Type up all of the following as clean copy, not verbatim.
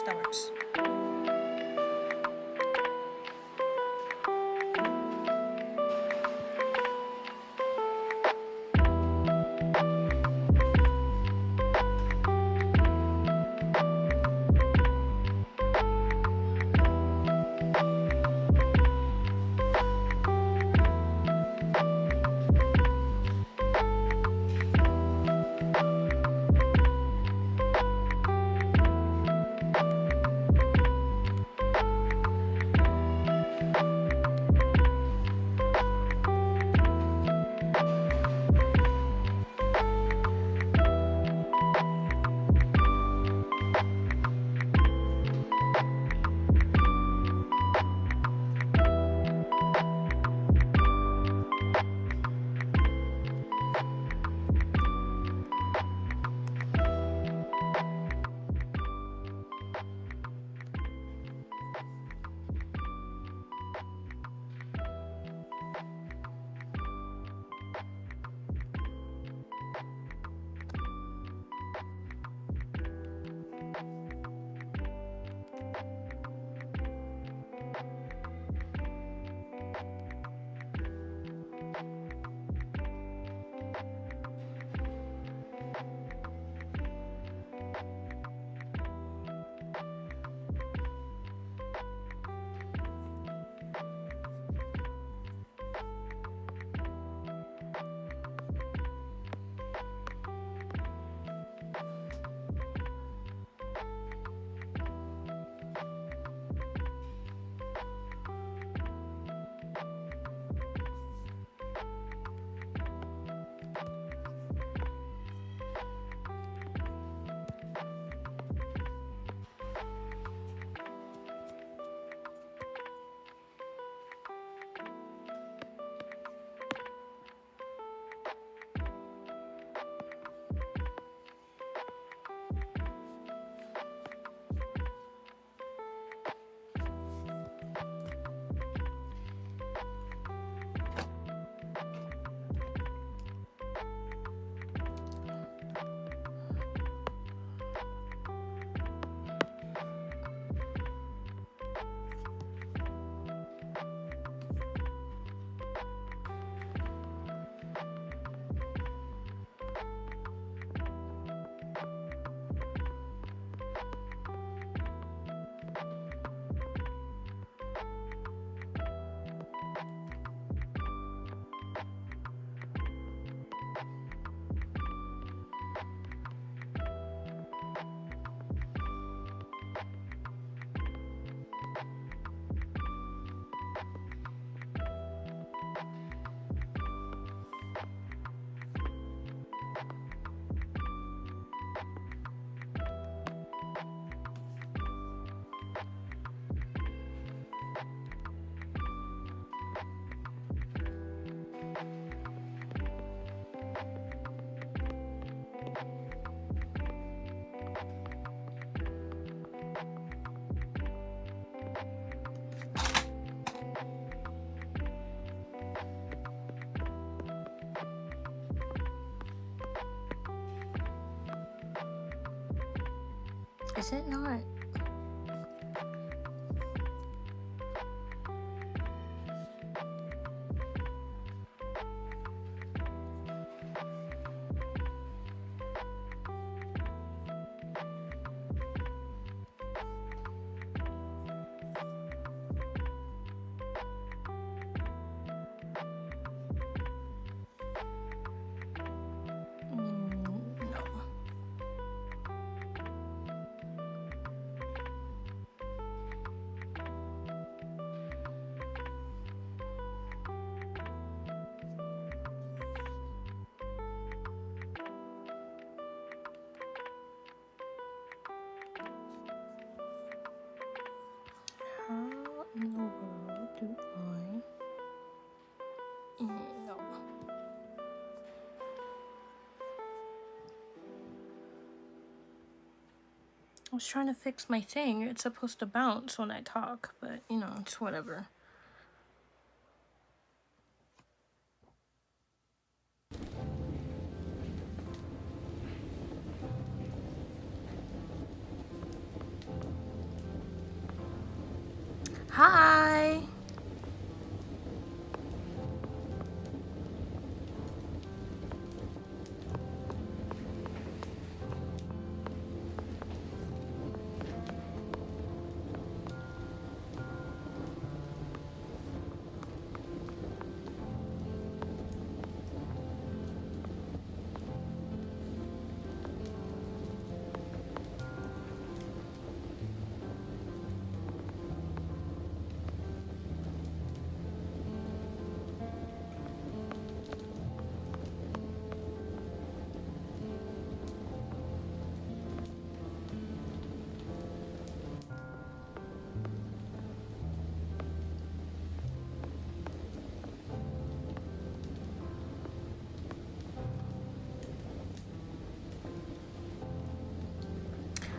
That works. Is it not? No. How in the world do I? No. I was trying to fix my thing. It's supposed to bounce when I talk, but you know, it's whatever. Hi.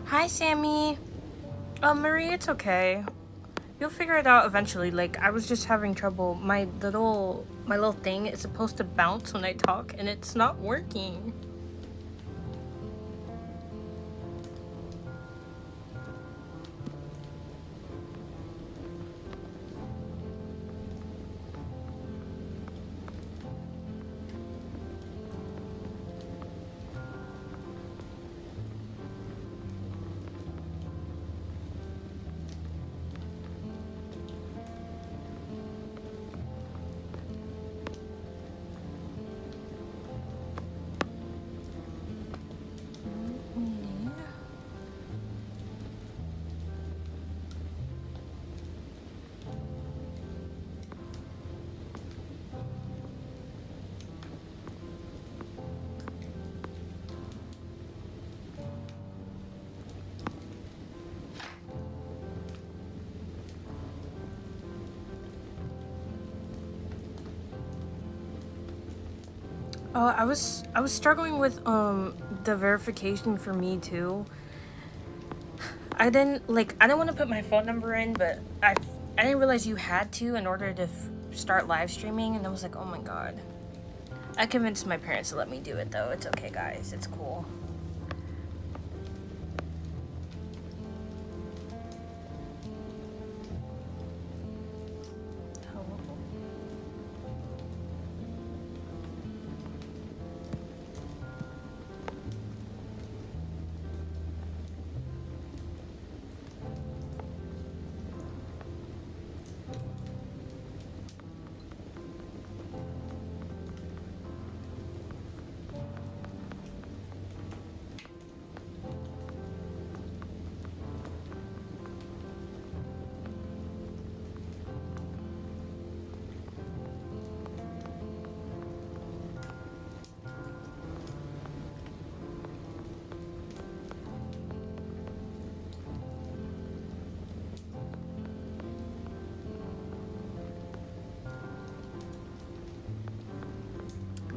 Hi, Sammy. Marie, it's okay. You'll figure it out eventually. Like, I was just having trouble. My little thing is supposed to bounce when I talk, and it's not working. Oh, I was struggling with the verification for me too. I didn't want to put my phone number in, but I didn't realize you had to in order to start live streaming, and I was like, oh my god. I convinced my parents to let me do it though. It's okay, guys. It's cool.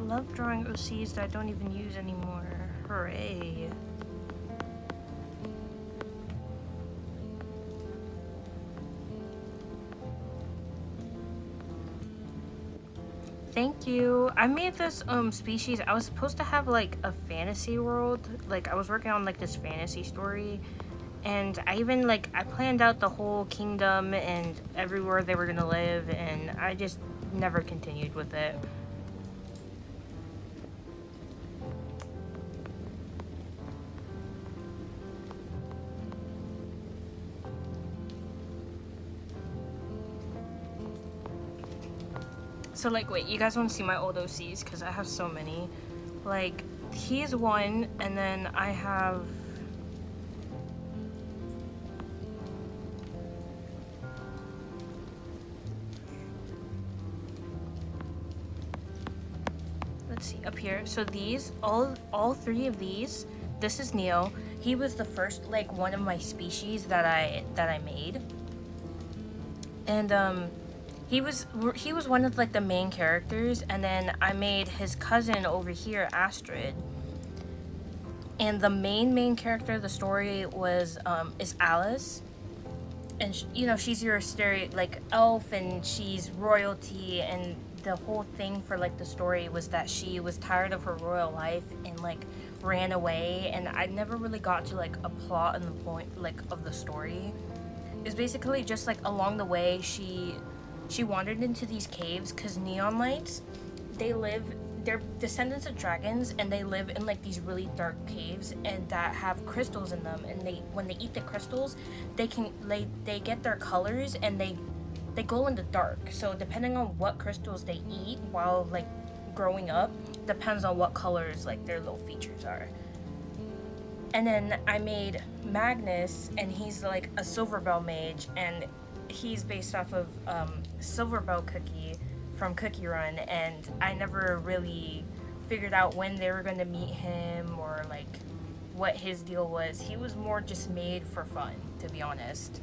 Love drawing OCs that I don't even use anymore. Hooray. Thank you. I made this species. I was supposed to have like a fantasy world. Like I was working on like this fantasy story, and I even like I planned out the whole kingdom and everywhere they were gonna live, and I just never continued with it. So like, wait, you guys want to see my old OCs? Because I have so many. Like, he's one, and then I have... Let's see, up here. So these, all three of these, this is Neo. He was the first, like, one of my species that I made. And, he was one of like the main characters, and then I made his cousin over here, Astrid. And the main character of the story was is Alice, and you know, she's your like elf, and she's royalty, and the whole thing for like the story was that she was tired of her royal life and like ran away, and I never really got to like a plot and the point like of the story. It's basically just like along the way she wandered into these caves because neon lights, they're descendants of dragons, and they live in like these really dark caves and that have crystals in them, and they when they eat the crystals they get their colors, and they glow in the dark. So depending on what crystals they eat while like growing up depends on what colors like their little features are. And then I made Magnus, and he's like a Silverbell mage, and he's based off of Silverbell Cookie from Cookie Run, and I never really figured out when they were going to meet him or like what his deal was. He was more just made for fun, to be honest.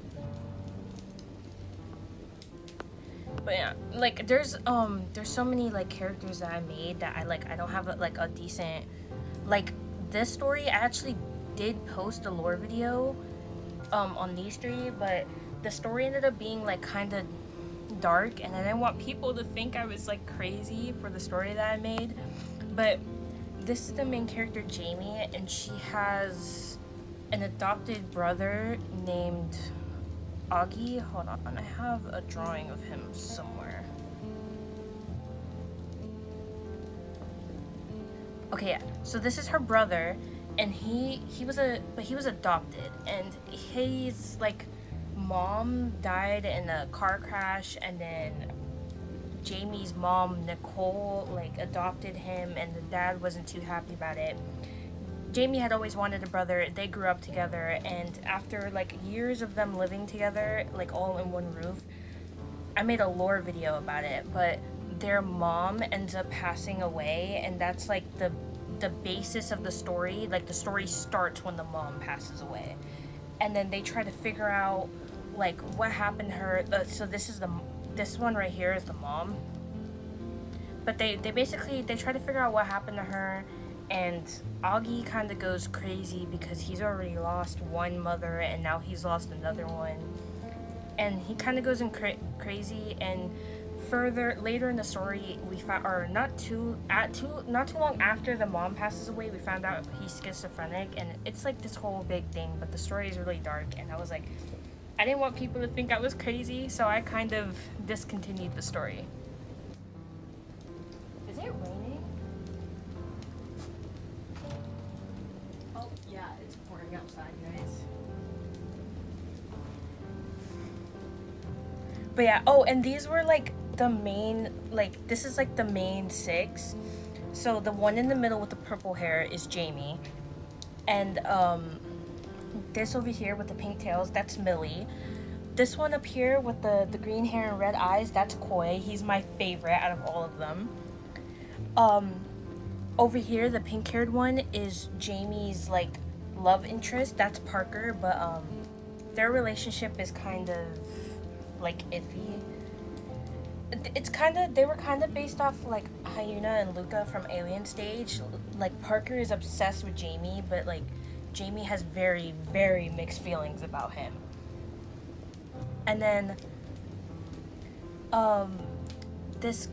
But yeah, like there's so many like characters that I made that I don't have a decent, like this story I actually did post a lore video on these three, but the story ended up being like kind of dark, and I didn't want people to think I was like crazy for the story that I made. But this is the main character, Jamie, and she has an adopted brother named Augie. Hold on, I have a drawing of him somewhere. Okay, yeah. So this is her brother, and he was adopted, and his like mom died in a car crash, and then Jamie's mom, Nicole, like adopted him, and the dad wasn't too happy about it. Jamie had always wanted a brother. They grew up together, and after like years of them living together, like all in one roof, I made a lore video about it, but their mom ends up passing away, and that's like the basis of the story. Like the story starts when the mom passes away, and then they try to figure out like what happened to her. So this one right here is the mom, but they basically they try to figure out what happened to her. And Augie kind of goes crazy because he's already lost one mother, and now he's lost another one, and he kind of goes in crazy. And further later in the story, we found, or not too long after the mom passes away, we found out he's schizophrenic, and it's like this whole big thing. But the story is really dark, and I was like, I didn't want people to think I was crazy, so I kind of discontinued the story. Is it raining? Oh yeah, it's pouring outside, guys. But yeah, oh, and these were like the main, like this is like the main 6. So the one in the middle with the purple hair is Jamie, and this over here with the pink tails, that's Millie. This one up here with the green hair and red eyes, that's Koi. He's my favorite out of all of them. Over here, the pink-haired one is Jamie's like love interest. That's Parker, but their relationship is kind of like iffy. They were kind of based off like Hyuna and Luca from Alien Stage. Like Parker is obsessed with Jamie, but like Jamie has very, very mixed feelings about him. And then this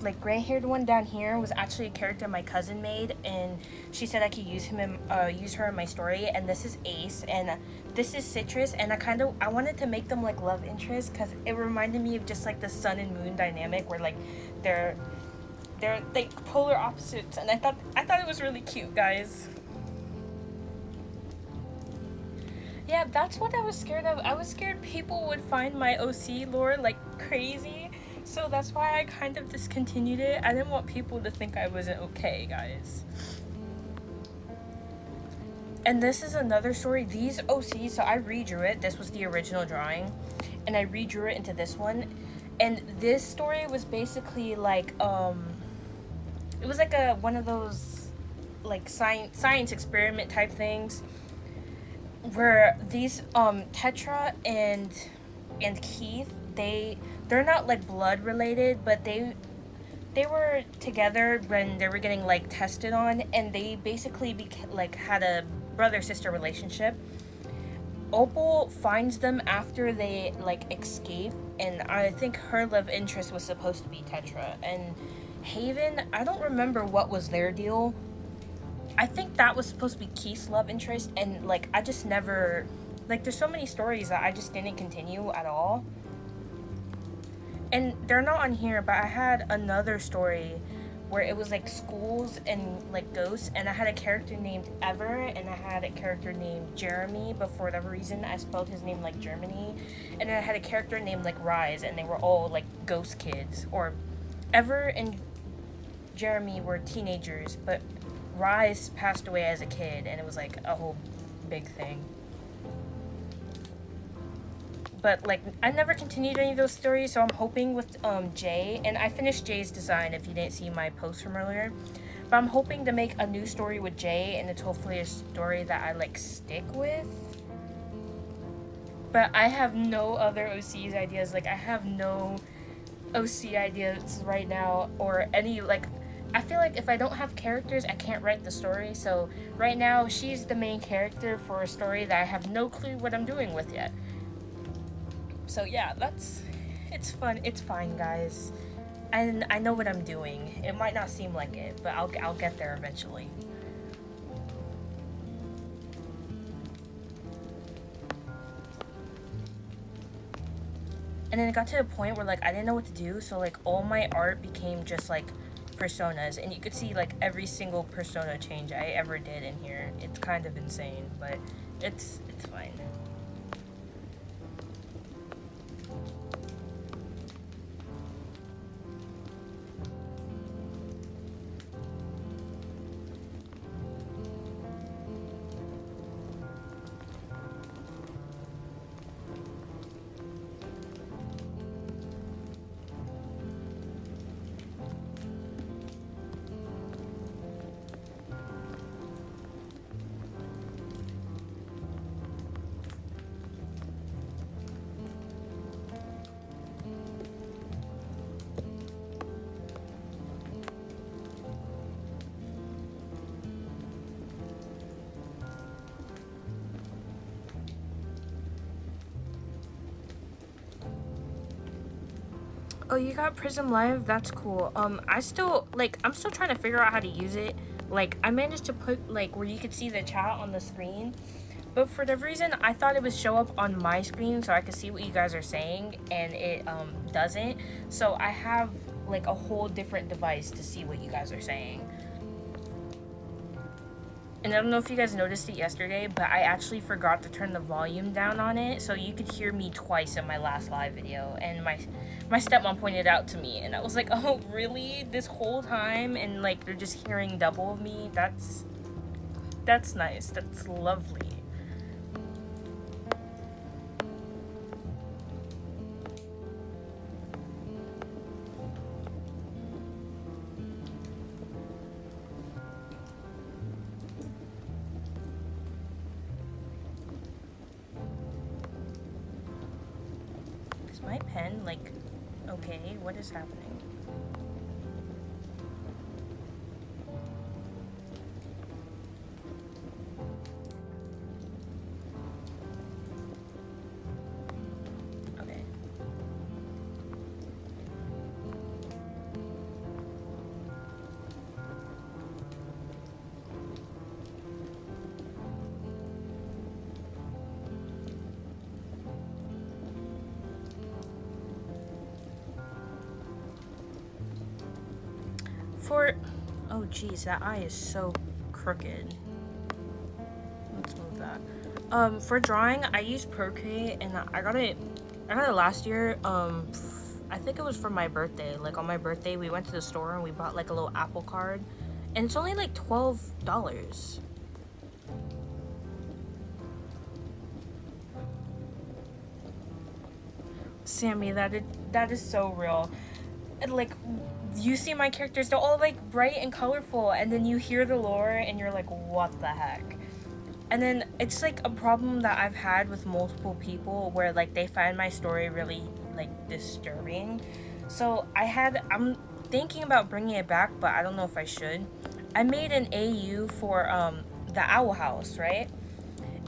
like gray-haired one down here was actually a character my cousin made, and she said I could use her in my story. And this is Ace, and this is Citrus, and I wanted to make them like love interests because it reminded me of just like the sun and moon dynamic, where like they're like polar opposites, and I thought it was really cute, guys. Yeah, that's what I was scared of. I was scared people would find my OC lore like crazy. So that's why I kind of discontinued it. I didn't want people to think I wasn't okay, guys. And this is another story. These OCs, so I redrew it. This was the original drawing, and I redrew it into this one. And this story was basically like, it was like one of those like science experiment type things, where these Tetra and Keith, they're not like blood related, but they were together when they were getting like tested on, and they basically had a brother-sister relationship. Opal finds them after they like escape, and I think her love interest was supposed to be Tetra. And Haven, I don't remember what was their deal. I think that was supposed to be Keith's love interest, and like I just never Like, there's so many stories that I just didn't continue at all. And they're not on here, but I had another story where it was like schools and like ghosts, and I had a character named Ever, and I had a character named Jeremy, but for whatever reason I spelled his name like Germany. And then I had a character named like Rise, and they were all like ghost kids. Or Ever and Jeremy were teenagers, but Rise passed away as a kid, and it was like a whole big thing. But like, I never continued any of those stories, so I'm hoping with Jay, and I finished Jay's design if you didn't see my post from earlier, but I'm hoping to make a new story with Jay, and it's hopefully a story that I like stick with. But I have no other OC's ideas. Like, I have no OC ideas right now, or any like, I feel like if I don't have characters, I can't write the story. So right now she's the main character for a story that I have no clue what I'm doing with yet. So yeah, it's fun. It's fine, guys. And I know what I'm doing. It might not seem like it, but I'll get there eventually. And then it got to a point where like I didn't know what to do, so like all my art became just like personas, and you could see like every single persona change I ever did in here. It's kind of insane, but it's fine. Oh, you got Prism Live? That's cool. I'm still trying to figure out how to use it. Like, I managed to put, like, where you could see the chat on the screen. But for the reason, I thought it would show up on my screen so I could see what you guys are saying, and it, doesn't. So I have, like, a whole different device to see what you guys are saying. And I don't know if you guys noticed it yesterday, but I actually forgot to turn the volume down on it, so you could hear me twice in my last live video. And my stepmom pointed out to me, and I was like, oh, really? This whole time? And like, they're just hearing double of me? That's nice. That's lovely. My pen, like, okay, what is happening? Okay. Oh geez, that eye is so crooked. Let's move that. For drawing, I use Procreate, and I got it last year. I think it was for my birthday. Like, on my birthday, we went to the store and we bought like a little Apple card, and it's only like $12. Sammy, that is so real. And like, you see my characters, they're all like bright and colorful, and then you hear the lore and you're like, what the heck? And then it's like a problem that I've had with multiple people where like they find my story really like disturbing. So I'm thinking about bringing it back, but I don't know if I should. I made an AU for the Owl House, right?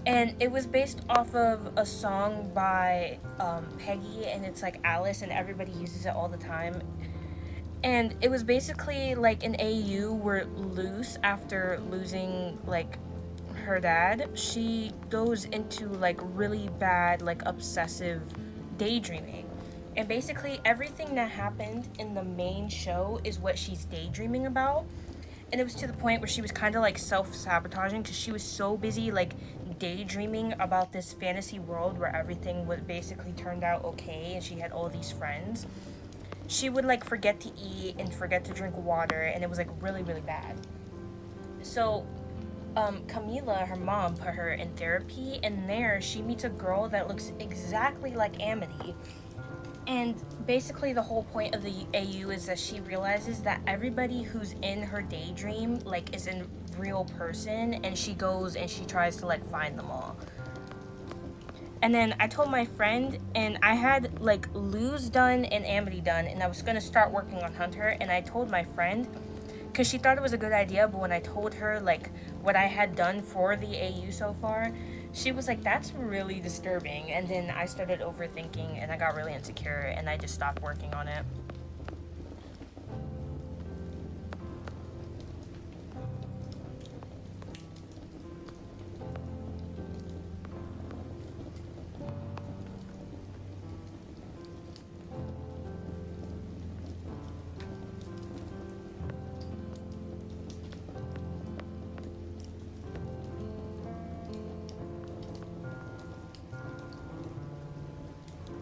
And it was based off of a song by Peggy, and it's like Alice, and everybody uses it all the time. And it was basically like an AU where Luce, after losing like her dad, she goes into like really bad, like obsessive daydreaming. And basically everything that happened in the main show is what she's daydreaming about. And it was to the point where she was kind of like self-sabotaging because she was so busy like daydreaming about this fantasy world where everything would basically turned out okay and she had all these friends. She would like forget to eat and forget to drink water, and it was like really, really bad. So Camila, her mom, put her in therapy, and there she meets a girl that looks exactly like Amity. And basically, the whole point of the AU is that she realizes that everybody who's in her daydream, like, is a real person, and she goes and she tries to, like, find them all. And then I told my friend, and I had, like, Luz done and Amity done, and I was gonna start working on Hunter, and I told my friend, because she thought it was a good idea, but when I told her, like, what I had done for the AU so far, she was like, that's really disturbing. And then I started overthinking and I got really insecure and I just stopped working on it.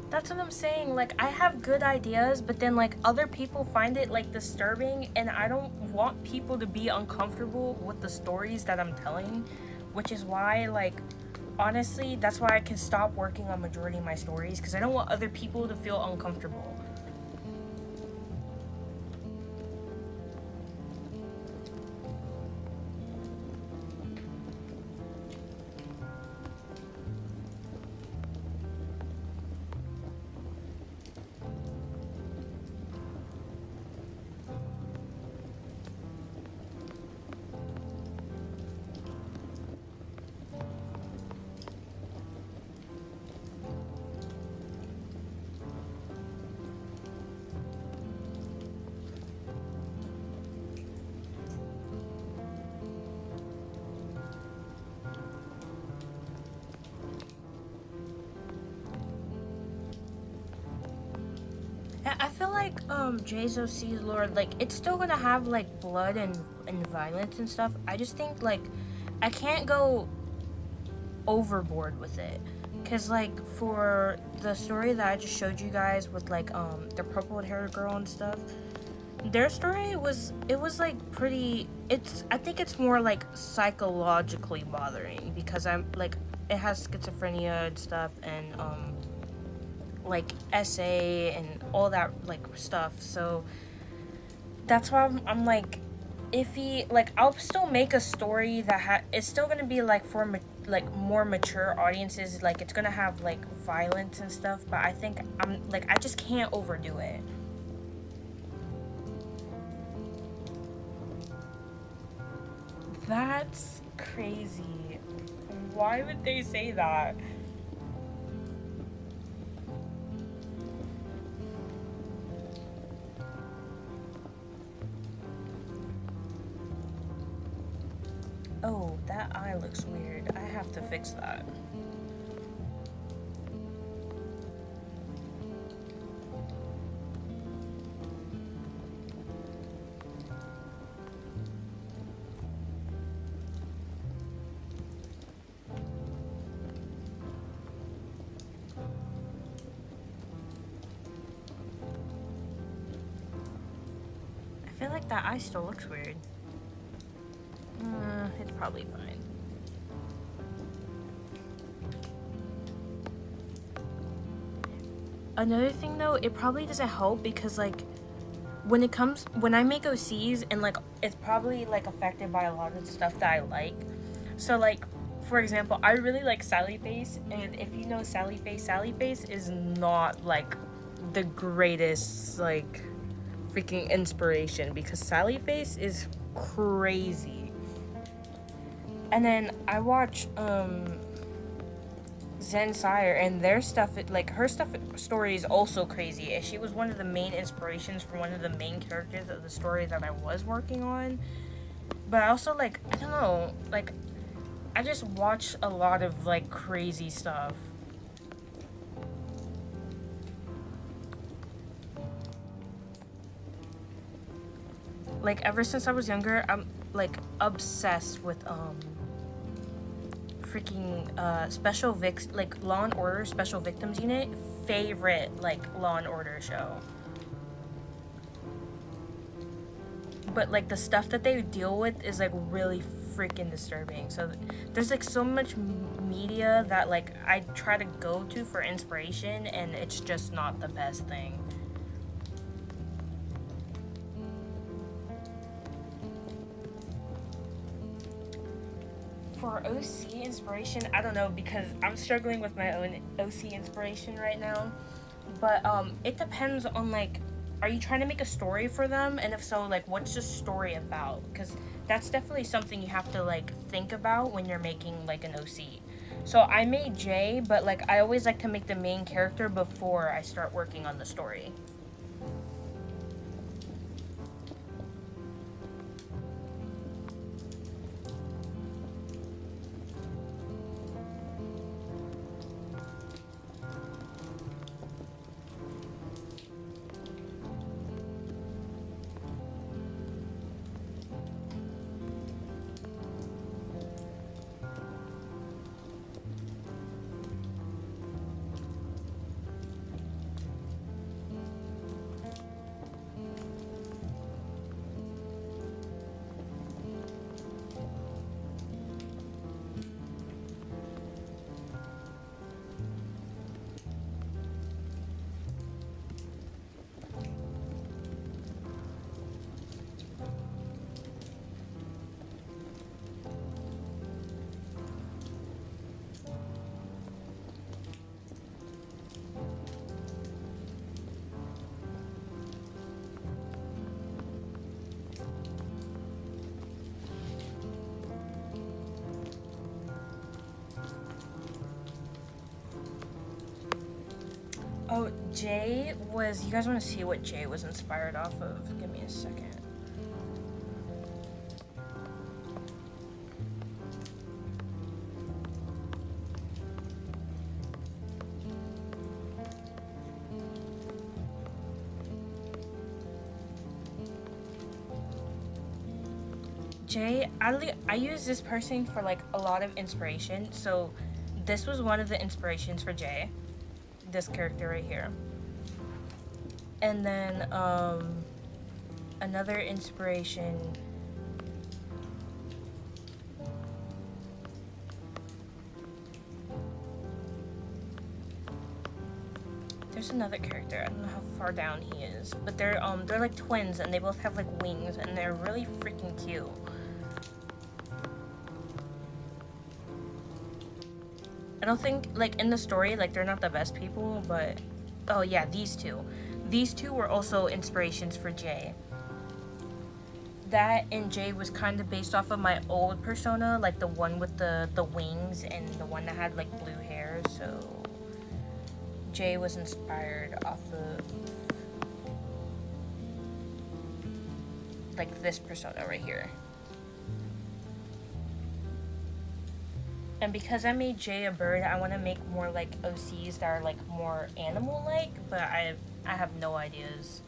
That's what I'm saying. Like, I have good ideas, but then, like, other people find it, like, disturbing, and I don't want people to be uncomfortable with the stories that I'm telling, which is why, like, honestly, that's why I can stop working on majority of my stories, because I don't want other people to feel uncomfortable. I feel like Jay's Sea Lord, like, it's still gonna have like blood and violence and stuff. I just think like I can't go overboard with it. Cause like for the story that I just showed you guys with like the purple haired girl and stuff, their story was like pretty, it's, I think it's more like psychologically bothering because I'm like, it has schizophrenia and stuff, and like SA and all that like stuff. So that's why I'm like iffy. Like, I'll still make a story that it's still gonna be like for like more mature audiences. Like, it's gonna have like violence and stuff, but I think I'm like, I just can't overdo it. That's crazy. Why would they say that? Oh, that eye looks weird. I have to fix that. I feel like that eye still looks weird. It's probably fine. Another thing though, it probably doesn't help because like when I make OCs, and like it's probably like affected by a lot of the stuff that I like. So like, for example, I really like Sally Face, and if you know Sally Face is not like the greatest like freaking inspiration because Sally Face is crazy. And then I watch Zen Sire, and their stuff, like her story is also crazy. She was one of the main inspirations for one of the main characters of the story that I was working on. But I also like, I don't know, like I just watch a lot of like crazy stuff. Like ever since I was younger, I'm like obsessed with freaking like Law and Order Special Victims Unit. Favorite like Law and Order show. But like the stuff that they deal with is like really freaking disturbing. So there's like so much media that like I try to go to for inspiration, and it's just not the best thing. For OC inspiration, I don't know, because I'm struggling with my own OC inspiration right now. But it depends on like, are you trying to make a story for them? And if so, like, what's the story about? Because that's definitely something you have to like think about when you're making like an OC. So I made Jay, but like I always like to make the main character before I start working on the story. Oh, Jay was. You guys want to see what Jay was inspired off of? Give me a second. Jay, I use this person for like a lot of inspiration. So this was one of the inspirations for Jay. This character right here. And then another inspiration. There's another character. I don't know how far down he is, but they're like twins, and they both have like wings, and they're really freaking cute. I don't think, like, in the story, like, they're not the best people, but... Oh, yeah, these two. These two were also inspirations for Jay. That and Jay was kind of based off of my old persona, like the one with the wings and the one that had, like, blue hair, so... Jay was inspired off of... like, this persona right here. And because I made Jay a bird, I want to make more like OCs that are like more animal-like, but I have no ideas.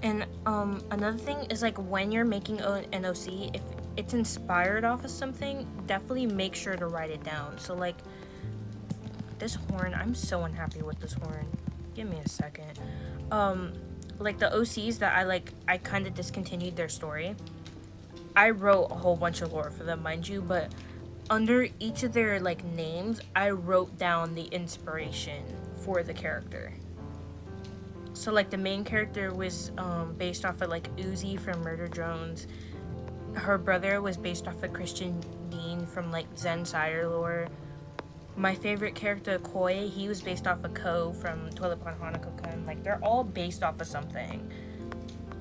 And another thing is like when you're making an OC, if it's inspired off of something, definitely make sure to write it down. So like this horn, I'm so unhappy with this horn. Give me a second. Like the OCs that I kind of discontinued their story. I wrote a whole bunch of lore for them, mind you, but under each of their like names, I wrote down the inspiration for the character. So like the main character was based off of like Uzi from Murder Drones. Her brother was based off of Christian Dean from like Zen Sire lore. My favorite character, Koi, he was based off of Ko from Toilet Pan Hanako-kun. Like they're all based off of something.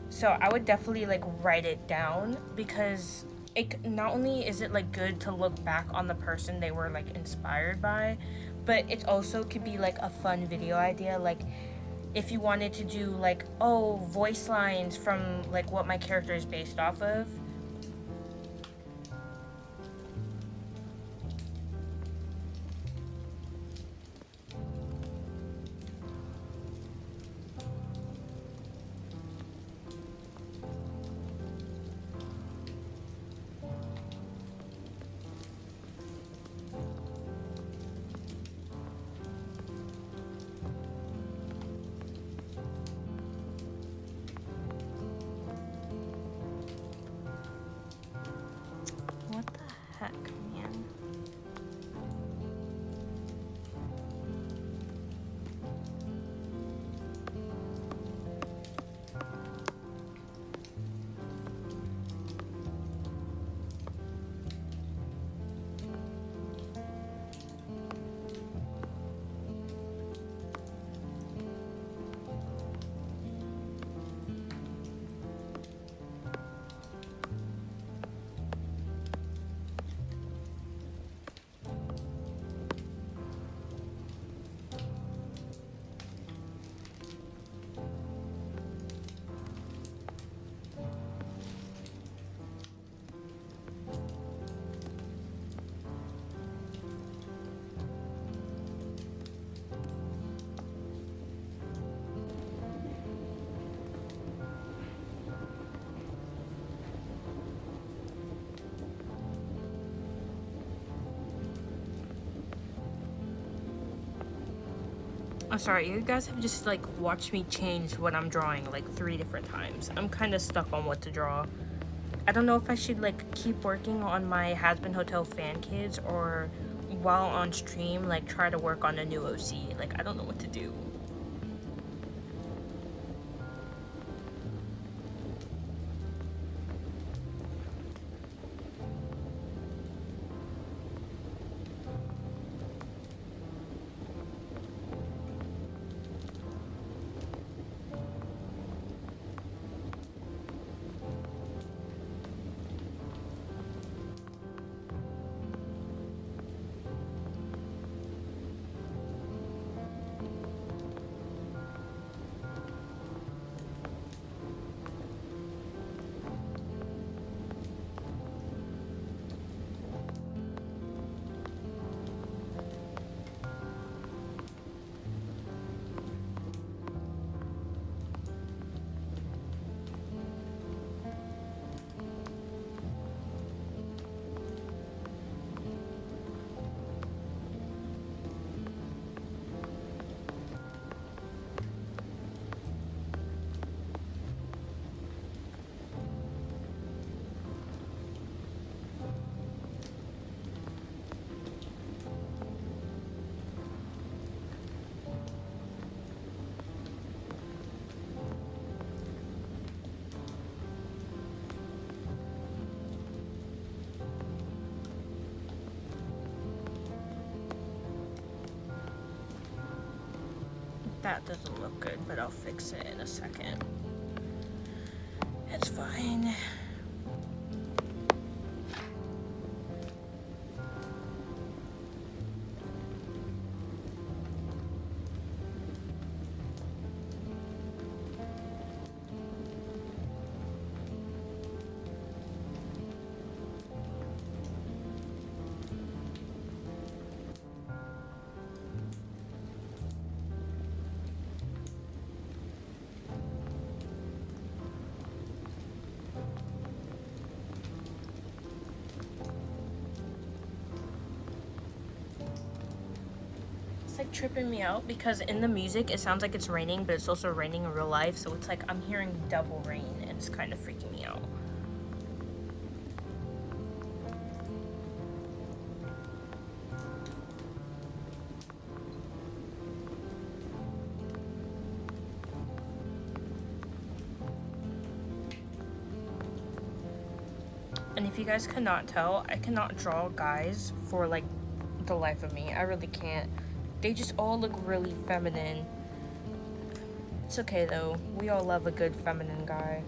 So I would definitely like write it down, because it not only is it like good to look back on the person they were like inspired by, but it also could be like a fun video idea. Like if you wanted to do like, oh, voice lines from like what my character is based off of. What the heck, man? I'm sorry, you guys have just like watched me change what I'm drawing like 3 different times. I'm kind of stuck on what to draw. I don't know if I should like keep working on my Hazbin Hotel fan kids, or while on stream like try to work on a new OC. Like I don't know what to do. That doesn't look good, but I'll fix it in a second. It's fine. It's like tripping me out because in the music it sounds like it's raining, but it's also raining in real life, so it's like I'm hearing double rain and it's kind of freaking me out. if you guys cannot tell, I cannot draw guys for like the life of me. I really can't. They just all look really feminine. It's okay though. We all love a good feminine guy.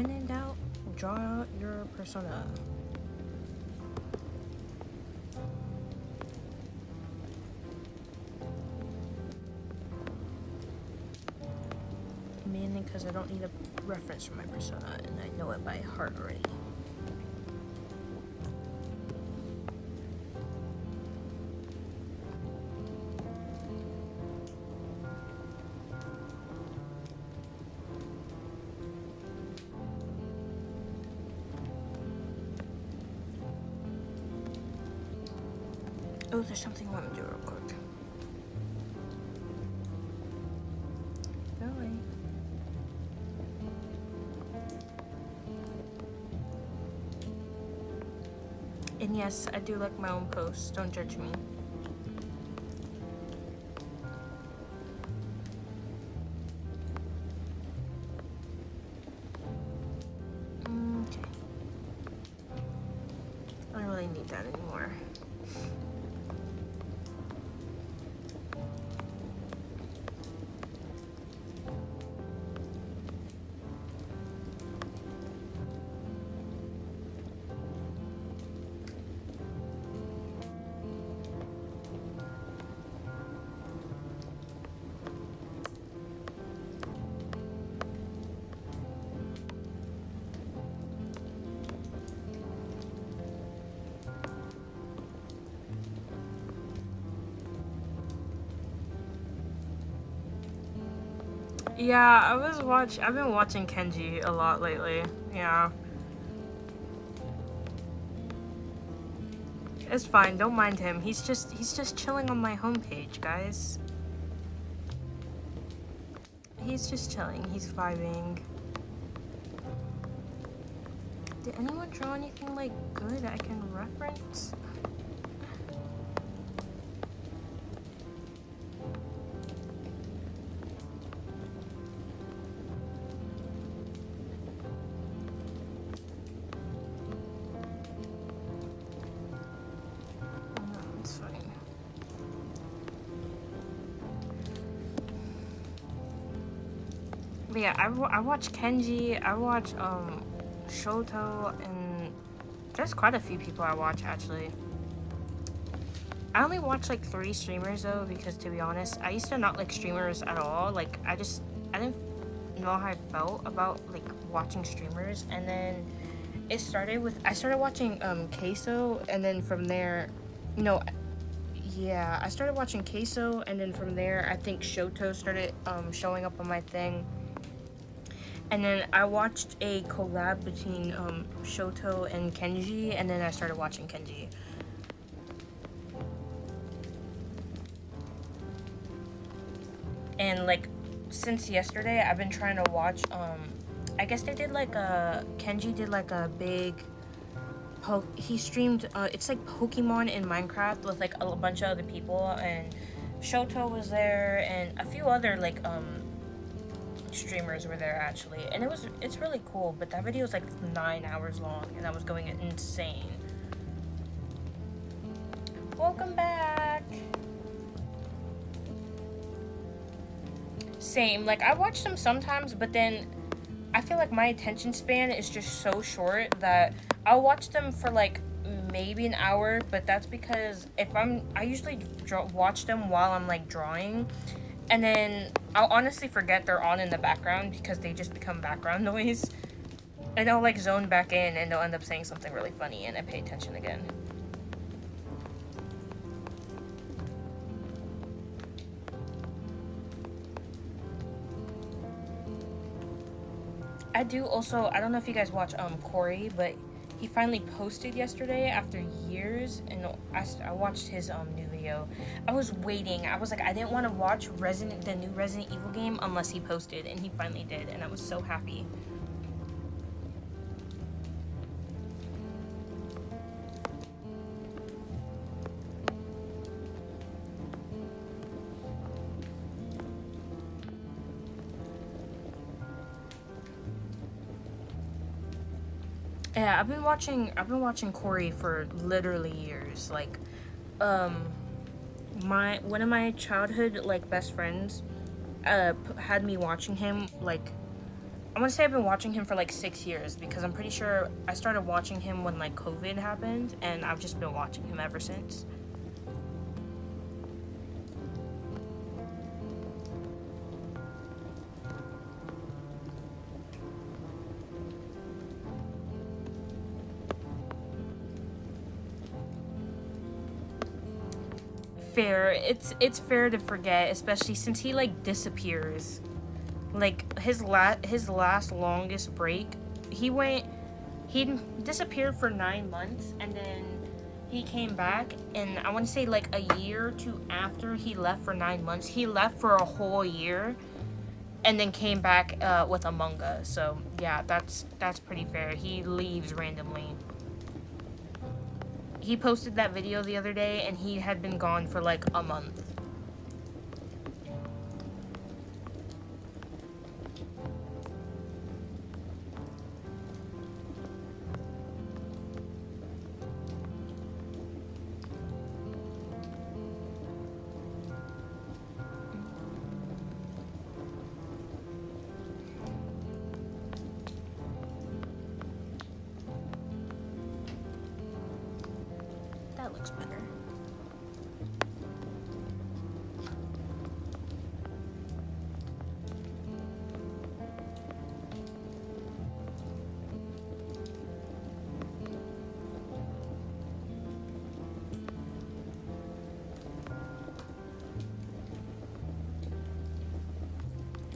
when in doubt, draw your persona. Mainly because I don't need a reference for my persona and I know it by heart already. Oh, there's something I want to do real quick. Go away. And yes, I do like my own posts. Don't judge me. Okay. I don't really need that anymore. Yeah, I've been watching Kenji a lot lately. Yeah. It's fine, don't mind him. He's just chilling on my homepage, guys. He's just chilling, he's vibing. Did anyone draw anything like good I can reference? But yeah, I watch Kenji, I watch Shoto, and there's quite a few people I watch actually. I only watch like 3 streamers though, because to be honest, I used to not like streamers at all. Like I didn't know how I felt about like watching streamers, and then it started with I started watching Queso, and then from there, I started watching Queso, and then from there I think Shoto started showing up on my thing. And then I watched a collab between Shoto and Kenji, and then I started watching Kenji. And like since yesterday, I've been trying to watch. I guess they did like Kenji did like a big. He streamed. It's like Pokemon in Minecraft with like a bunch of other people, and Shoto was there, and a few other like streamers were there actually, and it's really cool. But that video was like 9 hours long, and I was going insane. Welcome back. Same, like I watch them sometimes, but then I feel like my attention span is just so short that I'll watch them for like maybe an hour, but that's because I usually watch them while I'm like drawing, and then I'll honestly forget they're on in the background because they just become background noise, and I'll like zone back in and they'll end up saying something really funny and I pay attention again. I do also, I don't know if you guys watch Corey, but he finally posted yesterday after years, and I watched his new video. I was waiting. I was like, I didn't want to watch the new Resident Evil game unless he posted, and he finally did, and I was so happy. Yeah, I've been watching Corey for literally years. Like, one of my childhood like best friends, had me watching him. Like, I want to say I've been watching him for like 6 years, because I'm pretty sure I started watching him when like COVID happened, and I've just been watching him ever since. Fair. It's fair to forget, especially since he like disappears. Like his last longest break, he disappeared for 9 months, and then he came back, and I want to say like a year or two after he left for 9 months, he left for a whole year, and then came back with Among Us. So yeah, that's pretty fair. He leaves randomly. He posted that video the other day, and he had been gone for like a month. That looks better.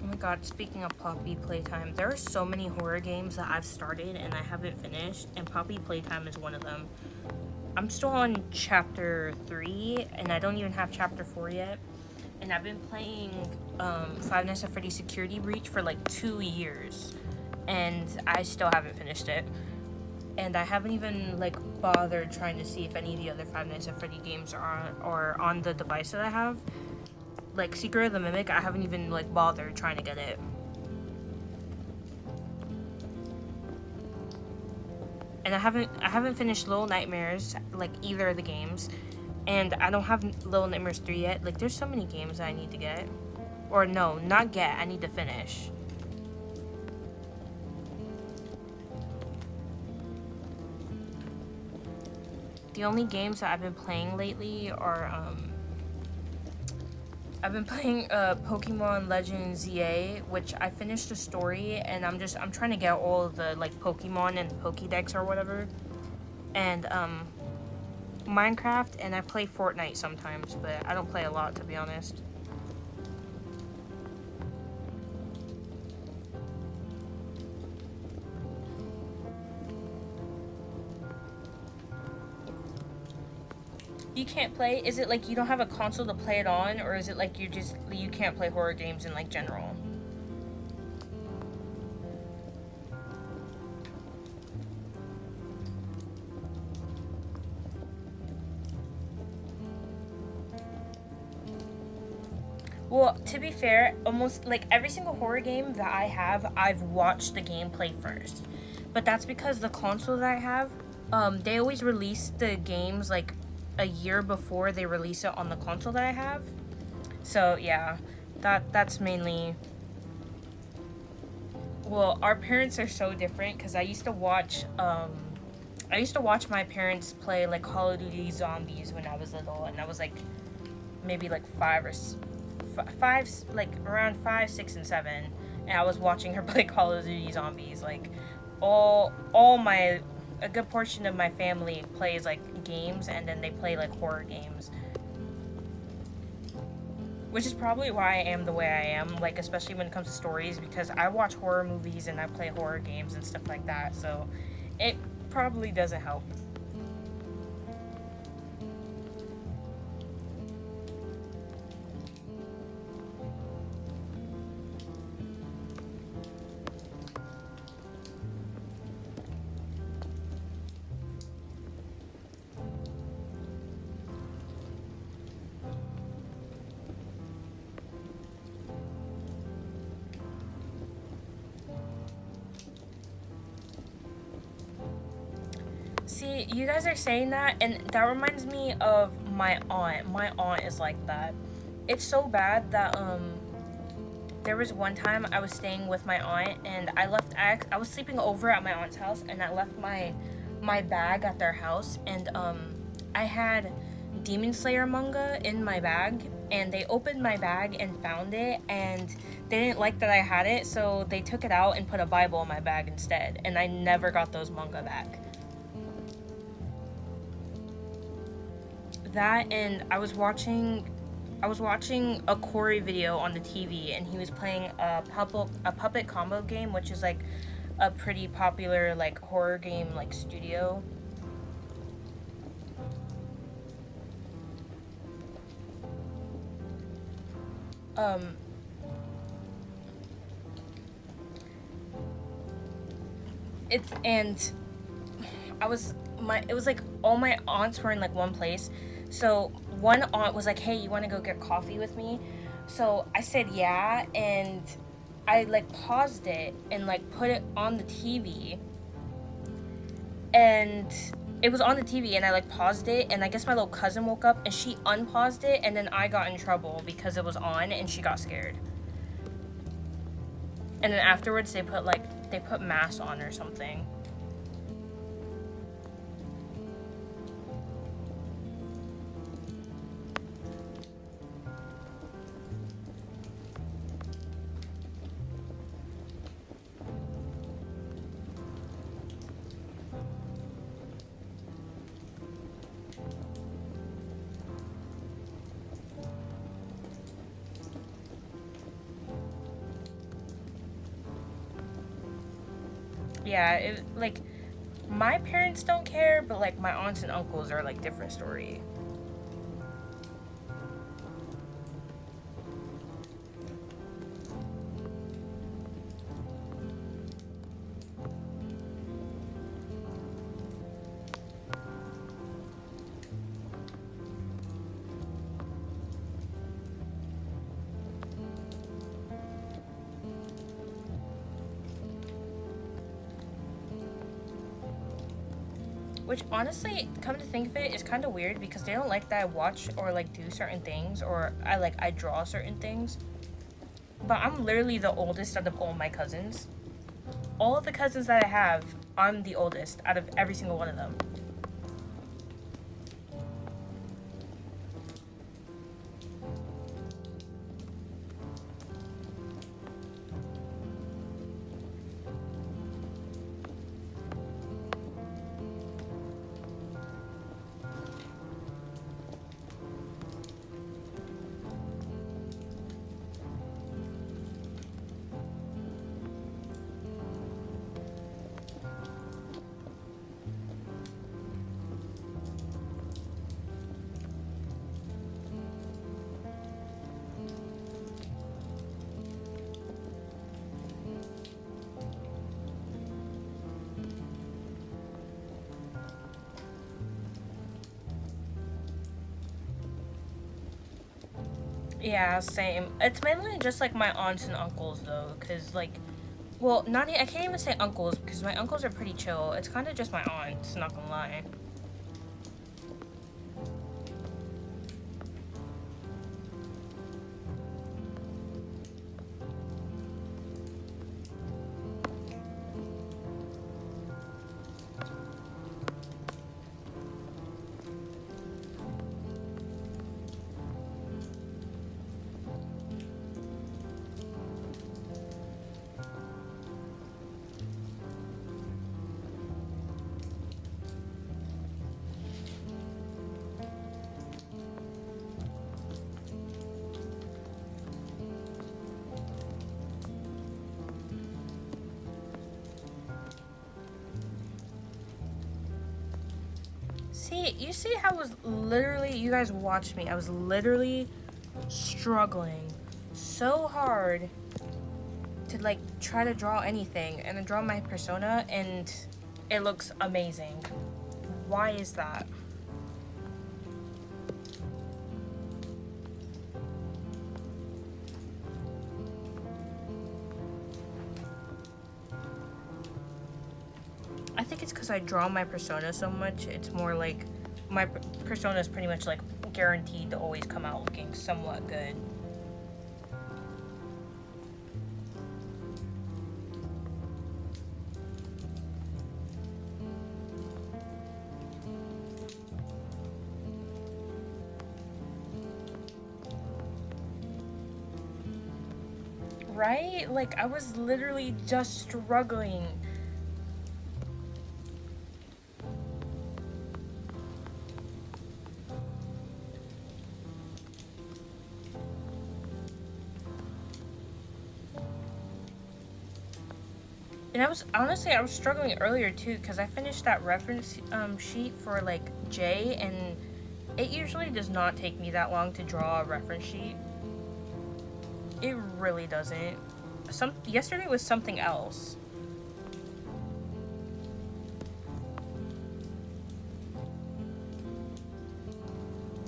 Oh my god, speaking of Poppy Playtime, there are so many horror games that I've started and I haven't finished, and Poppy Playtime is one of them. I'm still on chapter 3, and I don't even have chapter 4 yet. And I've been playing Five Nights at Freddy's Security Breach for like 2 years, and I still haven't finished it. And I haven't even like bothered trying to see if any of the other Five Nights at Freddy games are on the device that I have. Like Secret of the Mimic, I haven't even like bothered trying to get it. And I haven't finished Little Nightmares, like either of the games, and I don't have Little Nightmares 3 yet. Like there's so many games that I need to get, or no, not get, I need to finish. The only games that I've been playing lately are I've been playing Pokemon Legends ZA, which I finished the story, and I'm trying to get all of the like Pokemon and Pokédex or whatever. And Minecraft, and I play Fortnite sometimes, but I don't play a lot, to be honest. You can't play? Is it like you don't have a console to play it on, or is it like you can't play horror games in like general? Well, to be fair, almost like every single horror game that I have, I've watched the gameplay first. But that's because the console that I have, they always release the games like a year before they release it on the console that I have. So yeah, that's mainly. Well, our parents are so different, because I used to watch my parents play like Call of Duty Zombies when I was little, and I was like maybe like five, like around 5, 6, and 7, and I was watching her play Call of Duty Zombies. Like a good portion of my family plays like games, and then they play like horror games, which is probably why I am the way I am, like especially when it comes to stories, because I watch horror movies and I play horror games and stuff like that, so it probably doesn't help. See, you guys are saying that, and that reminds me of my aunt. My aunt is like that. It's so bad that there was one time I was staying with my aunt, and I was sleeping over at my aunt's house, and I left my bag at their house, and I had Demon Slayer manga in my bag, and they opened my bag and found it, and they didn't like that I had it, so they took it out and put a Bible in my bag instead, and I never got those manga back. That, and I was watching a Corey video on the TV, and he was playing a puppet combo game, which is like a pretty popular like horror game like studio. It's and it was like all my aunts were in like one place. So one aunt was like, "Hey, you want to go get coffee with me?" So I said yeah, and I like paused it and like put it on the TV, and it was on the TV, and I like paused it, and I guess my little cousin woke up and she unpaused it, and then I got in trouble because it was on and she got scared. And then afterwards they put mass on or something. Yeah, like my parents don't care, but like my aunts and uncles are like different story. Which honestly, come to think of it, is kind of weird because they don't like that I watch or like do certain things, or I draw certain things. But I'm literally the oldest out of all my cousins. All of the cousins that I have, I'm the oldest out of every single one of them. Yeah, same. It's mainly just like my aunts and uncles though, cause like, well, I can't even say uncles because my uncles are pretty chill. It's kind of just my aunts, not gonna lie. See, you see how you guys watched me. I was literally struggling so hard to like try to draw anything and then draw my persona, and it looks amazing. Why is that? I think it's because I draw my persona so much. It's more like my persona is pretty much like guaranteed to always come out looking somewhat good. Right? Like, I was literally just struggling. And I was honestly, I was struggling earlier too because I finished that reference sheet for like J, and it usually does not take me that long to draw a reference sheet. It really doesn't. Yesterday was something else.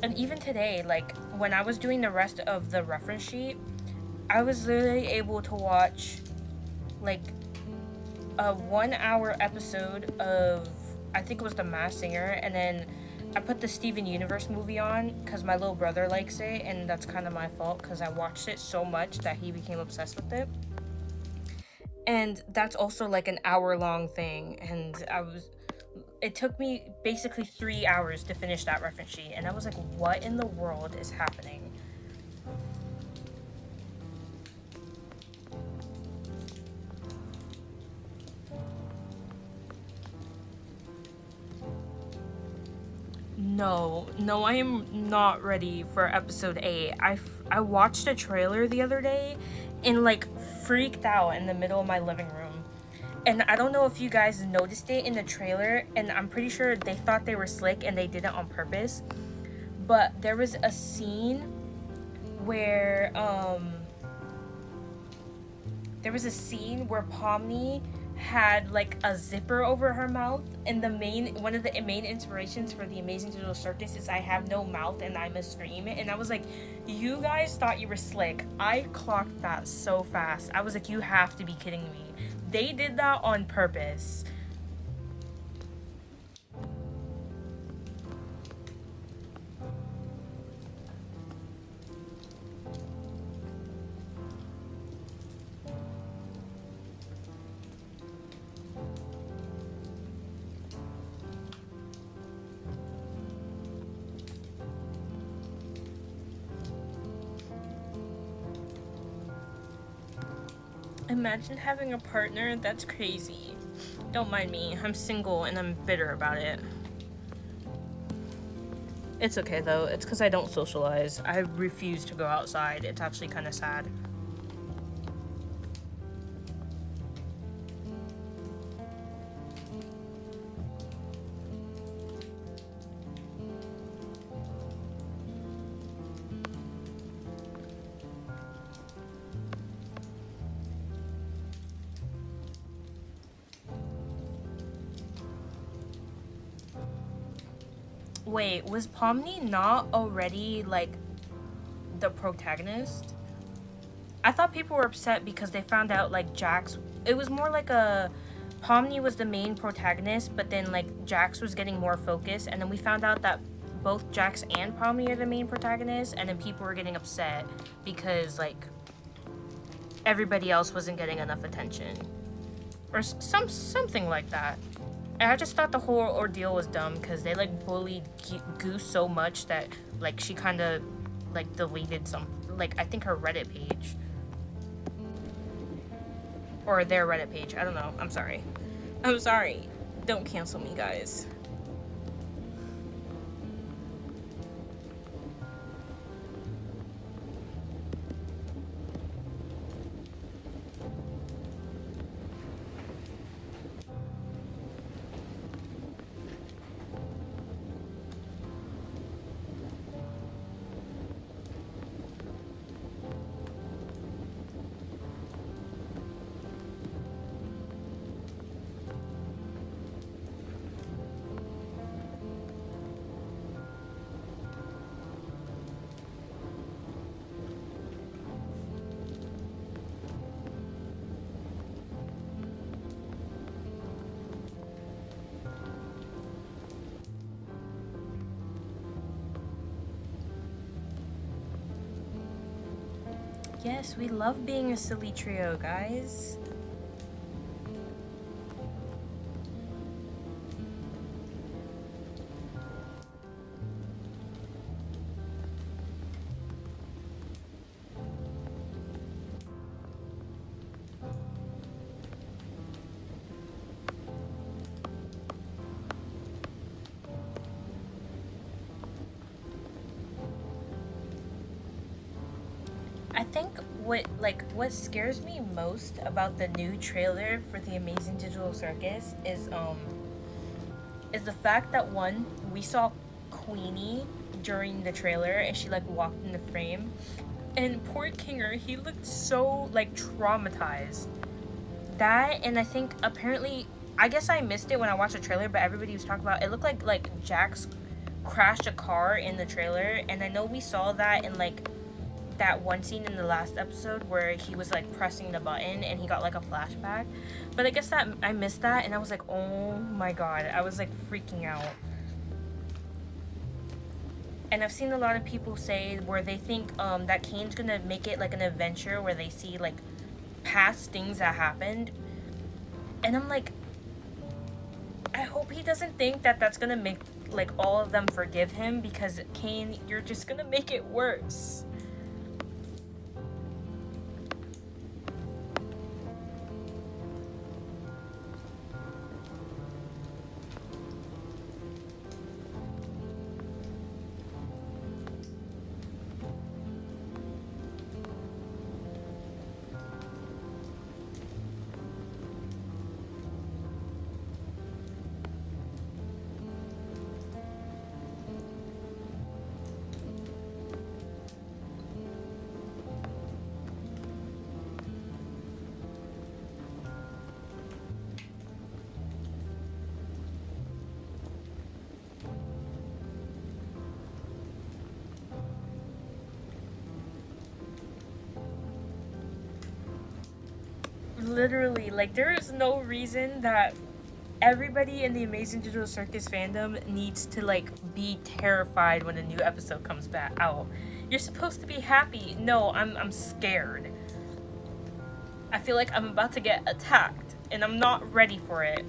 And even today, like when I was doing the rest of the reference sheet, I was literally able to watch like a 1 hour episode of, I think it was The Masked Singer, and then I put the Steven Universe movie on because my little brother likes it, and that's kind of my fault because I watched it so much that he became obsessed with it. And that's also like an hour long thing, and it took me basically 3 hours to finish that reference sheet, and I was like, what in the world is happening? No, I am not ready for episode 8. I watched a trailer the other day and like freaked out in the middle of my living room. And I don't know if you guys noticed it in the trailer, and I'm pretty sure they thought they were slick and they did it on purpose. But there was a scene where Pomni had like a zipper over her mouth, and one of the main inspirations for the Amazing Digital Circus is I have no mouth and I must scream it. And I was like, you guys thought you were slick. I clocked that so fast. I was like, you have to be kidding me. They did that on purpose. Imagine having a partner. That's crazy. Don't mind me. I'm single and I'm bitter about it. It's okay though. It's because I don't socialize. I refuse to go outside. It's actually kind of sad. Wait, was Pomni not already like the protagonist? I thought people were upset because they found out like Jax. It was more like a Pomni was the main protagonist, but then like Jax was getting more focus, and then we found out that both Jax and Pomni are the main protagonists, and then people were getting upset because like everybody else wasn't getting enough attention, or something like that. And I just thought the whole ordeal was dumb because they like bullied Goose so much that like she kind of like deleted I think her Reddit page or their Reddit page. I don't know. I'm sorry. Don't cancel me, guys. Yes, we love being a silly trio, guys. think what scares me most about the new trailer for the Amazing Digital Circus is the fact that one, we saw Queenie during the trailer and she like walked in the frame, and poor Kinger, he looked so like traumatized. That, and I think apparently, I guess I missed it when I watched the trailer, but everybody was talking about it looked like Jax crashed a car in the trailer, and I know we saw that in like that one scene in the last episode where he was like pressing the button and he got like a flashback. But I guess that I missed that, and I was like, oh my god, I was like freaking out. And I've seen a lot of people say where they think that Kane's gonna make it like an adventure where they see like past things that happened, and I'm like, I hope he doesn't think that that's gonna make like all of them forgive him, because Kane, you're just gonna make it worse. Literally, like, there is no reason that everybody in the Amazing Digital Circus fandom needs to like be terrified when a new episode comes back out. You're supposed to be happy. No, I'm scared. I feel like I'm about to get attacked and I'm not ready for it.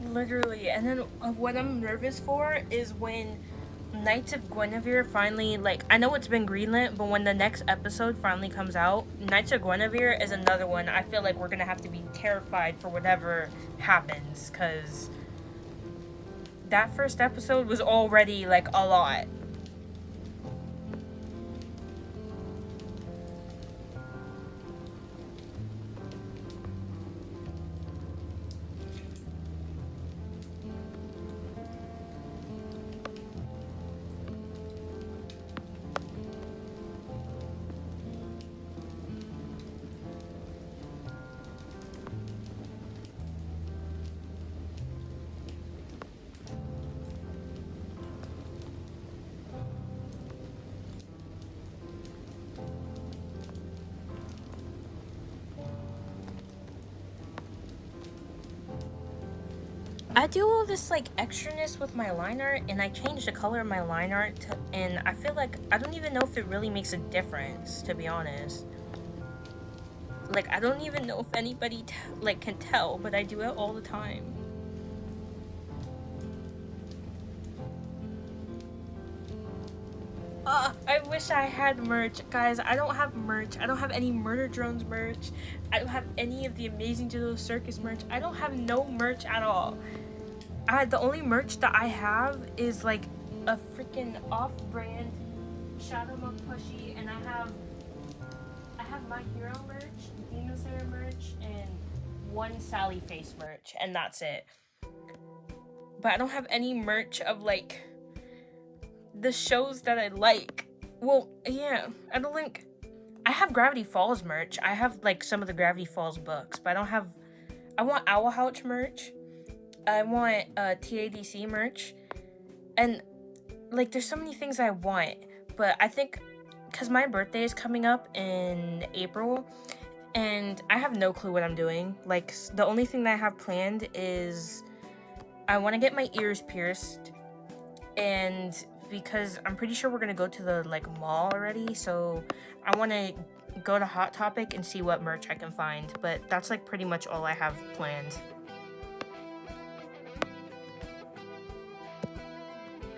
Literally, and then what I'm nervous for is when Knights of Guinevere finally, like, I know it's been greenlit, but when the next episode finally comes out, Knights of Guinevere is another one I feel like we're gonna have to be terrified for whatever happens, because that first episode was already like a lot. I do all this like extraness with my line art, and I change the color of my line art and I feel like I don't even know if it really makes a difference, to be honest. Like, I don't even know if anybody like can tell, but I do it all the time. I wish I had merch. Guys, I don't have merch. I don't have any Murder Drones merch. I don't have any of the Amazing Digital Circus merch. I don't have no merch at all. The only merch that I have is like a freaking off-brand Shadow Monk plushie, and I have My Hero merch, Demon Slayer merch, and one Sally Face merch, and that's it. But I don't have any merch of like the shows that I like. Well, yeah, I don't think I have Gravity Falls merch. I have like some of the Gravity Falls books, but I don't have. I want Owl House merch. I want TADC merch, and like there's so many things I want. But I think because my birthday is coming up in April, and I have no clue what I'm doing. Like, the only thing that I have planned is I want to get my ears pierced, and because I'm pretty sure we're gonna go to the like mall already, so I want to go to Hot Topic and see what merch I can find. But that's like pretty much all I have planned.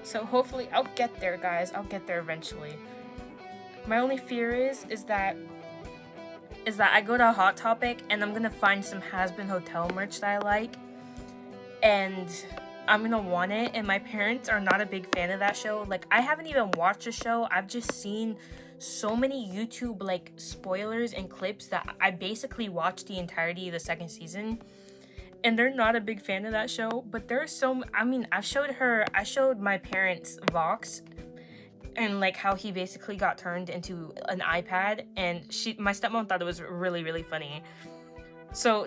So hopefully I'll get there, guys. I'll get there eventually. My only fear is that I go to Hot Topic and I'm gonna find some Has-Been Hotel merch that I like, and I'm gonna want it, and my parents are not a big fan of that show. Like, I haven't even watched the show. I've just seen so many YouTube like spoilers and clips that I basically watched the entirety of the second season, and they're not a big fan of that show. But there's so, I mean, I showed my parents Vox, and like how he basically got turned into an iPad, and my stepmom thought it was really, really funny. So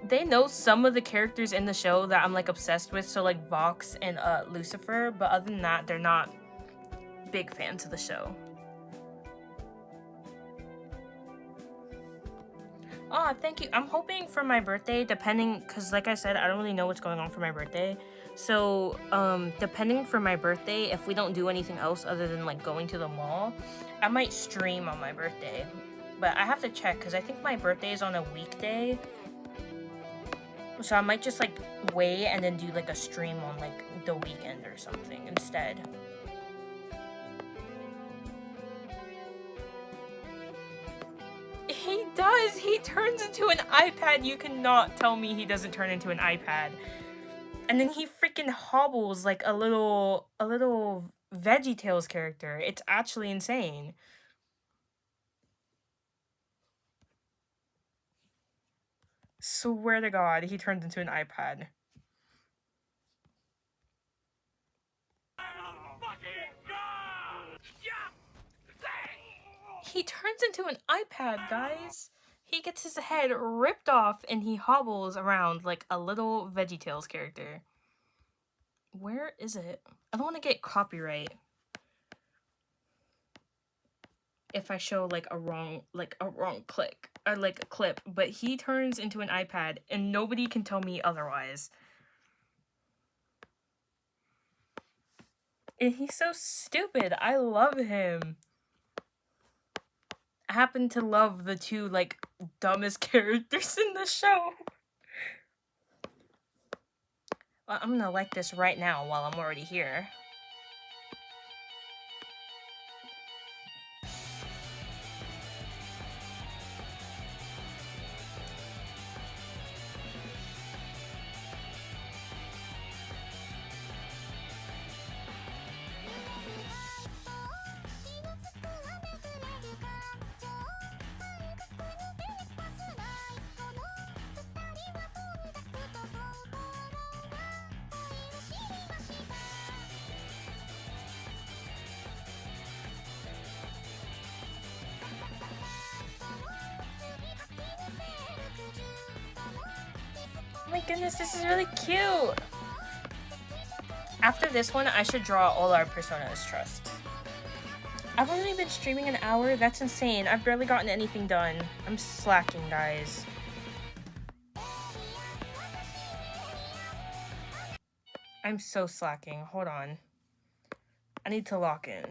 they know some of the characters in the show that I'm like obsessed with, so like Vox and Lucifer, but other than that, they're not big fans of the show. Oh, thank you. I'm hoping for my birthday, because like I said, I don't really know what's going on for my birthday. So, depending for my birthday, if we don't do anything else other than like going to the mall, I might stream on my birthday. But I have to check, because I think my birthday is on a weekday. So I might just like wait and then do like a stream on like the weekend or something instead. He does! He turns into an iPad! You cannot tell me he doesn't turn into an iPad. And then he freaking hobbles like a little VeggieTales character. It's actually insane. Swear to God, he turns into an iPad. He turns into an iPad, guys. He gets his head ripped off and he hobbles around like a little VeggieTales character. Where is it? I don't want to get copyright if I show like a wrong click or like a clip, but he turns into an iPad and nobody can tell me otherwise. And he's so stupid. I love him. I happen to love the two like dumbest characters in the show. Well, I'm gonna like this right now while I'm already here. Oh my goodness, this is really cute! After this one, I should draw all our personas, trust. I've only been streaming an hour? That's insane. I've barely gotten anything done. I'm slacking, guys. I'm so slacking. Hold on. I need to lock in.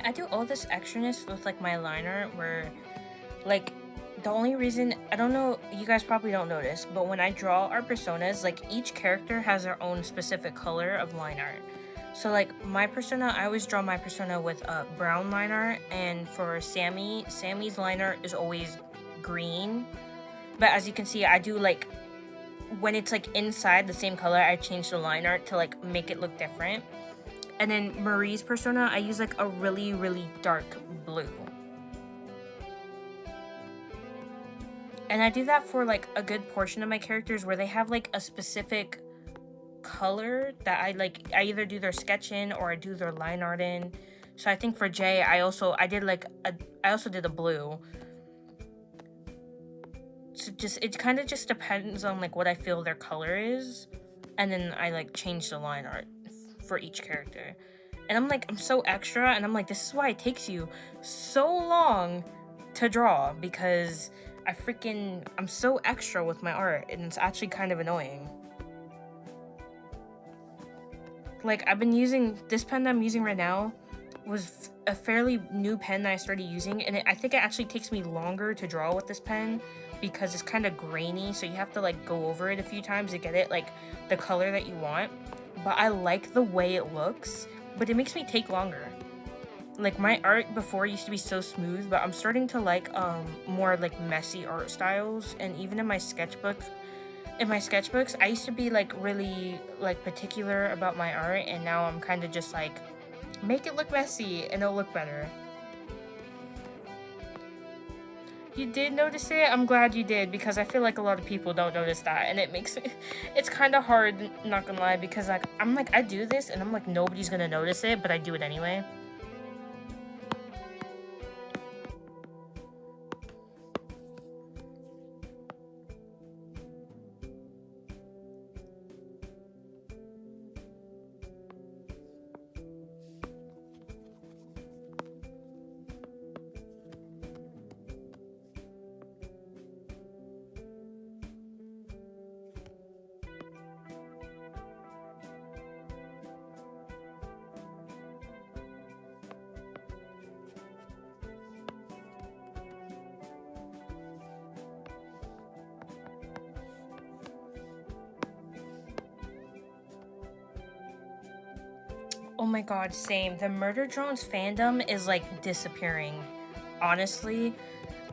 I do all this extraness with like my liner where Like, the only reason, I don't know, you guys probably don't notice, but when I draw our personas, like, each character has their own specific color of line art. So, like, my persona, I always draw my persona with brown line art, and for Sammy's line art is always green. But as you can see, I do, like, when it's, like, inside the same color, I change the line art to, like, make it look different. And then Marie's persona, I use, like, a really, really dark blue. And I do that for, like, a good portion of my characters where they have, like, a specific color that I either do their sketch in or I do their line art in. So I think for Jay, I also did a blue. So it kind of just depends on, like, what I feel their color is, and then I, like, change the line art for each character. And I'm so extra, and I'm like, this is why it takes you so long to draw, because I'm so extra with my art, and it's actually kind of annoying. Like, I've been using, this pen I'm using right now was a fairly new pen that I started using, and I think it actually takes me longer to draw with this pen because it's kind of grainy, so you have to, like, go over it a few times to get it, like, the color that you want. But I like the way it looks, but it makes me take longer. Like, my art before used to be so smooth, but I'm starting to like more, like, messy art styles. And even in my sketchbooks, I used to be, like, really, like, particular about my art, and now I'm kind of just like, make it look messy and it'll look better. You did notice it? I'm glad you did, because I feel like a lot of people don't notice that, and it makes me, it's kind of hard, not gonna lie, because, like, I'm like, I do this and I'm like, nobody's gonna notice it, but I do it anyway. Oh my god, same. The Murder Drones fandom is, like, disappearing. Honestly,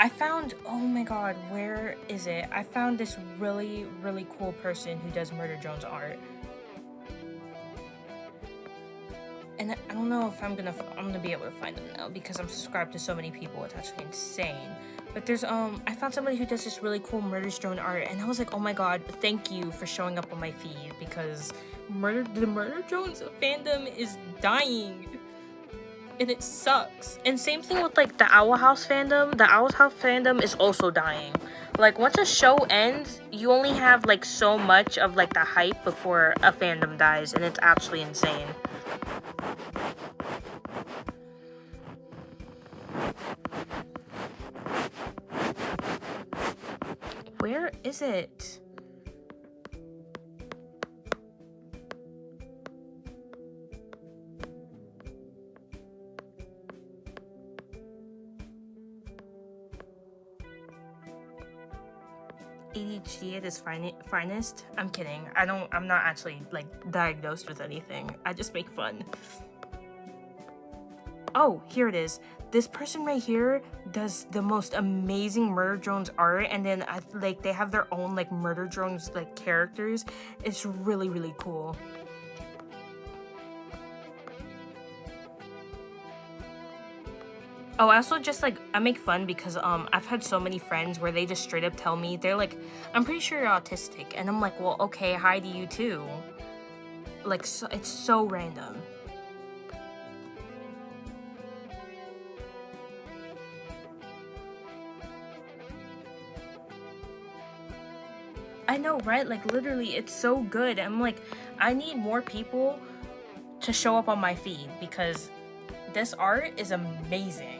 I found, oh my god, where is it? I found this really, really cool person who does Murder Drones art. And I don't know if I'm gonna be able to find them now because I'm subscribed to so many people. It's actually insane. But there's I found somebody who does this really cool Murder Drone art, and I was like, oh my god, thank you for showing up on my feed, because the Murder Drones fandom is dying. And it sucks. And same thing with, like, the Owl House fandom. The Owl House fandom is also dying. Like, once a show ends, you only have, like, so much of, like, the hype before a fandom dies, and it's actually insane. Where is it? ADHD at its finest? I'm kidding. I'm not actually, like, diagnosed with anything. I just make fun. Oh, here it is. This person right here does the most amazing Murder Drones art, and then, like, they have their own, like, Murder Drones, like, characters. It's really, really cool. Oh, I also just, like, I make fun because, I've had so many friends where they just straight up tell me, they're like, I'm pretty sure you're autistic. And I'm like, well, okay, hi to you too. Like, so, it's so random. I know, right? Like, literally, it's so good. I'm like, I need more people to show up on my feed because this art is amazing.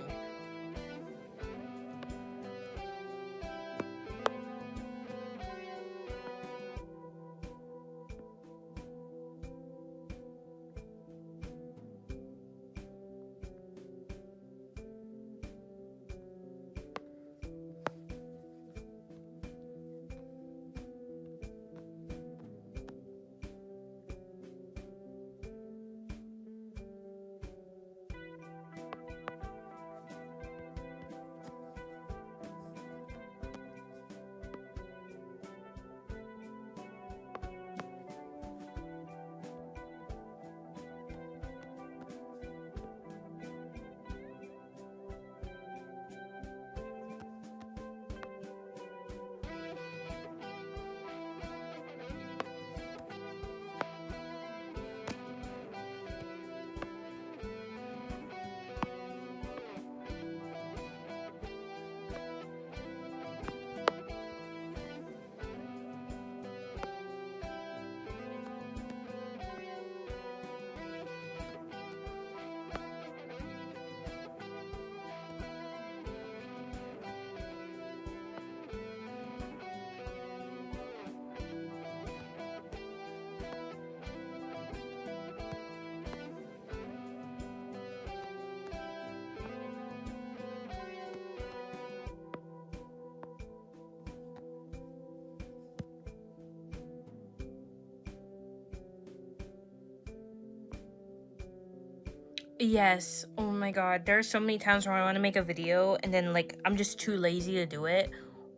Yes. Oh my god. There are so many times where I want to make a video and then like I'm just too lazy to do it.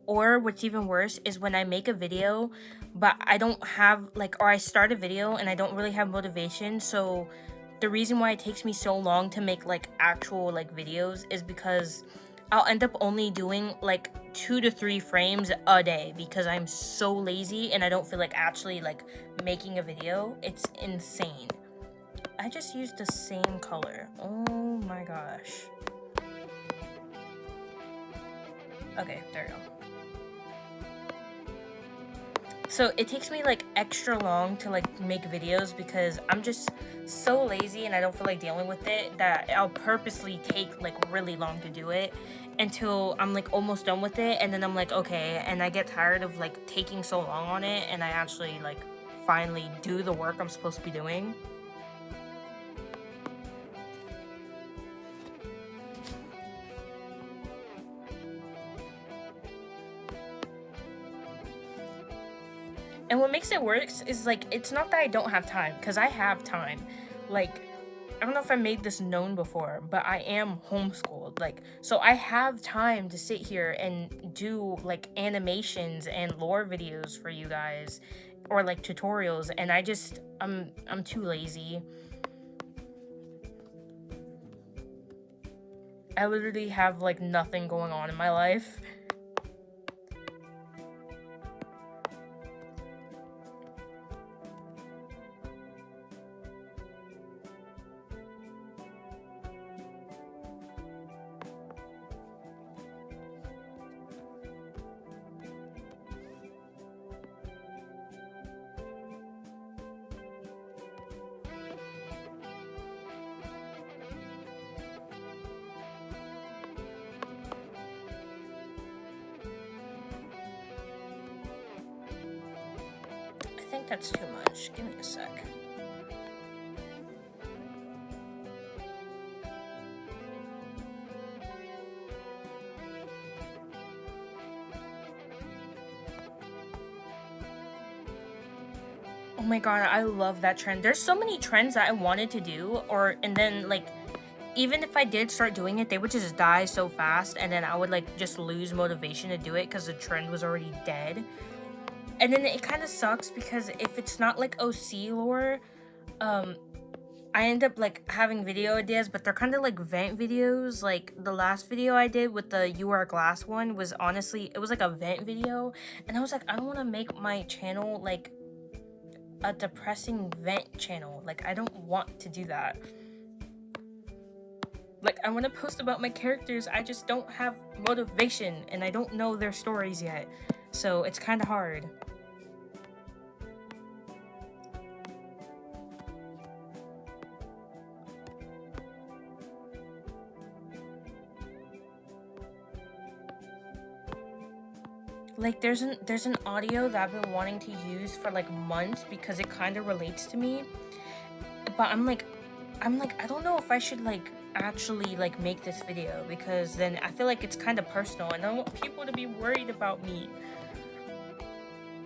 Or what's even worse is when I make a video but I don't have like, or I start a video and I don't really have motivation. So the reason why it takes me so long to make like actual like videos is because I'll end up only doing like 2 to 3 frames a day because I'm so lazy and I don't feel like actually like making a video. It's insane. I just used the same color. Oh my gosh. Okay, there we go. So it takes me like extra long to like make videos because I'm just so lazy and I don't feel like dealing with it that I'll purposely take like really long to do it until I'm like almost done with it, and then I'm like, okay, and I get tired of like taking so long on it and I actually like finally do the work I'm supposed to be doing. And what makes it worse is like it's not that I don't have time, because I have time. Like, I don't know if I made this known before, but I am homeschooled. Like, so I have time to sit here and do like animations and lore videos for you guys, or like tutorials, and I'm too lazy. I literally have like nothing going on in my life. I think that's too much. Give me a sec. Oh my god, I love that trend. There's so many trends that I wanted to do, and then like even if I did start doing it, they would just die so fast, and then I would like just lose motivation to do it because the trend was already dead. And then it kind of sucks because if it's not like OC lore, I end up like having video ideas, but they're kind of like vent videos. Like the last video I did with the You Are Glass one was honestly, it was like a vent video, and I was like, I don't want to make my channel like a depressing vent channel. Like, I don't want to do that. Like, I want to post about my characters, I just don't have motivation, and I don't know their stories yet. So it's kind of hard. Like, there's an audio that I've been wanting to use for like months because it kind of relates to me. But I'm like, I don't know if I should like actually like make this video, because then I feel like it's kind of personal and I don't want people to be worried about me.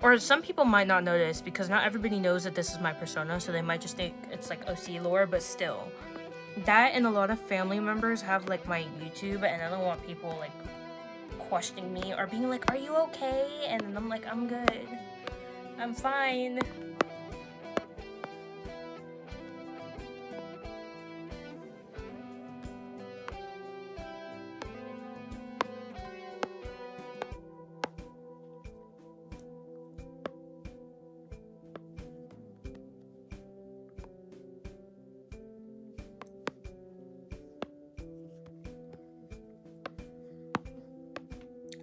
Or some people might not know this because not everybody knows that this is my persona, so they might just think it's like OC lore, but still. That and a lot of family members have like my YouTube, and I don't want people like questioning me or being like, are you okay? And then I'm like, I'm good. I'm fine.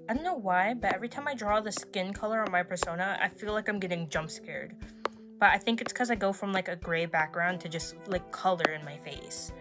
I don't know why, but every time I draw the skin color on my persona, I feel like I'm getting jump scared. But I think it's because I go from like a gray background to just like color in my face.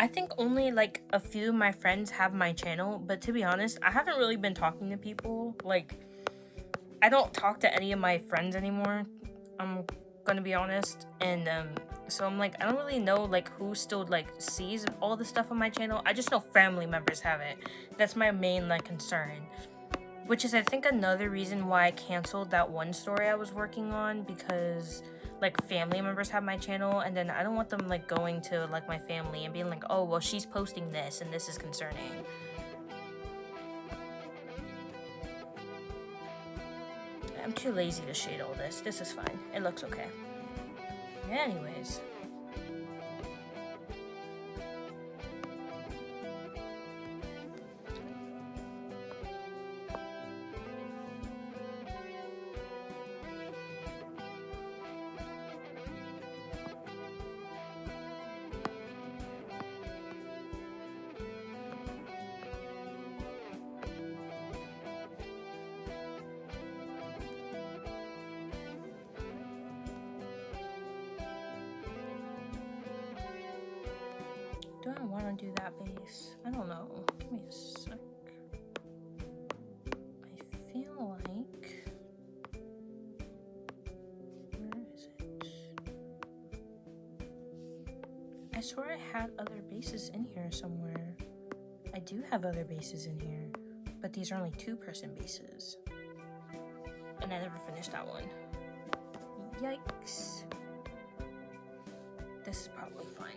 I think only like a few of my friends have my channel, but to be honest, I haven't really been talking to people. Like, I don't talk to any of my friends anymore. I'm gonna be honest, and so I'm like, I don't really know like who still like sees all the stuff on my channel. I just know family members have it. That's my main like concern, which is I think another reason why I canceled that one story I was working on, because like family members have my channel, and then I don't want them like going to like my family and being like, oh well, she's posting this and this is concerning. I'm too lazy to shade all this. This is fine. It looks okay. Anyways. Do I want to do that base? I don't know. Give me a sec. I feel like... Where is it? I swear I had other bases in here somewhere. I do have other bases in here, but these are only 2-person bases. And I never finished that one. Yikes. This is probably fine.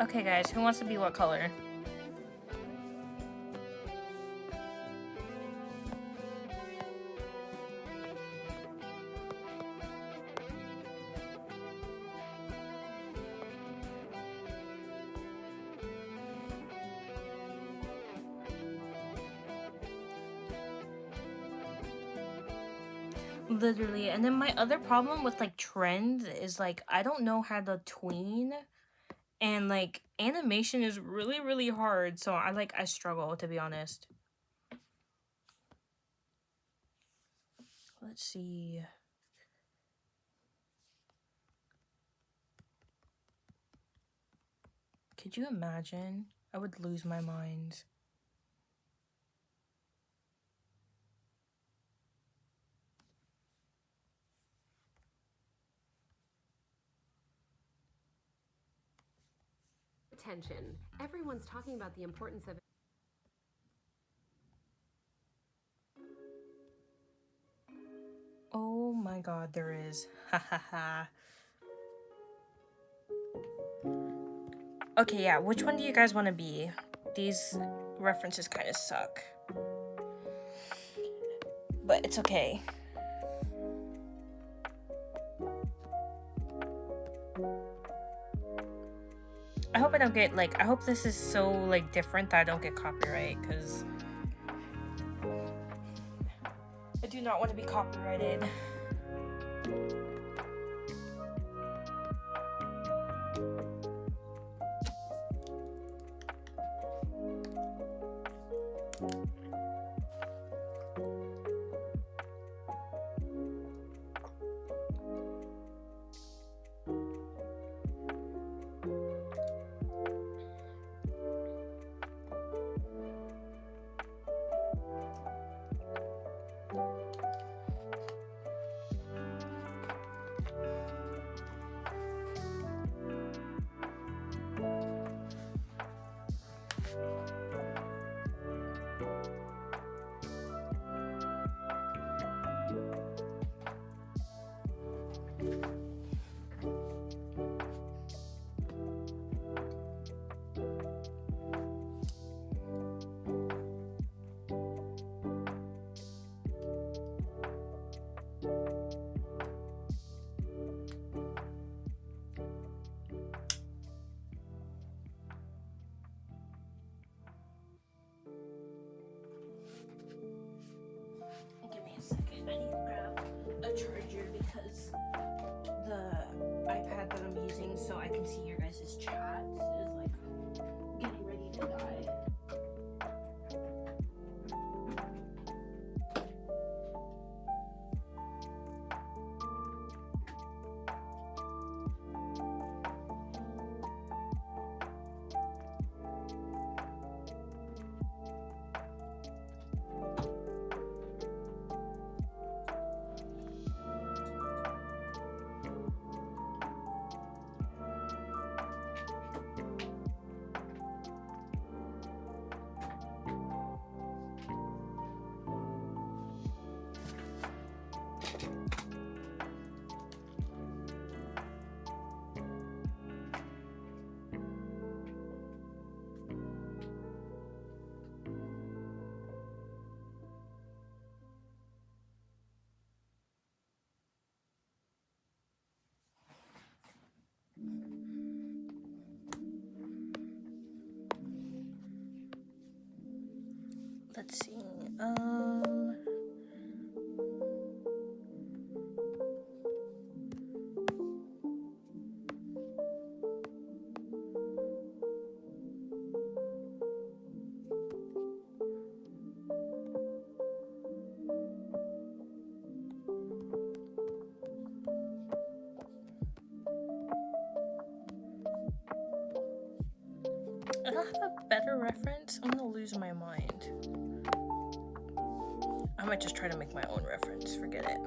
Okay guys, who wants to be what color? Literally, and then my other problem with like trends is like I don't know how to tween. And like animation is really hard, so I struggle, to be honest. Let's see. Could you imagine? I would lose my mind. Attention. Everyone's talking about the importance of... Oh my god, there is. Ha ha ha. Okay, yeah, which one do you guys want to be? These references kind of suck. But it's okay. I hope I don't get, like, I hope this is so, like, different that I don't get copyright, because I do not want to be copyrighted. because the iPad that I'm using so I can see your guys' chats is like getting ready to die. Let's see. I don't have a better reference. I'm gonna lose my mind. I might just try to make my own reference. Forget it.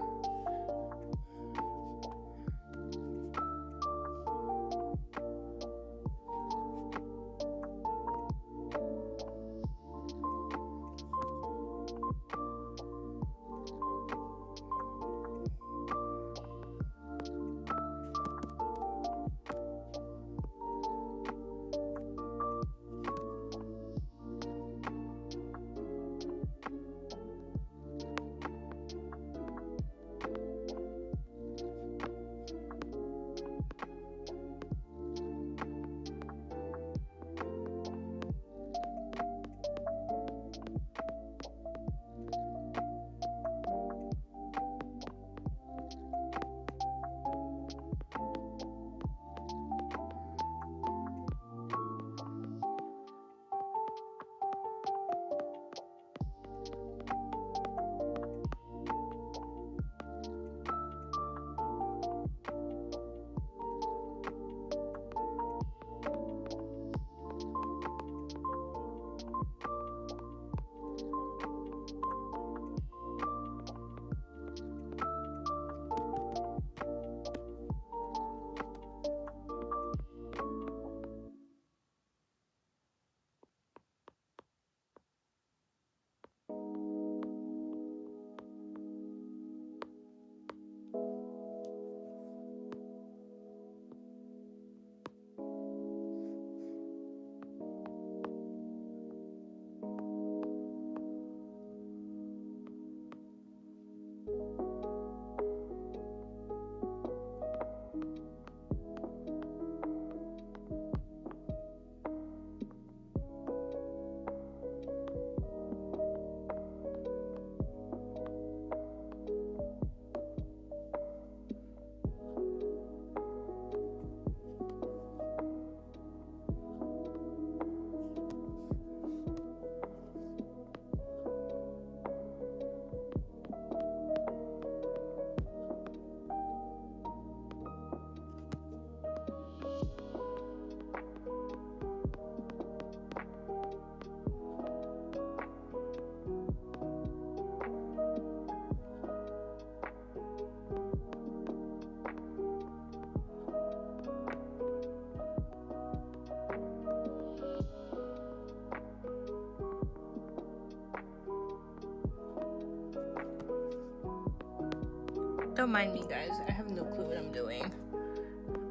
Don't mind me, guys. I have no clue what I'm doing.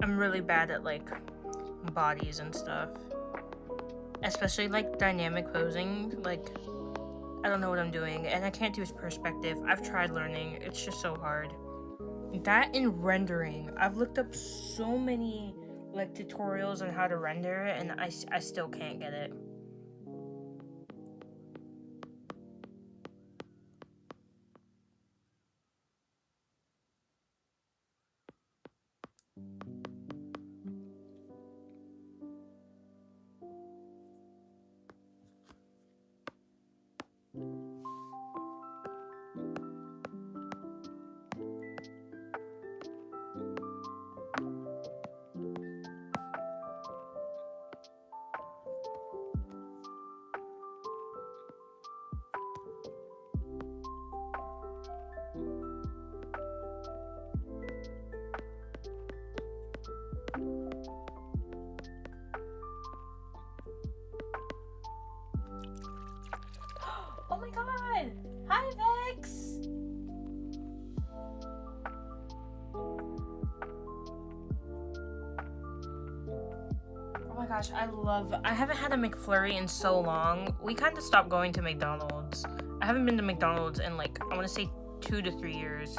I'm really bad at like bodies and stuff, especially like dynamic posing. Like, I don't know what I'm doing, and I can't do perspective. I've tried learning, it's just so hard. That and rendering, I've looked up so many like tutorials on how to render, and I still can't get it. gosh, I haven't had a McFlurry in so long. We kind of stopped going to McDonald's. I haven't been to McDonald's in like, I want to say 2 to 3 years.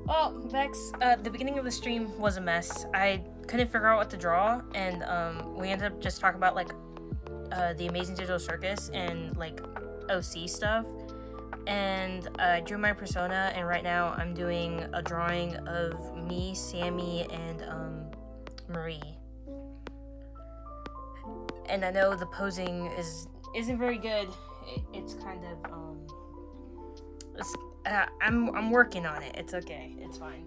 Well, Vex, the beginning of the stream was a mess. I couldn't figure out what to draw, and we ended up just talking about like the Amazing Digital Circus and like OC stuff. And I drew my persona, and right now I'm doing a drawing of me, Sammy, and Marie. And I know the posing isn't very good. It's kind of I'm working on it. It's okay. It's fine.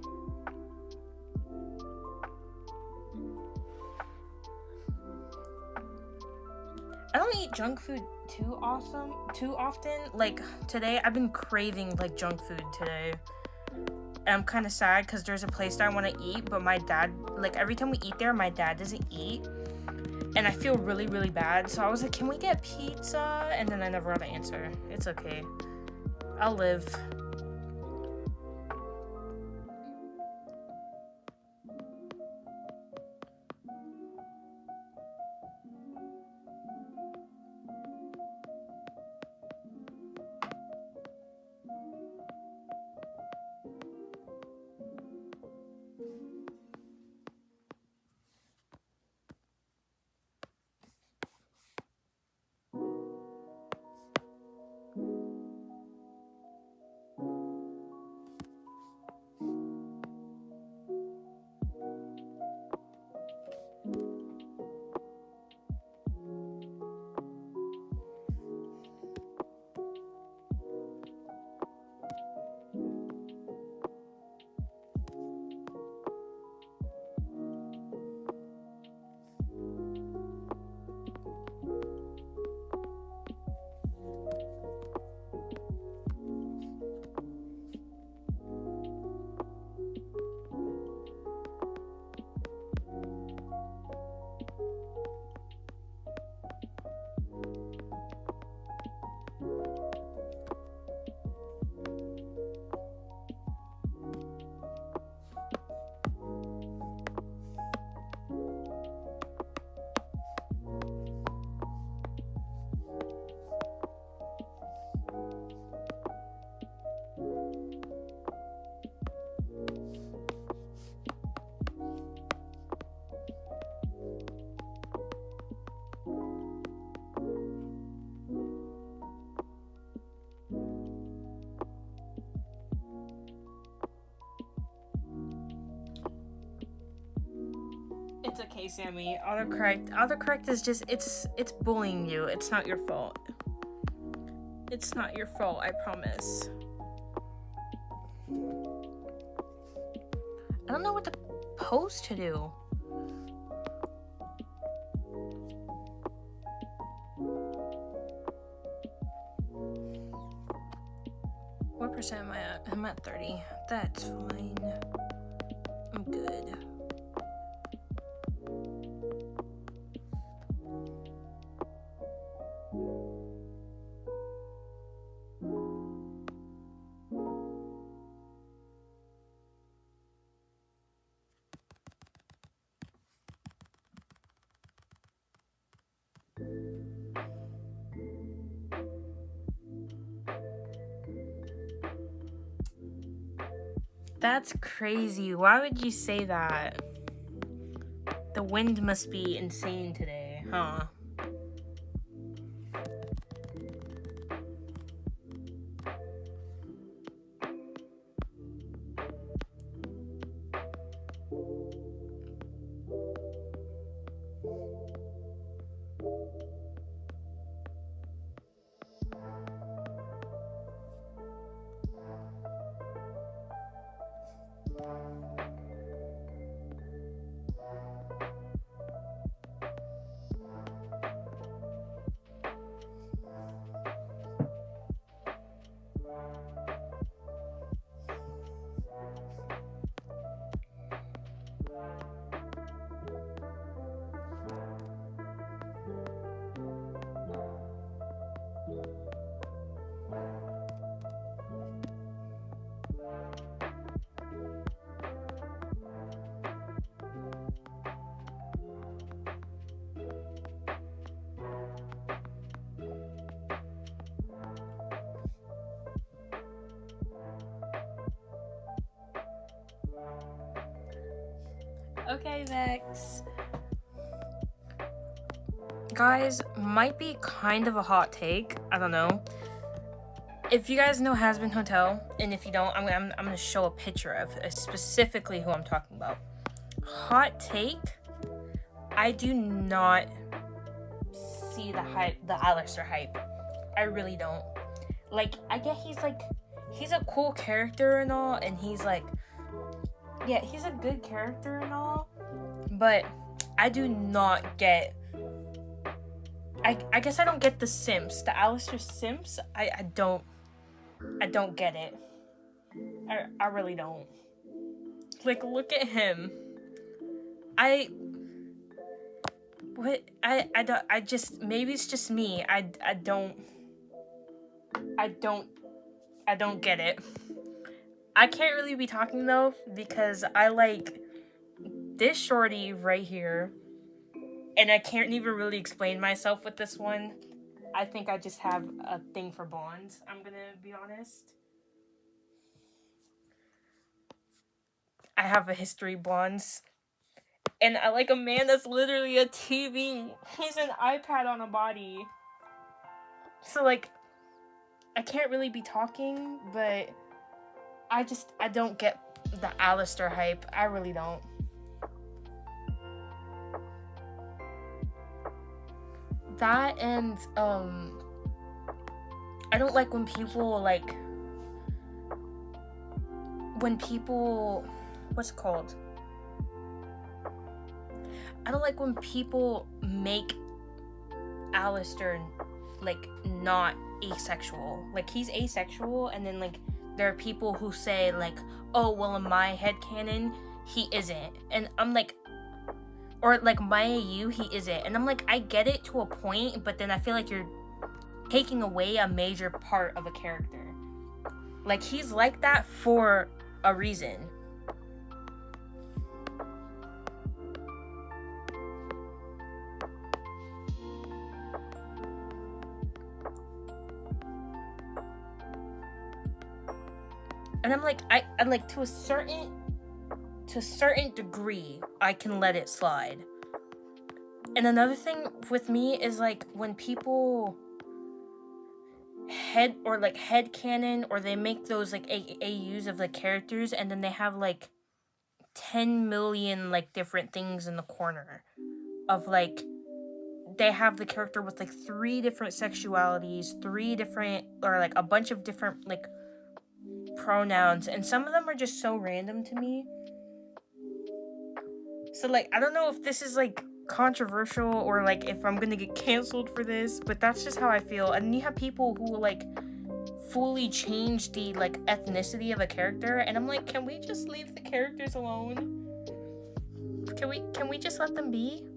I don't eat junk food too often. Like today, I've been craving like junk food today. And I'm kind of sad because there's a place that I want to eat, but my dad, like every time we eat there, my dad doesn't eat. And I feel really, really bad. So I was like, can we get pizza? And then I never got an answer. It's okay. I'll live. It's okay, Sammy. Autocorrect is just it's bullying you. It's not your fault. It's not your fault, I promise. I don't know what to post to do. What percent am I at? I'm at 30. That's fine. I'm good. That's crazy. Why would you say that? The wind must be insane today, huh? Okay, Vex. Guys, might be kind of a hot take. I don't know. If you guys know Hazbin Hotel, and if you don't, I'm gonna show a picture of specifically who I'm talking about. Hot take. I do not see the hype, the Alistair hype. I really don't. Like, I get he's a cool character and all, and he's like, yeah, he's a good character and all, but I do not get. I guess I don't get the simps, the Alistair simps. I don't get it. I really don't. Like, look at him. I don't, I just, maybe it's just me. I don't get it. I can't really be talking though, because I like this shorty right here, and I can't even really explain myself with this one. I think I just have a thing for blondes, I'm gonna be honest. I have a history blondes. And I like a man that's literally a TV. He's an iPad on a body. So, like, I can't really be talking, but I don't get the Alistair hype. I really don't. That and, I don't like when people, what's it called? I don't like when people make Alistair, like, not asexual. Like, he's asexual, and then, like, there are people who say, like, oh, well, in my headcanon, he isn't. And I'm like, or, like, my AU, he isn't. And I'm like, I get it to a point, but then I feel like you're taking away a major part of a character. Like, he's like that for a reason. And I'm like, I'm like, to a certain degree, I can let it slide. And another thing with me is, like, when people headcanon, or they make those, like, AUs of the characters, and then they have, like, 10 million, like, different things in the corner of, like, they have the character with, like, 3 different sexualities, 3 different, or, like, a bunch of different, like, pronouns, and some of them are just so random to me. So, like, I don't know if this is, like, controversial, or, like, if I'm gonna get canceled for this, but that's just how I feel. And you have people who, like, fully change the, like, ethnicity of a character, and I'm like, can we just leave the characters alone? Can we just let them be?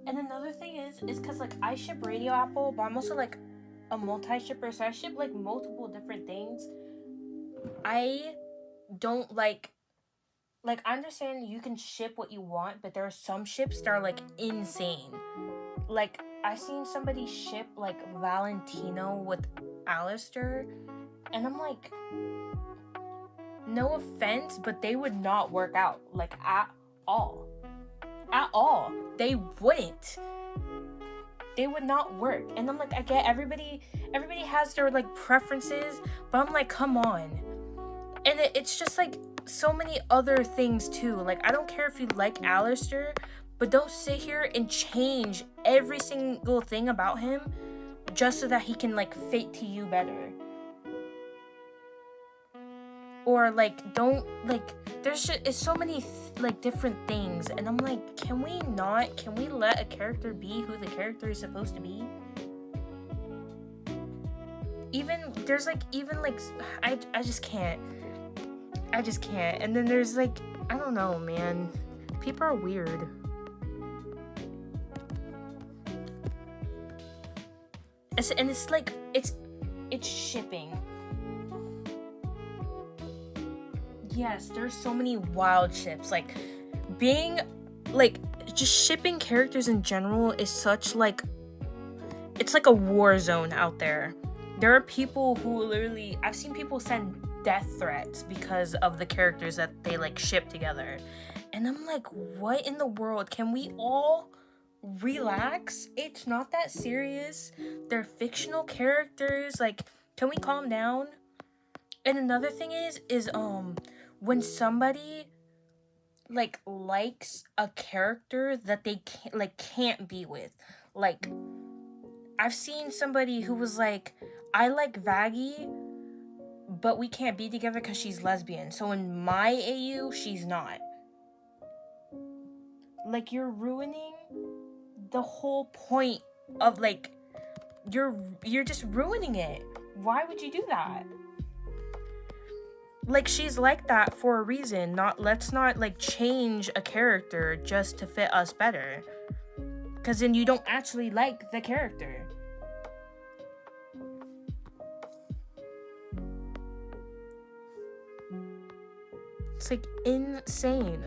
And another thing is because, like, I ship Radio Apple, but I'm also, like, a multi-shipper, so I ship, like, multiple different things. I don't like, I understand you can ship what you want, but there are some ships that are, like, insane. Like, I seen somebody ship, like, Valentino with Alistair, And I'm like, no offense, but they would not work out, like, at all. At all. They wouldn't. They would not work. And I'm like, I get everybody has their, like, preferences, but I'm like, come on. And it's just, like, so many other things, too. Like, I don't care if you like Alistair, but don't sit here and change every single thing about him just so that he can, like, fit to you better. Or, like, don't, like, there's just, it's so many, like, different things. And I'm like, can we let a character be who the character is supposed to be? There's, like, I just can't. And then there's, like, I don't know, man. People are weird. It's like, it's shipping. Yes, there's so many wild ships. Like, being, like, just shipping characters in general is such, like, it's like a war zone out there. There are people who literally, I've seen people send death threats because of the characters that they, like, ship together. And I'm like, what in the world? Can we all relax? It's not that serious. They're fictional characters. Like, can we calm down? And another thing is when somebody, like, likes a character that they can't be with. Like, I've seen somebody who was like, I like Vaggie, but we can't be together because she's lesbian. So in my AU, she's not. Like, you're ruining the whole point of, like, you're just ruining it. Why would you do that? Like, she's like that for a reason. Let's not, like, change a character just to fit us better. Because then you don't actually like the character. It's, like, insane.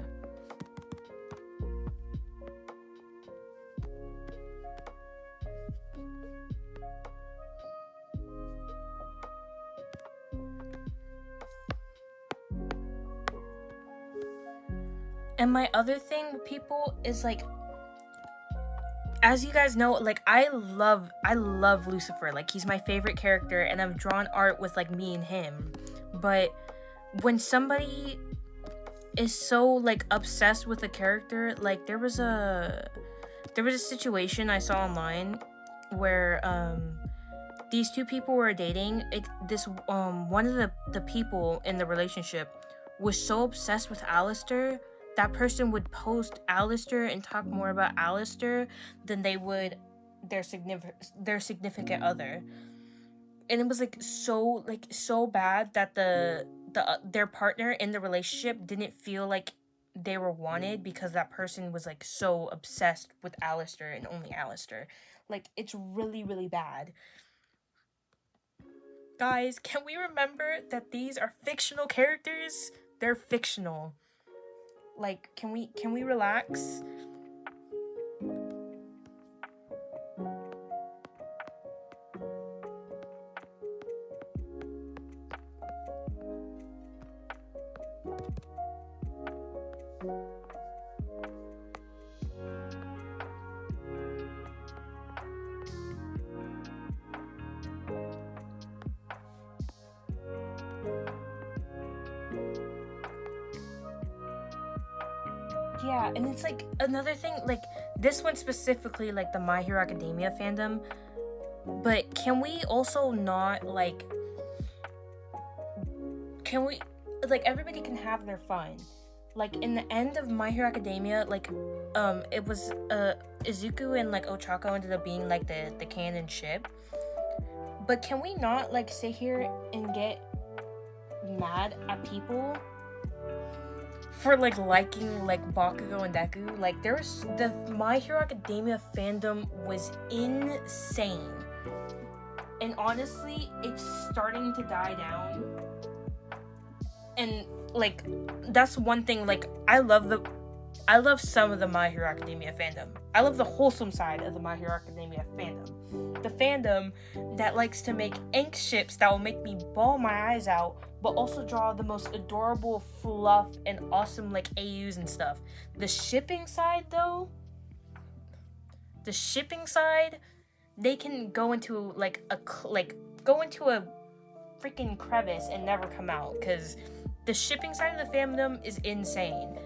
And my other thing with people is, like, as you guys know, like, I love Lucifer. Like, he's my favorite character, and I've drawn art with, like, me and him. But when somebody is so, like, obsessed with a character, like, there was a situation I saw online where these two people were dating. One of the people in the relationship was so obsessed with Alistair. That person would post Alistair and talk more about Alistair than they would their significant other. And it was, like, so bad that their partner in the relationship didn't feel like they were wanted because that person was, like, so obsessed with Alistair and only Alistair. Like, it's really, really bad. Guys, can we remember that these are fictional characters? They're fictional. Like, can we relax? Yeah, and it's, like, another thing, like, this one specifically, like, the My Hero Academia fandom, but can we also not, like, everybody can have their fun. Like, in the end of My Hero Academia, like, it was, Izuku and, like, Ochako ended up being, like, the canon ship, but can we not, like, sit here and get mad at people for, like, liking, like, Bakugo and Deku? Like, the My Hero Academia fandom was insane. And honestly, it's starting to die down. And, like, that's one thing, like, I love some of the My Hero Academia fandom. I love the wholesome side of the My Hero Academia fandom. The fandom that likes to make ink ships that will make me bawl my eyes out, but also draw the most adorable fluff and awesome like AUs and stuff. The shipping side though, they can go into go into a freaking crevice and never come out, because the shipping side of the fandom is insane.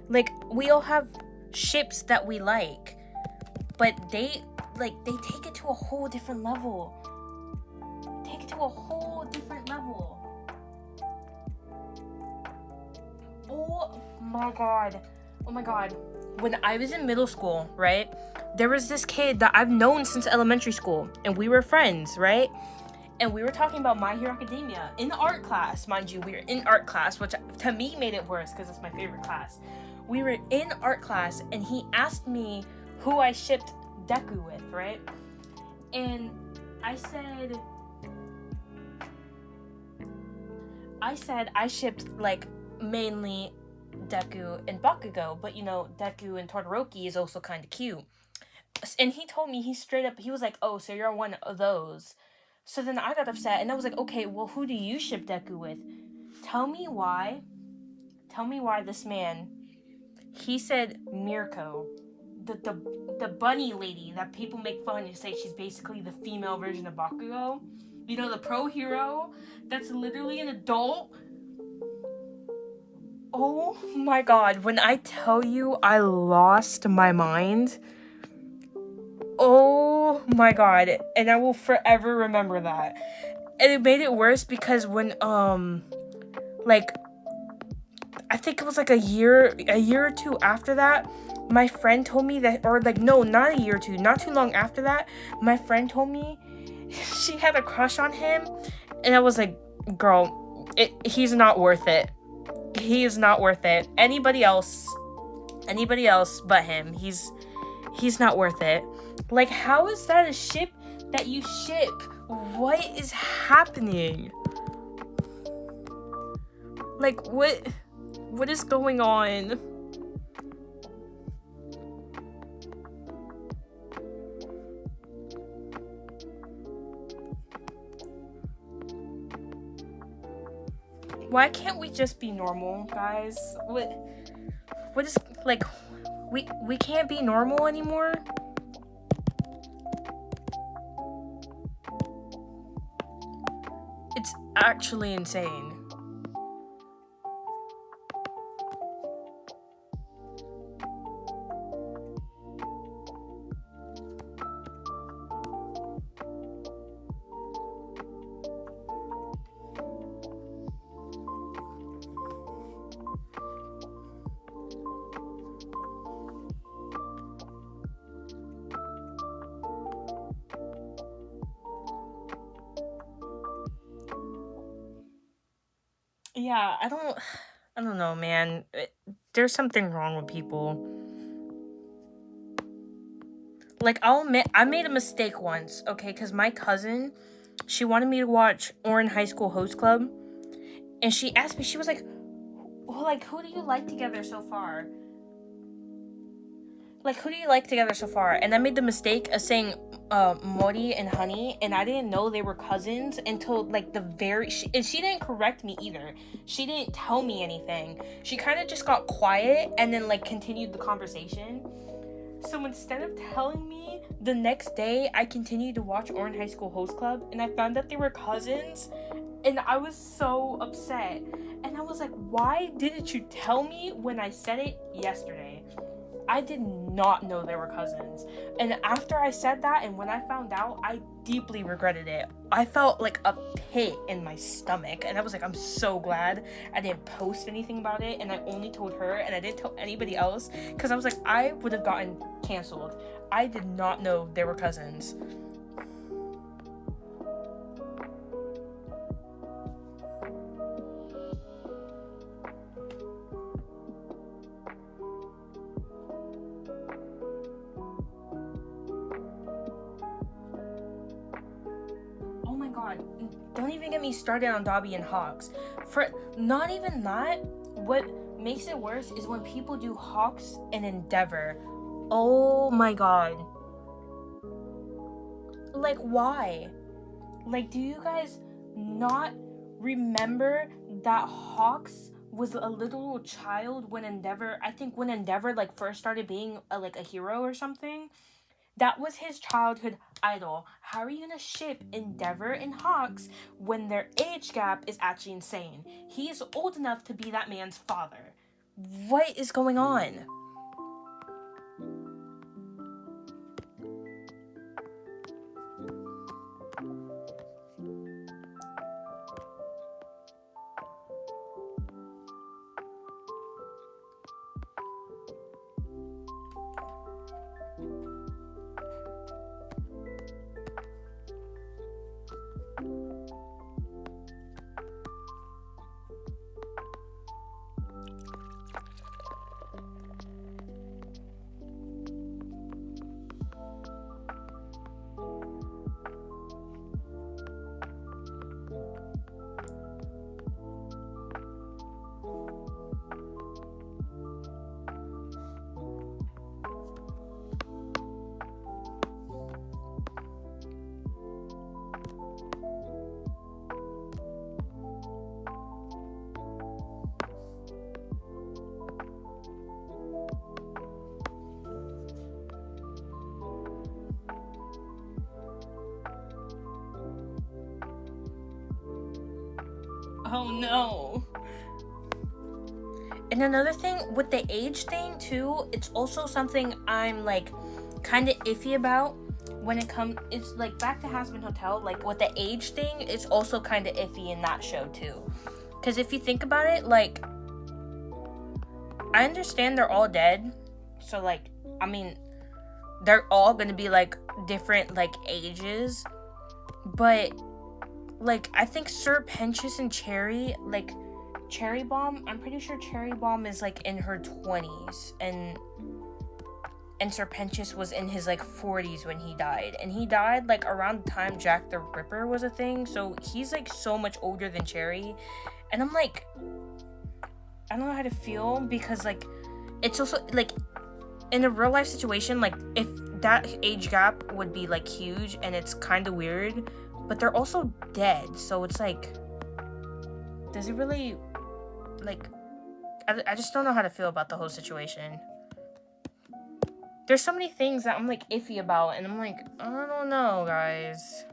Like, we all have ships that we like, but they take it to a whole different level. Oh my god. When I was in middle school, right, there was this kid that I've known since elementary school, and we were friends, right? And we were talking about My Hero Academia in art class. Mind you, we were in art class, which to me made it worse because it's my favorite class. We were in art class, and he asked me who I shipped Deku with, right? And I said I shipped, like, mainly Deku and Bakugo, but, you know, Deku and Todoroki is also kind of cute. And he told me, he was like, oh, so you're one of those. So then I got upset, and I was like, okay, well, who do you ship Deku with? Tell me why this man, he said Mirko, the bunny lady that people make fun and say she's basically the female version of Bakugo. You know, the pro hero that's literally an adult. Oh my god, when I tell you I lost my mind. Oh my god, and I will forever remember that. And it made it worse because when like, I think it was like a year or two after that, my friend told me that, or like, no, not a year or two, not too long after that, my friend told me she had a crush on him, and I was like, girl, he's not worth it. He is not worth it. Anybody else but him, he's not worth it. Like, how is that a ship that you ship? What is happening? Like, what is going on? Why can't we just be normal, guys? What is, like, we can't be normal anymore? It's actually insane. Yeah, I don't know, man. There's something wrong with people. Like, I'll admit, I made a mistake once, okay? Because my cousin, she wanted me to watch Orin High School Host Club. And she asked me, she was like, who do you like together so far? Like, who do you like together so far? And I made the mistake of saying Mori and Honey, and I didn't know they were cousins until, like, and she didn't correct me either. She didn't tell me anything. She kind of just got quiet and then, like, continued the conversation. So instead of telling me, the next day I continued to watch Orin High School Host Club, and I found out they were cousins, and I was so upset. And I was like, why didn't you tell me when I said it yesterday? I did not know they were cousins. And after I said that, and when I found out, I deeply regretted it. I felt like a pit in my stomach, and I was like, I'm so glad I didn't post anything about it, and I only told her, and I didn't tell anybody else, because I was like, I would have gotten canceled. I did not know they were cousins. god. Don't even get me started on Dobby and Hawks. For not even that, what makes it worse is when people do Hawks and Endeavor. Oh my god. Like, why? Like, do you guys not remember that Hawks was a little child when Endeavor, I think when Endeavor like first started being a hero or something? That was his childhood idol. How are you gonna ship Endeavor and Hawks when their age gap is actually insane? He is old enough to be that man's father. What is going on? Oh no. And another thing with the age thing too, it's also something I'm like kind of iffy about when it comes. It's like back to Hazbin Hotel. Like with the age thing, it's also kind of iffy in that show too. Because if you think about it, like I understand they're all dead, so like I mean they're all gonna be like different like ages, but like I think Sir Pentious and Cherry, like Cherry Bomb, I'm pretty sure Cherry Bomb is like in her 20s and Sir Pentious was in his like 40s when he died, and he died like around the time Jack the Ripper was a thing, so he's like so much older than Cherry, and I'm like I don't know how to feel because like it's also like in a real life situation, like if that age gap would be like huge and it's kind of weird, but they're also dead, so it's like does it really like I just don't know how to feel about the whole situation. There's so many things that I'm like iffy about, and I'm like I don't know, guys.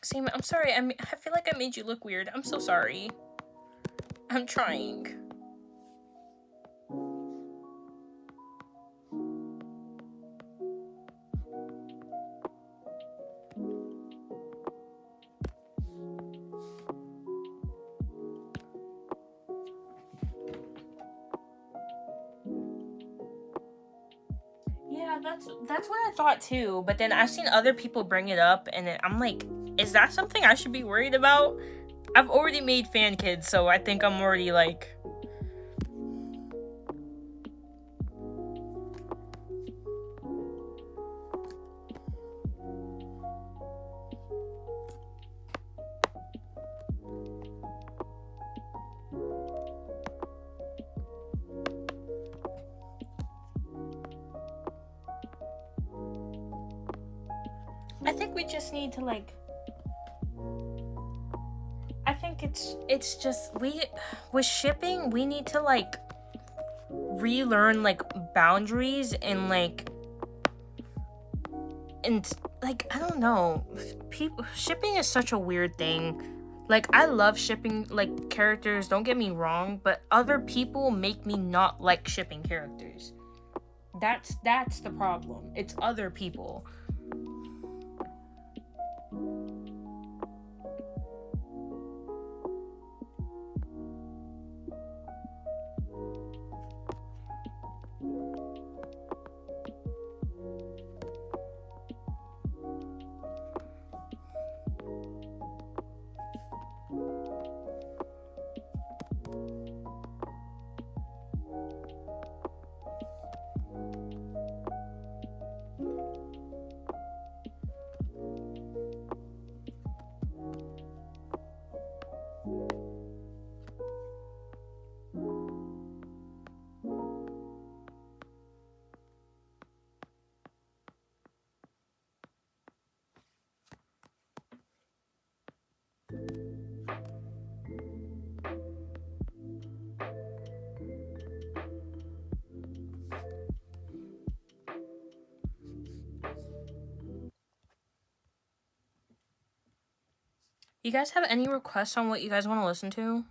Sam, I'm sorry. I feel like I made you look weird. I'm so sorry. I'm trying. Yeah, that's what I thought too. But then I've seen other people bring it up, and I'm like, is that something I should be worried about? I've already made fan kids, so I think I'm already like. I think we just need to like. I think it's just with shipping we need to like relearn like boundaries and like I don't know, people shipping is such a weird thing. Like I love shipping like characters, don't get me wrong, but other people make me not like shipping characters. That's the problem. It's other people. You guys have any requests on what you guys want to listen to?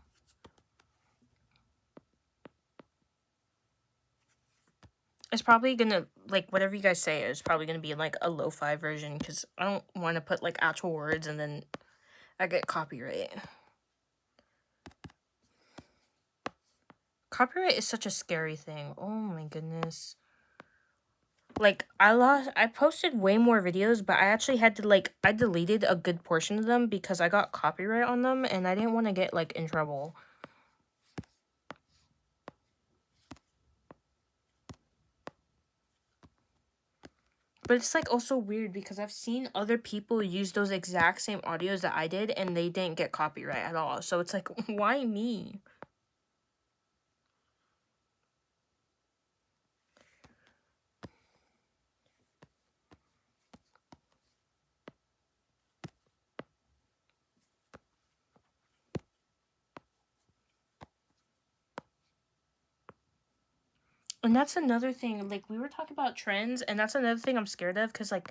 It's probably gonna, like, whatever you guys say is probably gonna be like a lo-fi version, because I don't want to put like actual words and then I get copyright. Copyright is such a scary thing. Oh my goodness. Like, I posted way more videos, but I actually had to, like, I deleted a good portion of them because I got copyright on them and I didn't want to get, like, in trouble. But it's, like, also weird because I've seen other people use those exact same audios that I did and they didn't get copyright at all. So it's like, why me? And that's another thing, like, we were talking about trends, and that's another thing I'm scared of, because, like,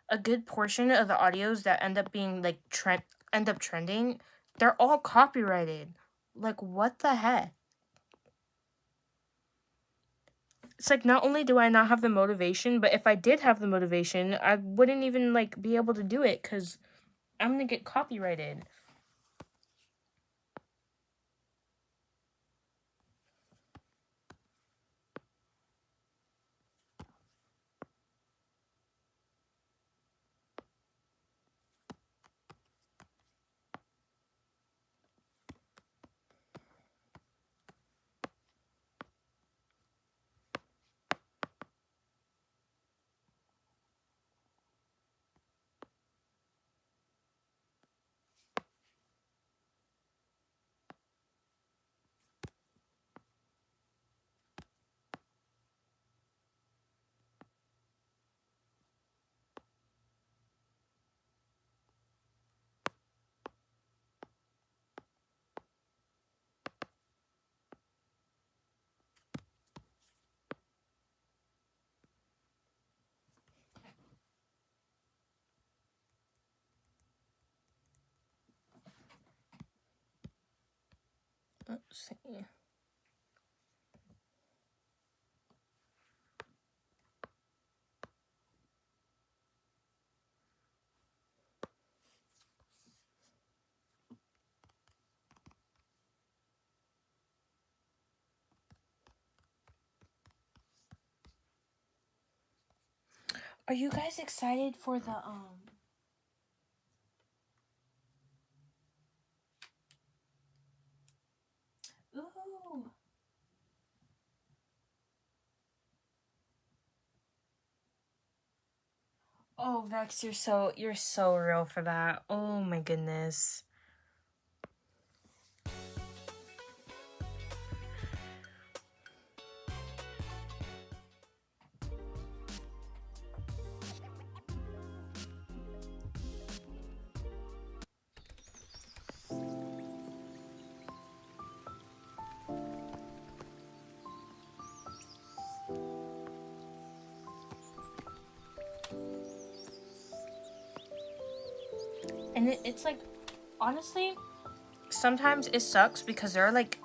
a good portion of the audios that end up being, like, end up trending, they're all copyrighted. Like, what the heck? It's like, not only do I not have the motivation, but if I did have the motivation, I wouldn't even, like, be able to do it, because I'm gonna get copyrighted. Let's see. Are you guys excited for the, Ooh. Oh, Vex, you're so real for that. Oh my goodness. And it's like, honestly, sometimes it sucks because there are like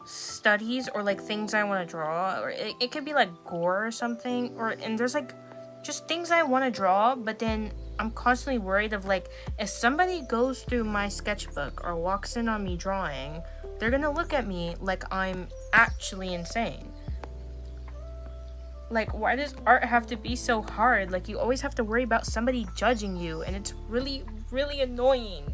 studies or like things I want to draw, or it could be like gore or something, and there's like just things I want to draw, but then I'm constantly worried of like, if somebody goes through my sketchbook or walks in on me drawing, they're gonna look at me like I'm actually insane. Like, why does art have to be so hard? Like, you always have to worry about somebody judging you, and it's really, really annoying.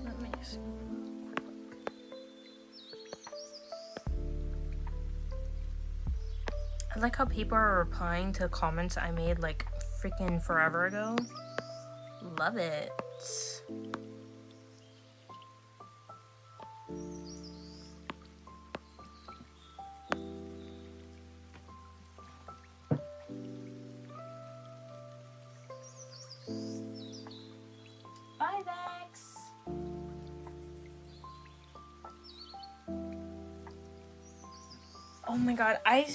Let me see. I like how people are replying to comments I made like freaking forever ago. Love it. Bex. Oh my god, I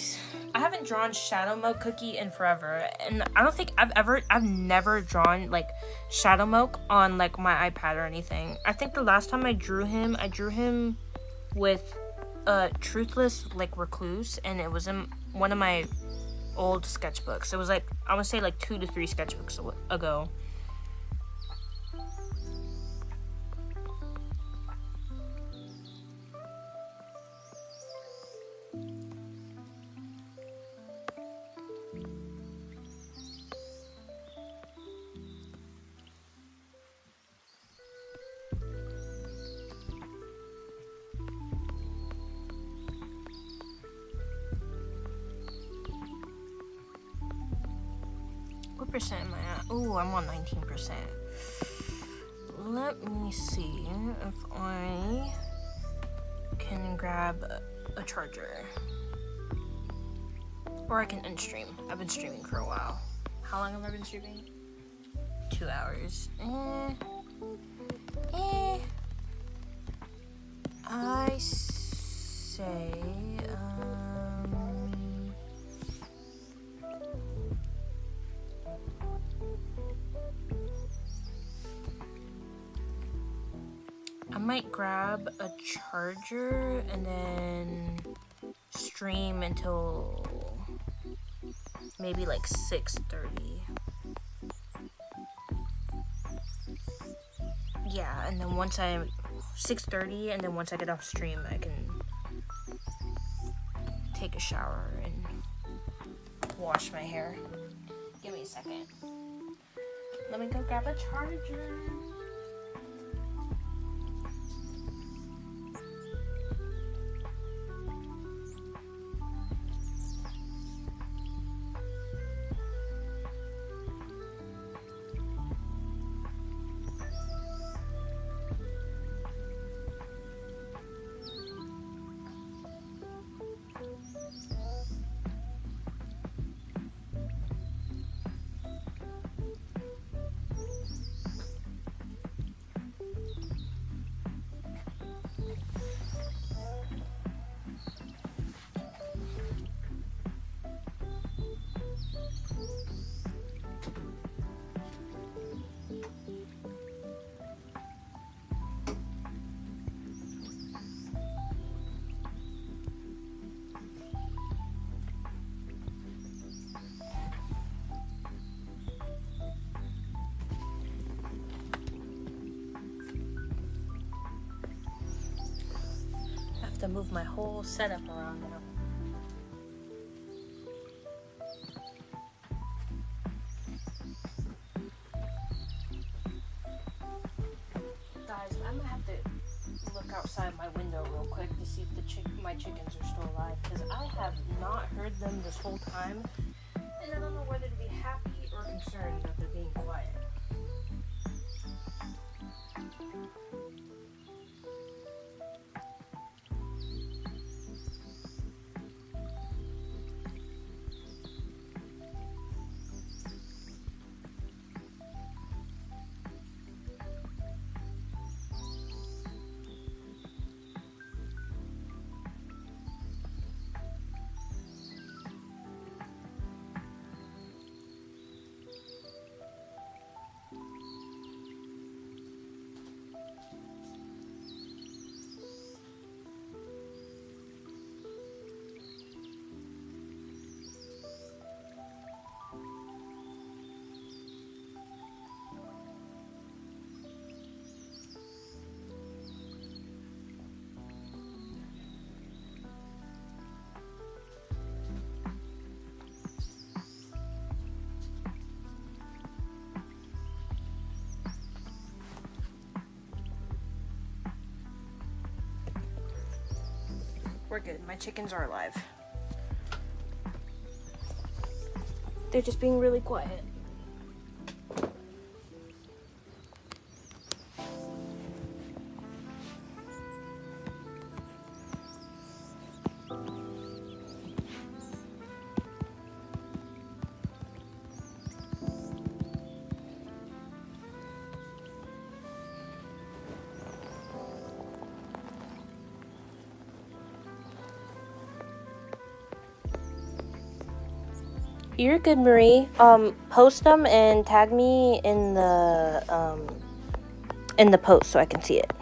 haven't drawn Shadow Milk Cookie in forever, and I don't think I've never drawn like Shadow Milk on like my iPad or anything. I think the last time I drew him with a Truthless like Recluse, and it was in one of my old sketchbooks. It was like, I would say like 2 to 3 sketchbooks ago. What percent am I at? Oh, I'm on 19%. Let me see if I can grab a charger. Or I can end stream. I've been streaming for a while. How long have I been streaming? 2 hours. I say, I might grab a charger and then stream until maybe like 6:30. Yeah, and then once I 6:30, and then once I get off stream, I can take a shower and wash my hair. Give me a second. Let me go grab a charger. To move my whole setup around now. Guys, I'm gonna have to look outside my window real quick to see if my chickens are still alive, because I have not heard them this whole time, and I don't know whether to be happy or concerned that they're being quiet. We're good. My chickens are alive. They're just being really quiet. You're good, Marie. Post them and tag me in the post so I can see it.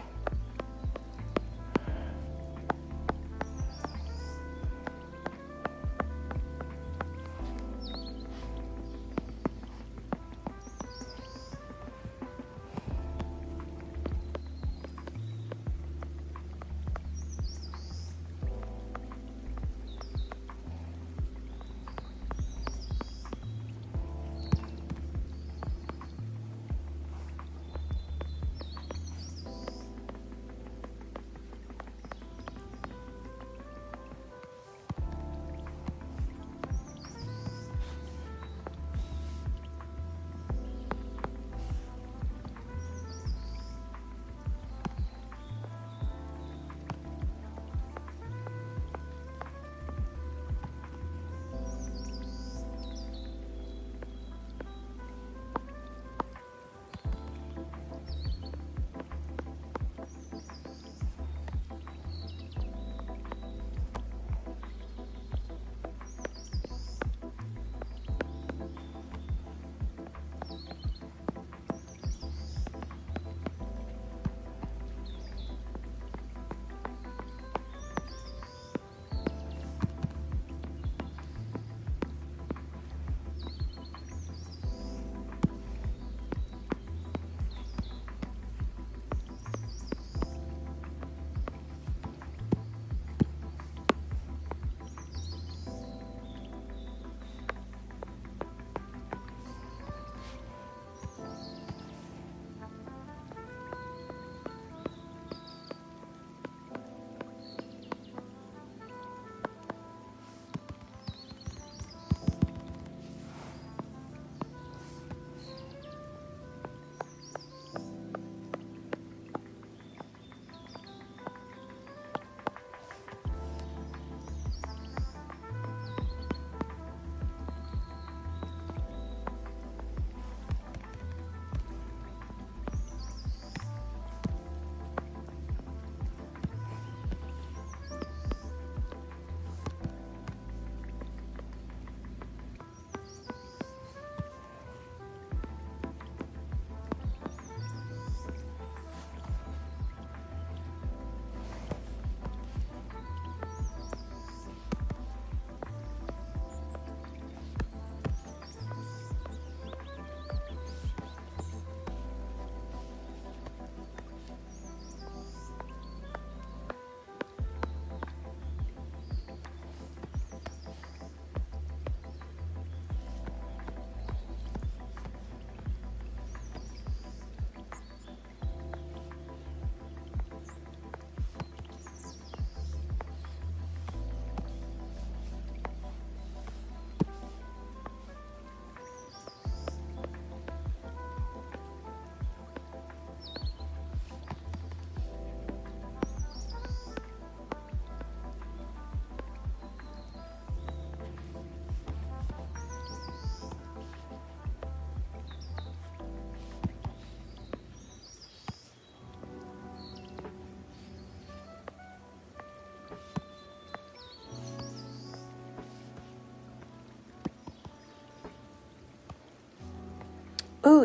Ooh,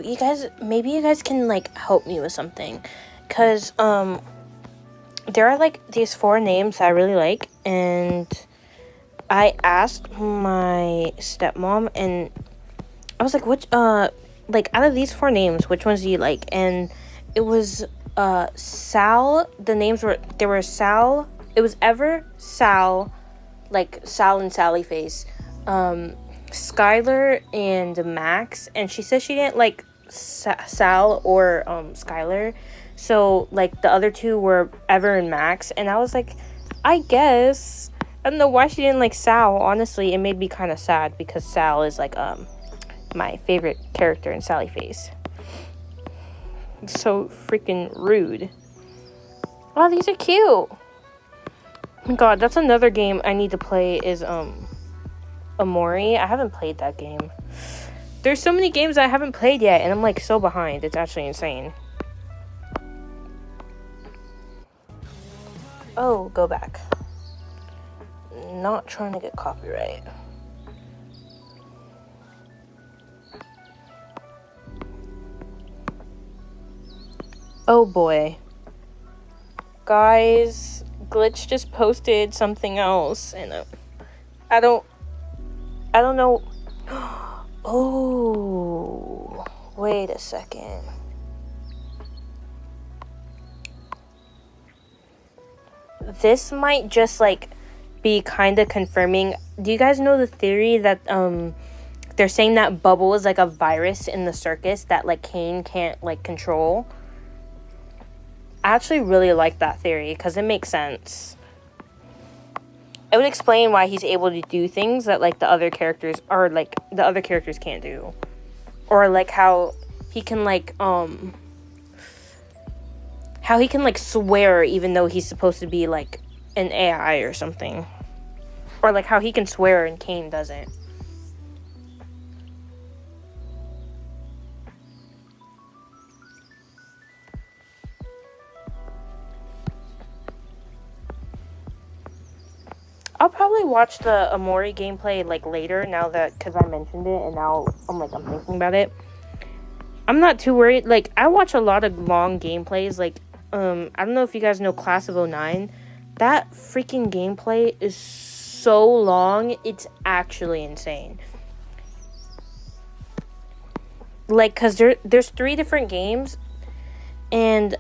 maybe you guys can, like, help me with something. Because, there are, like, these 4 names that I really like, and I asked my stepmom, and I was like, which, like, out of these 4 names, which ones do you like? And it was, Sal, there were Sal, it was Ever, Sal, like, Sal and Sally face, Skylar and Max, and she said she didn't like Sal or Skylar, so like the other 2 were Ever and Max, and I was like, I guess I don't know why she didn't like Sal. Honestly, it made me kind of sad because Sal is like my favorite character in Sally Face. It's so freaking rude. Oh, these are cute. Oh my god, that's another game I need to play is Amori. I haven't played that game. There's so many games I haven't played yet, and I'm like so behind. It's actually insane. Oh, go back. Not trying to get copyright. Oh boy. Guys, Glitch just posted something else, and I don't know. Oh, wait a second. This might just like be kind of confirming. Do you guys know the theory that they're saying that Bubble is like a virus in the circus that like Caine can't like control? I actually really like that theory because it makes sense. It would explain why he's able to do things that like the other characters can't do, or like how he can like swear even though he's supposed to be like an AI or something, or like how he can swear and Caine doesn't. I'll probably watch the Omori gameplay like later now that because I mentioned it and now I'm thinking about it. I'm not too worried. Like I watch a lot of long gameplays. Like I don't know if you guys know Class of 09. That freaking gameplay is so long. It's actually insane. Like cause there's 3 different games and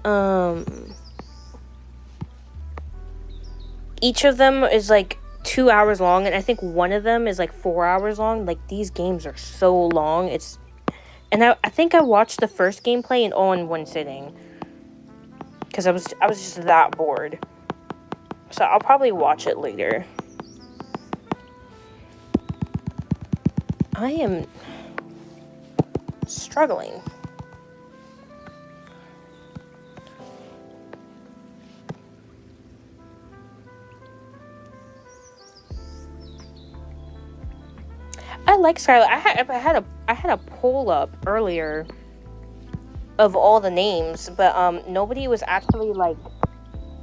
each of them is like 2 hours long, and I think one of them is like 4 hours long. Like these games are so long. And I think I watched the first gameplay all in one sitting because I was just that bored. So I'll probably watch it later. I am struggling. I like Skylar. I had a poll up earlier of all the names, but nobody was actually like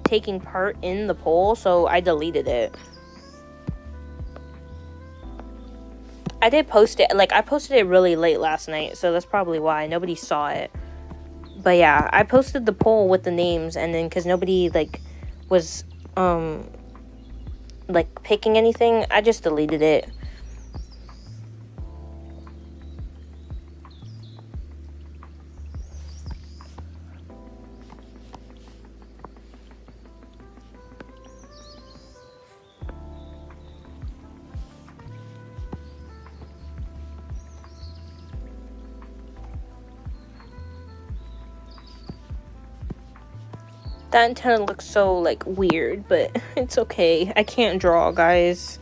taking part in the poll, so I deleted it. I did post it, like I posted it really late last night, so that's probably why nobody saw it. But yeah, I posted the poll with the names, and then because nobody like was like picking anything, I just deleted it. That antenna looks so, like, weird, but it's okay. I can't draw, guys.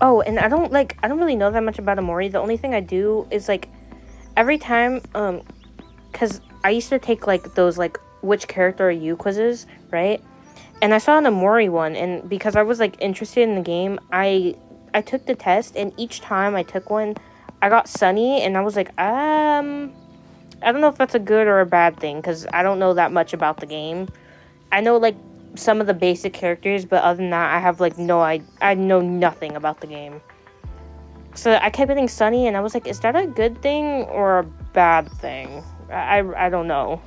Oh, and I don't really know that much about Omori. The only thing I do is, like, every time, because I used to take, like, those, like, which character are you quizzes, right? And I saw an Omori one, and because I was, like, interested in the game, I took the test, and each time I took one, I got Sunny, and I was like, I don't know if that's a good or a bad thing, because I don't know that much about the game. I know, like, some of the basic characters, but other than that, I have, like, I know nothing about the game. So I kept getting Sunny, and I was like, is that a good thing or a bad thing? I don't know.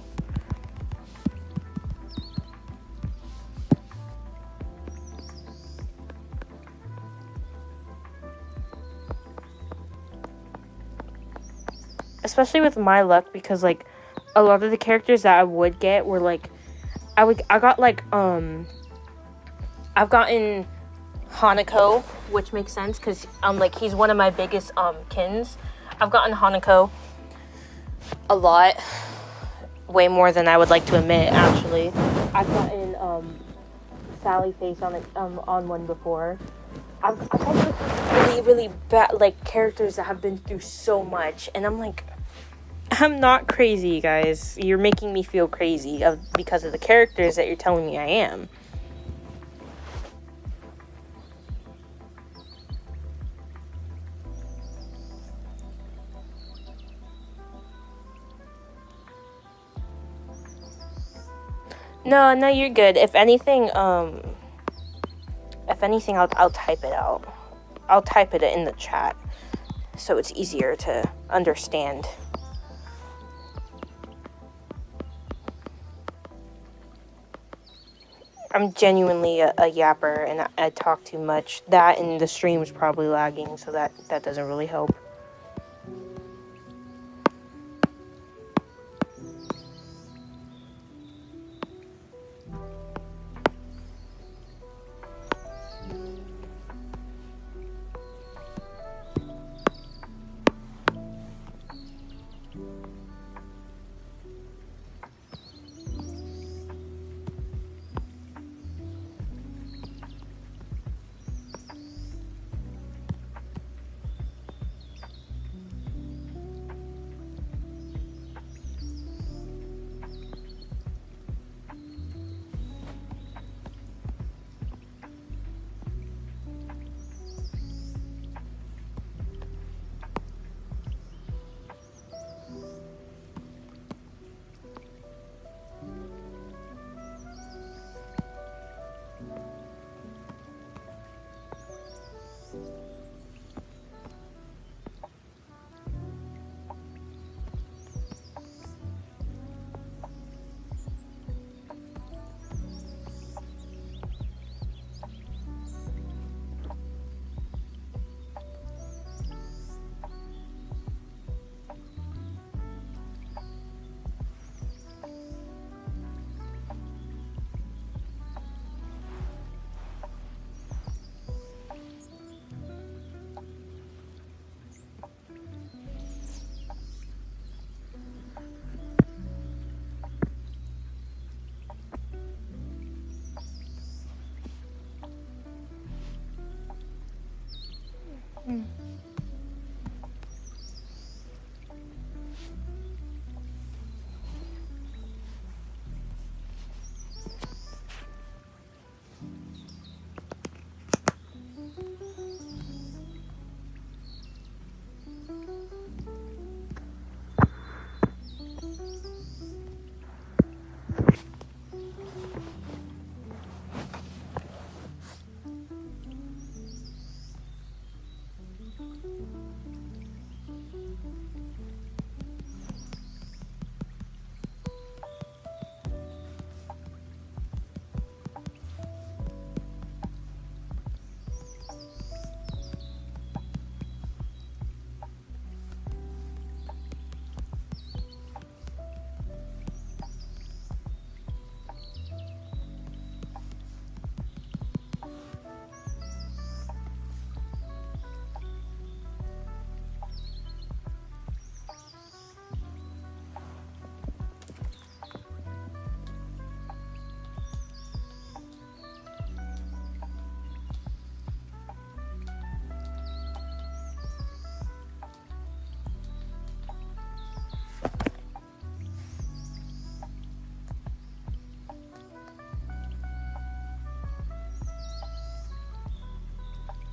Especially with my luck, because, like, a lot of the characters that I would get were, like, I got, like, I've gotten Hanako, which makes sense, because, like, he's one of my biggest, kins. I've gotten Hanako a lot. Way more than I would like to admit, actually. I've gotten, Sally face on one before. I've worked with really, really bad, like, characters that have been through so much, and I'm like, I'm not crazy, guys. You're making me feel crazy because of the characters that you're telling me I am. No, you're good. If anything, I'll type it out. I'll type it in the chat so it's easier to understand. I'm genuinely a yapper, and I talk too much. That and the stream's probably lagging, so that doesn't really help.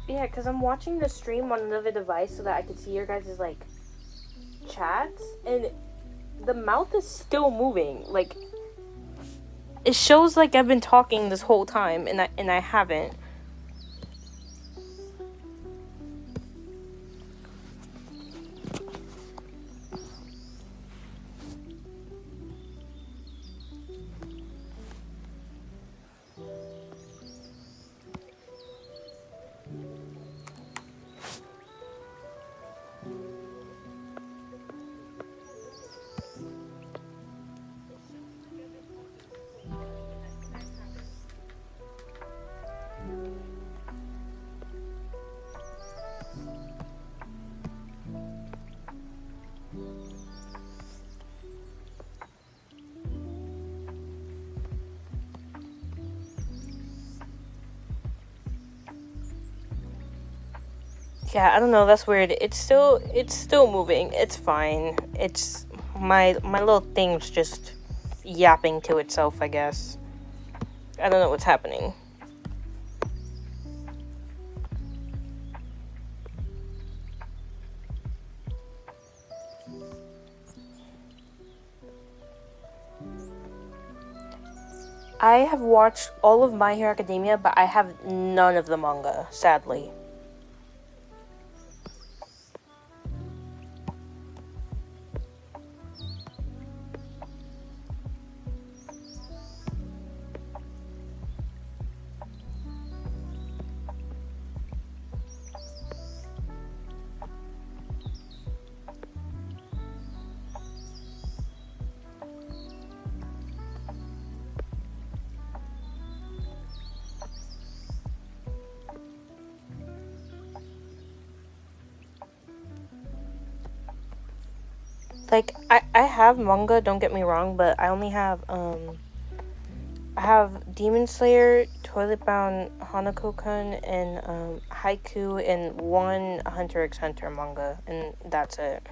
Yeah, because I'm watching the stream on another device so that I could see your guys' like chats, and the mouth is still moving. Like, it shows like I've been talking this whole time, and I haven't. Yeah, I don't know, that's weird. It's still moving. It's fine. It's my little thing's just yapping to itself, I guess. I don't know what's happening. I have watched all of My Hero Academia, but I have none of the manga, sadly. Like, I have manga, don't get me wrong, but I only have, I have Demon Slayer, Toilet Bound Hanako-kun, and, Haiku, and one Hunter x Hunter manga, and that's it.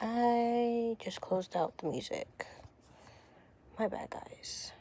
I just closed out the music. My bad, guys.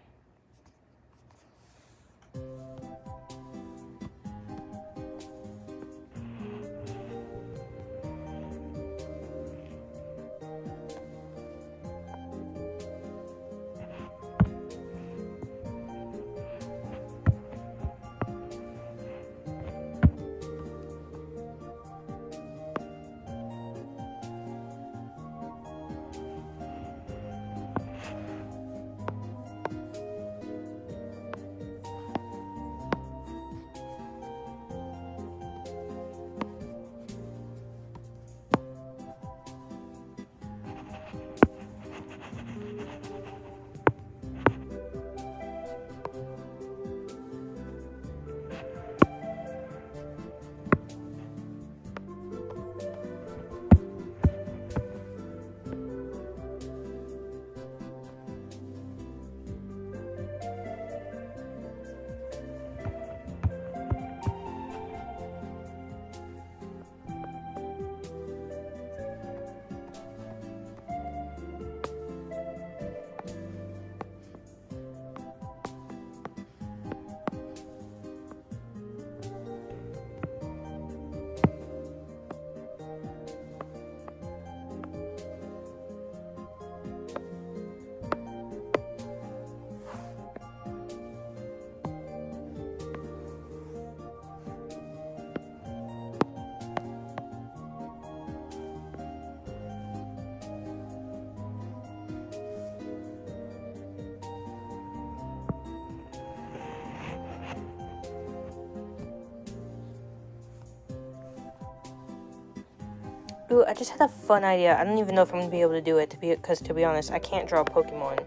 Ooh, I just had a fun idea. I don't even know if I'm gonna be able to do it, because to be honest, I can't draw Pokemon.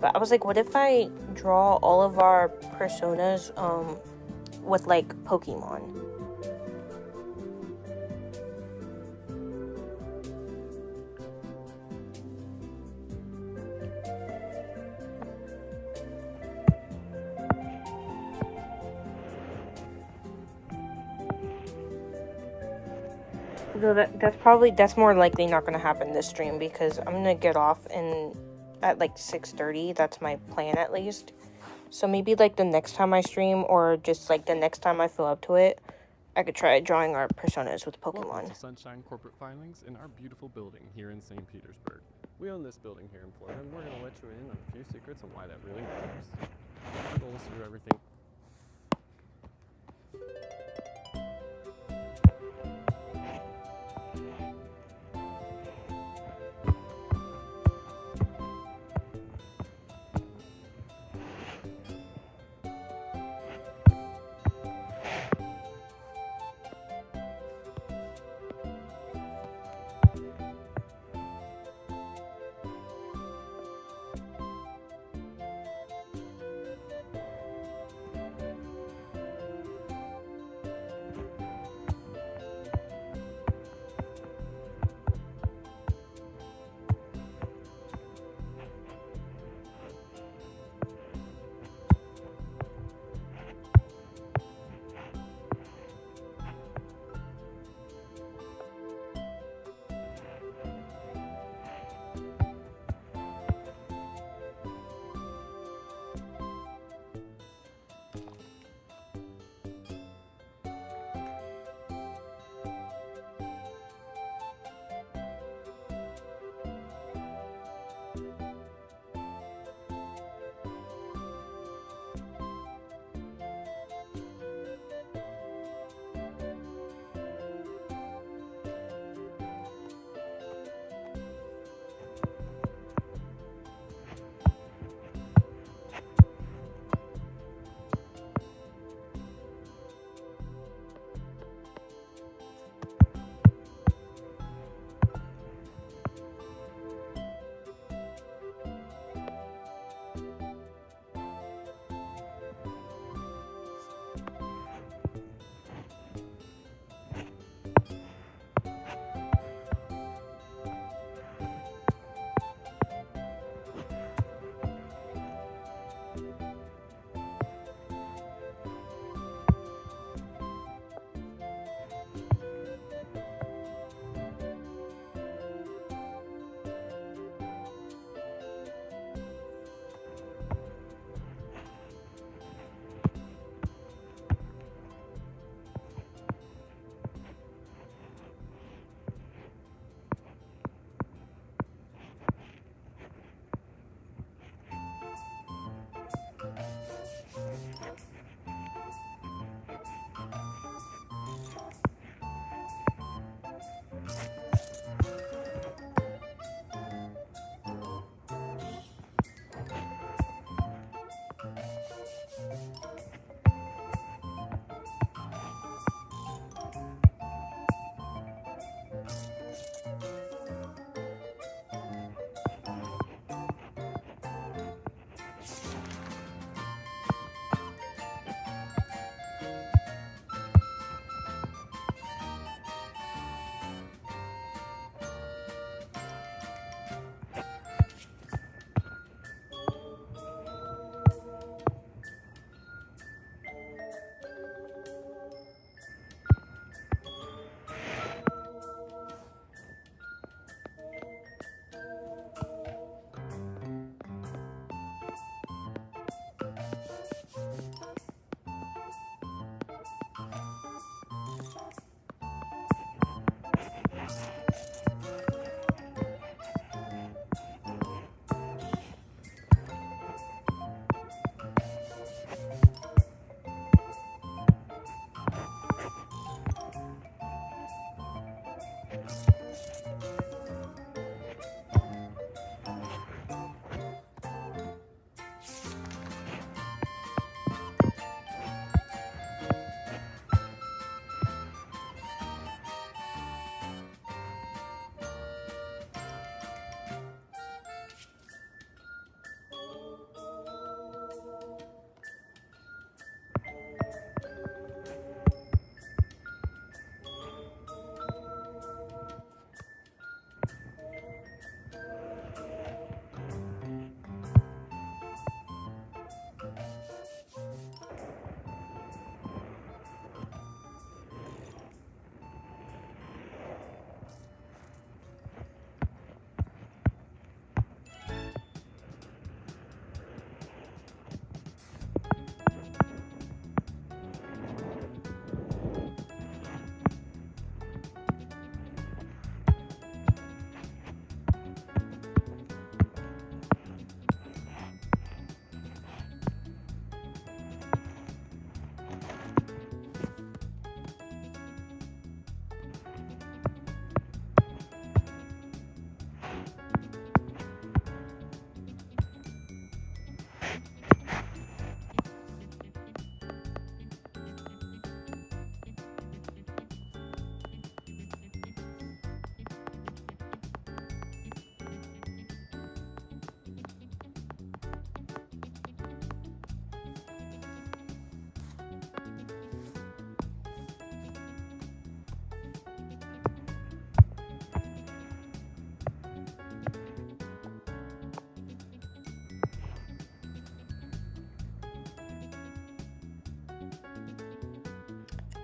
But I was like, what if I draw all of our personas, with, like, Pokemon? So that's more likely not gonna happen this stream, because I'm gonna get off at like 6:30. That's my plan, at least. So maybe like the next time I stream, or just like the next time I feel up to it, I could try drawing our personas with Pokemon. Welcome to Sunshine Corporate Filings in our beautiful building here in St. Petersburg. We own this building here in Florida, and we're going to let you in on a few secrets on why that really matters. We'll go through everything.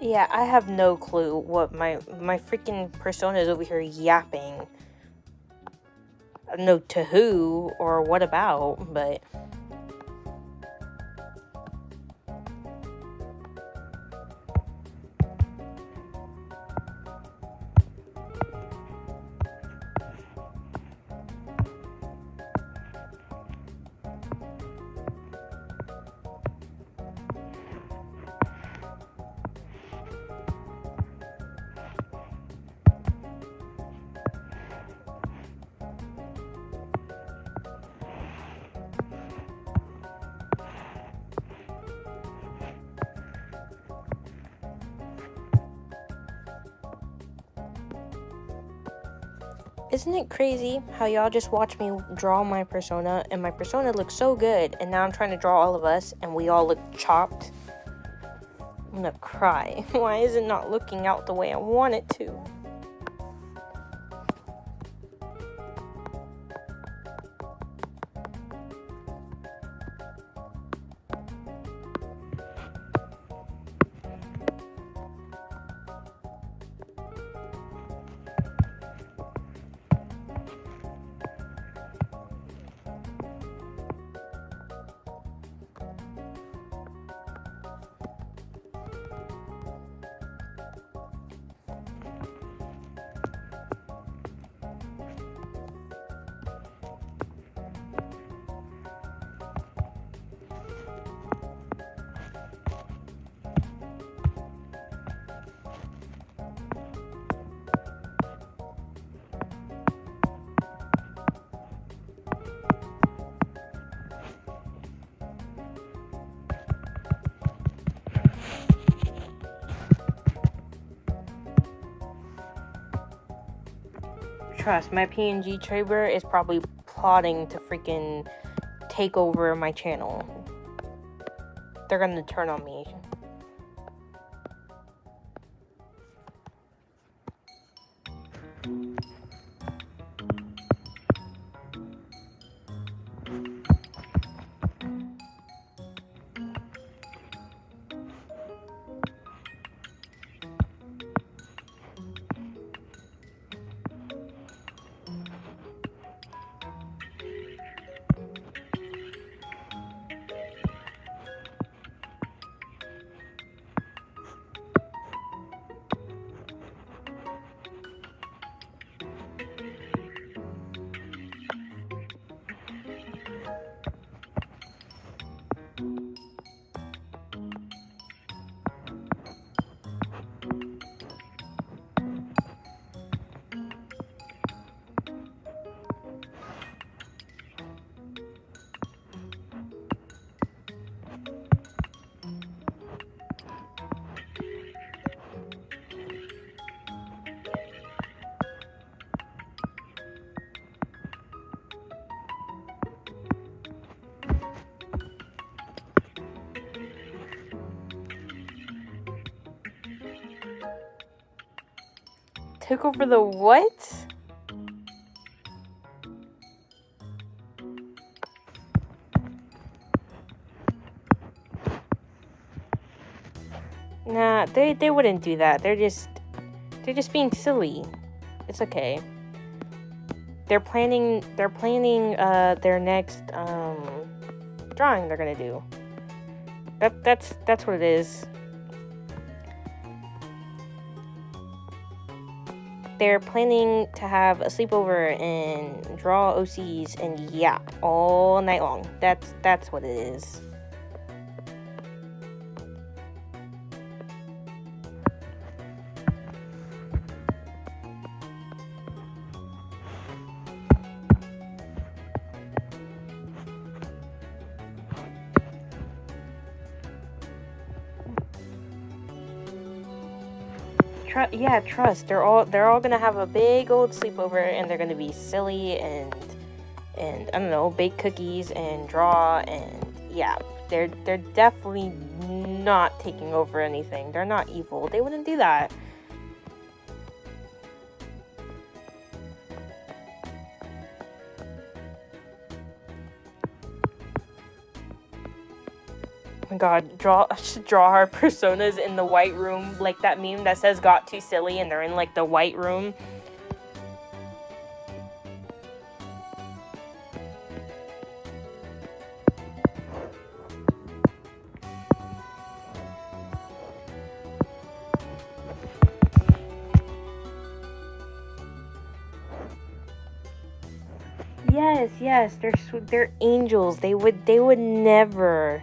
Yeah, I have no clue what my freaking persona is over here yapping. I don't know to who or what about, but isn't it crazy how y'all just watch me draw my persona and my persona looks so good, and now I'm trying to draw all of us and we all look chopped? I'm gonna cry. Why is it not looking out the way I want it to? Trust, my PNG trader is probably plotting to freaking take over my channel. They're gonna turn on me. Took over the what? Nah, they wouldn't do that. They're just being silly. It's okay. They're planning their next drawing they're gonna do. That's what it is. They're planning to have a sleepover and draw OCs and yap all night long. That's what it is. Trust. They're all gonna have a big old sleepover and they're gonna be silly and I don't know, bake cookies and draw and yeah. They're definitely not taking over anything. They're not evil. They wouldn't do that. my god, I should draw our personas in the white room, like that meme that says got too silly and they're in like the white room. Yes, they're angels. They would never.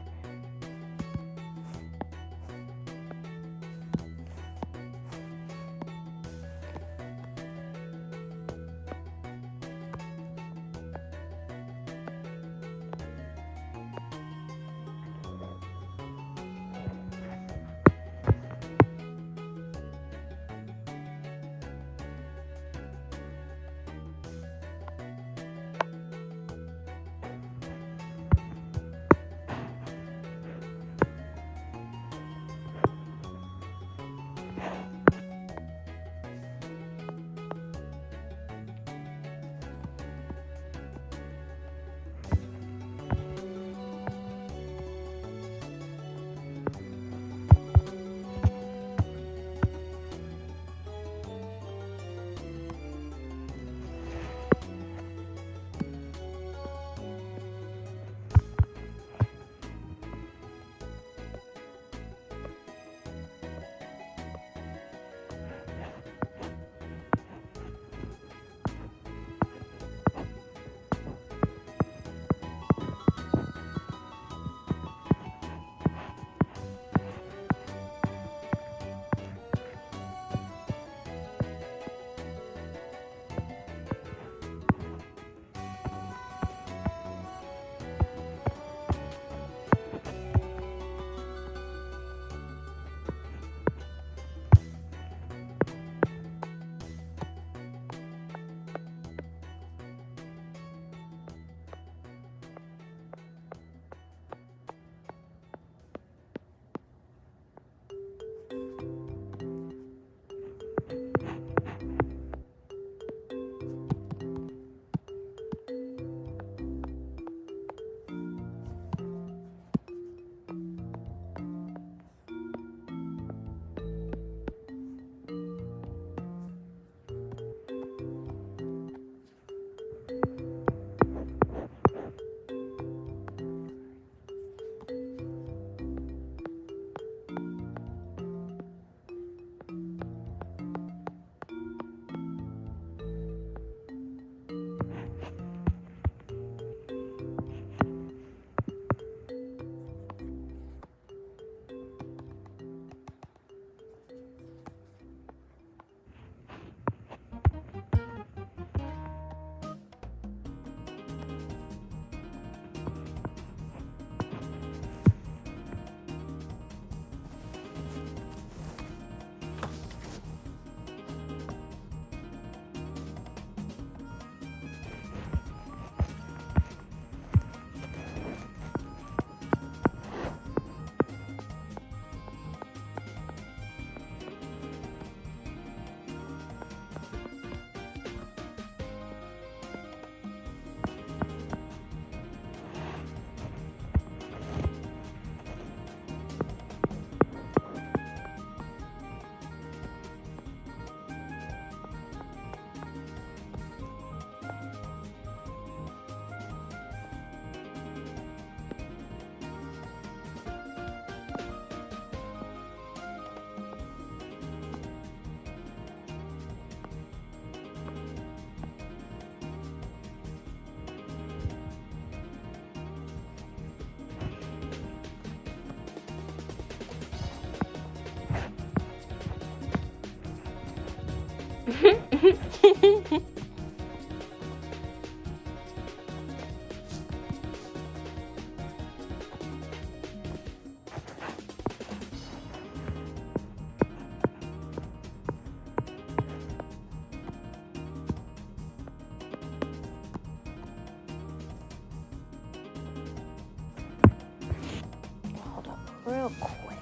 Hold up real quick.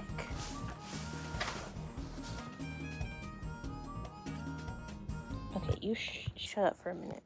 Okay, you shut up for a minute.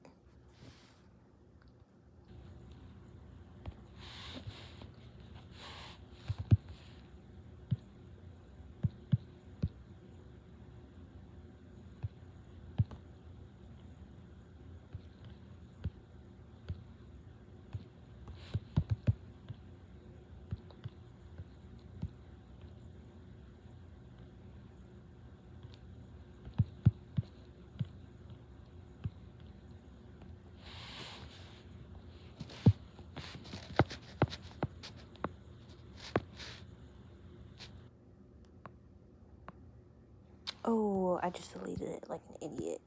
Oh, I just deleted it like an idiot.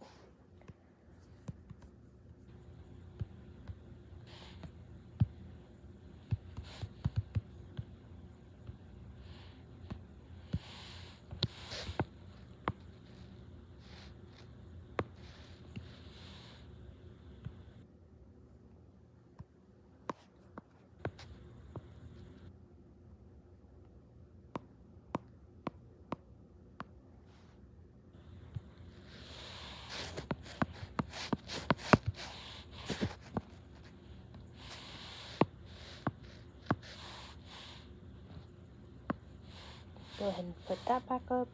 Go ahead and put that back up.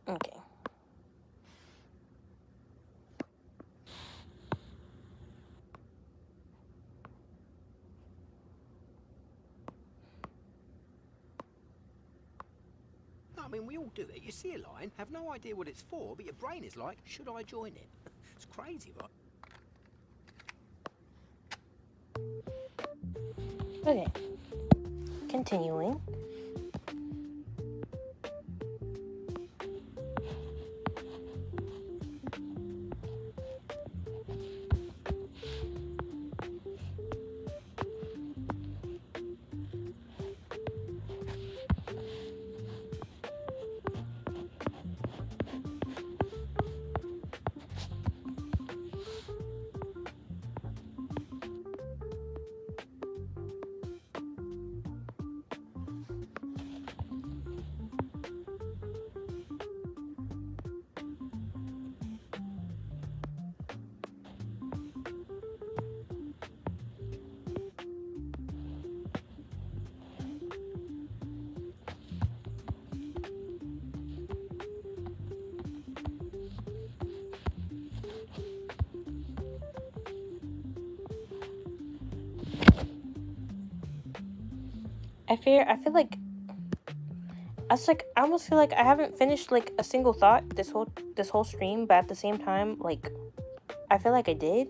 Okay. I mean, we all do it. You see a line, have no idea what it's for, but your brain is like, should I join it? It's crazy, right? Okay. Continuing. I feel like I almost feel like I haven't finished like a single thought this whole stream, but at the same time, like I feel like I did.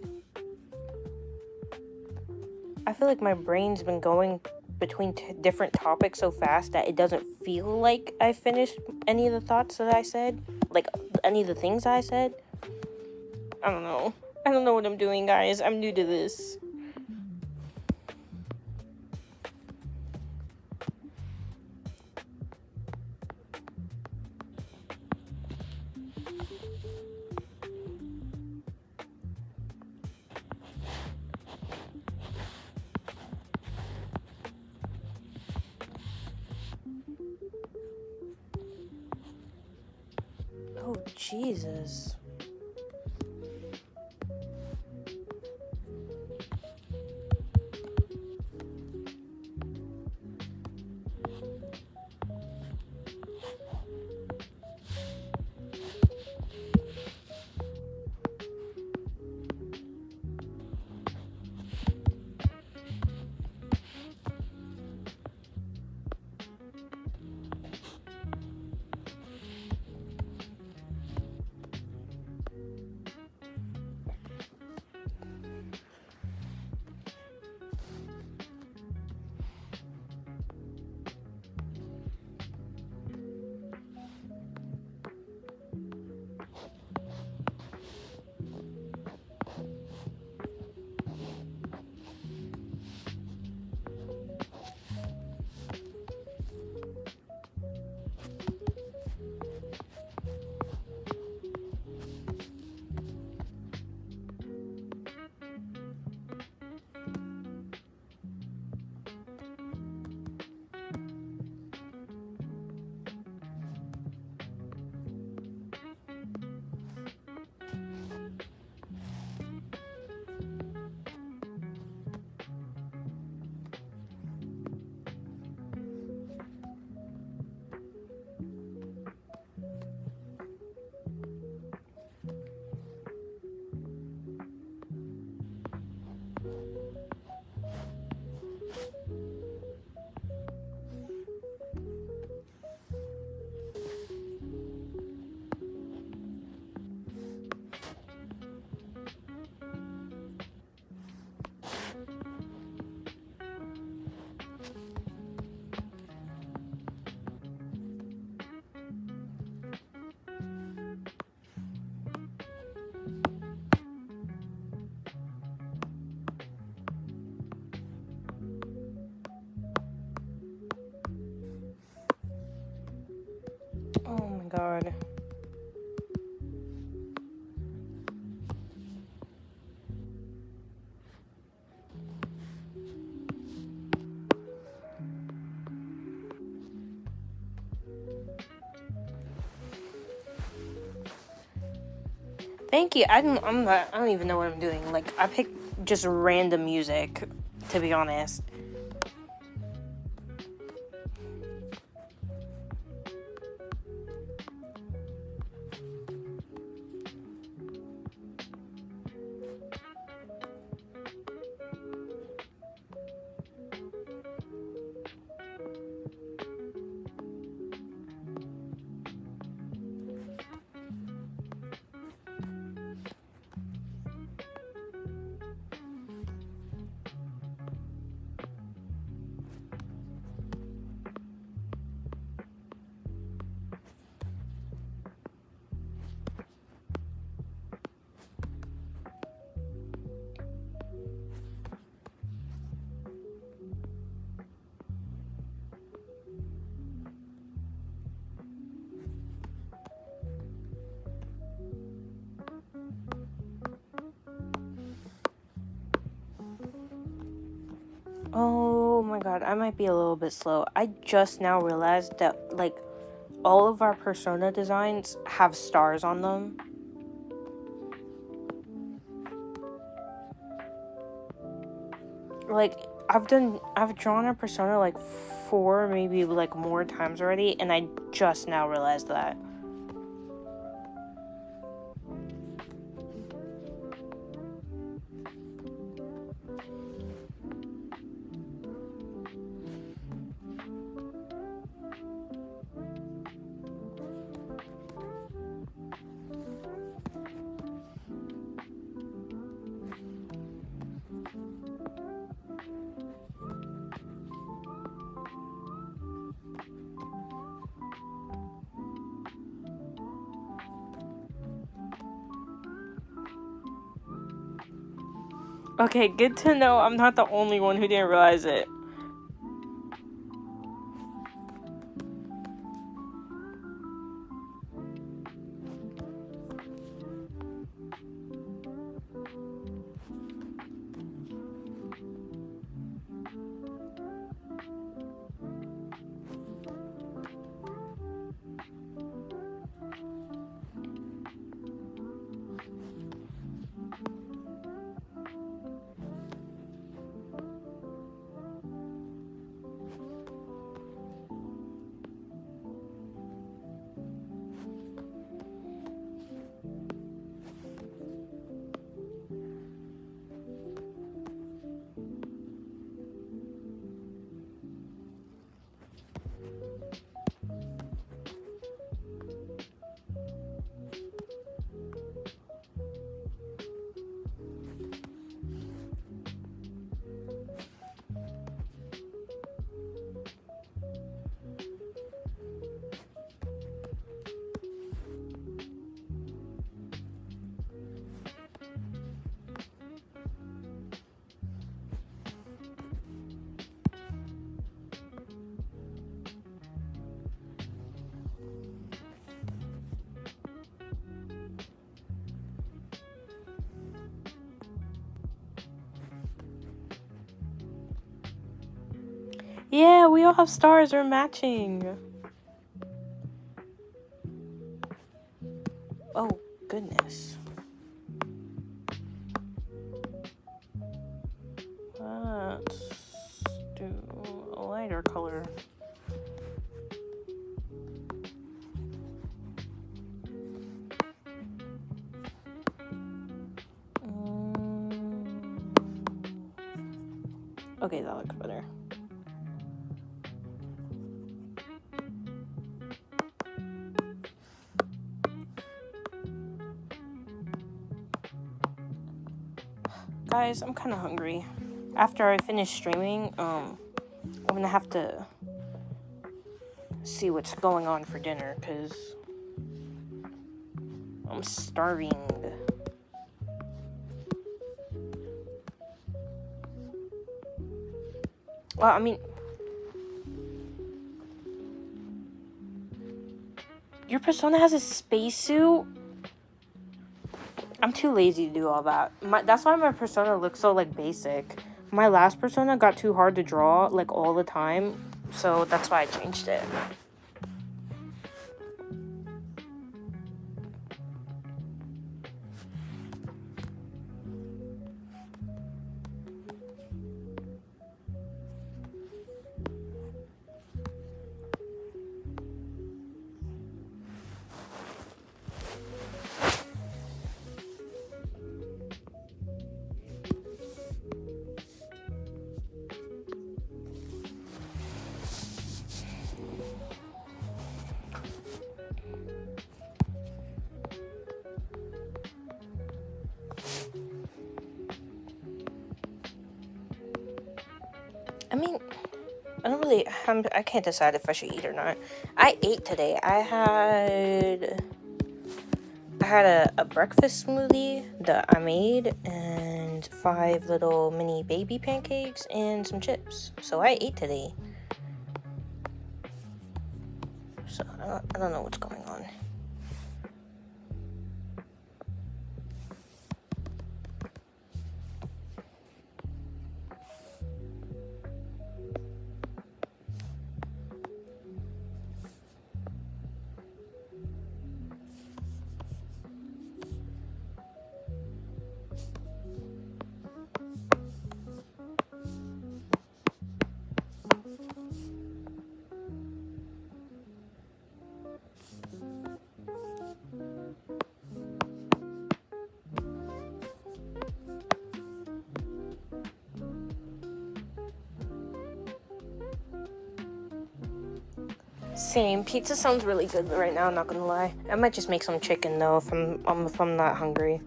I feel like my brain's been going between different topics so fast that it doesn't feel like I finished any of the thoughts that I said, like any of the things I said. I don't know. I don't know what I'm doing, guys. I'm new to this. Oh, Jesus. Oh my god. Thank you. I don't even know what I'm doing. Like, I picked just random music, to be honest. Oh my god, I might be a little bit slow. I just now realized that, like, all of our persona designs have stars on them. Like, I've drawn a persona like 4, maybe like more times already, and I just now realized that. Okay, good to know I'm not the only one who didn't realize it. Yeah, we all have stars. We're matching. Oh, goodness. Let's do a lighter color. Okay, that looks better. Guys, I'm kind of hungry. After I finish streaming, I'm gonna have to see what's going on for dinner, because I'm starving. Well, I mean... Your persona has a spacesuit? I'm too lazy to do all that. That's why my persona looks so, like, basic. My last persona got too hard to draw, like, all the time. So that's why I changed it. I mean, I can't decide if I should eat or not. I ate today. I had a breakfast smoothie that I made and 5 little mini baby pancakes and some chips. So I ate today. So I don't know what's going on. Same. Pizza sounds really good right now, not gonna lie. I might just make some chicken though if I'm not hungry.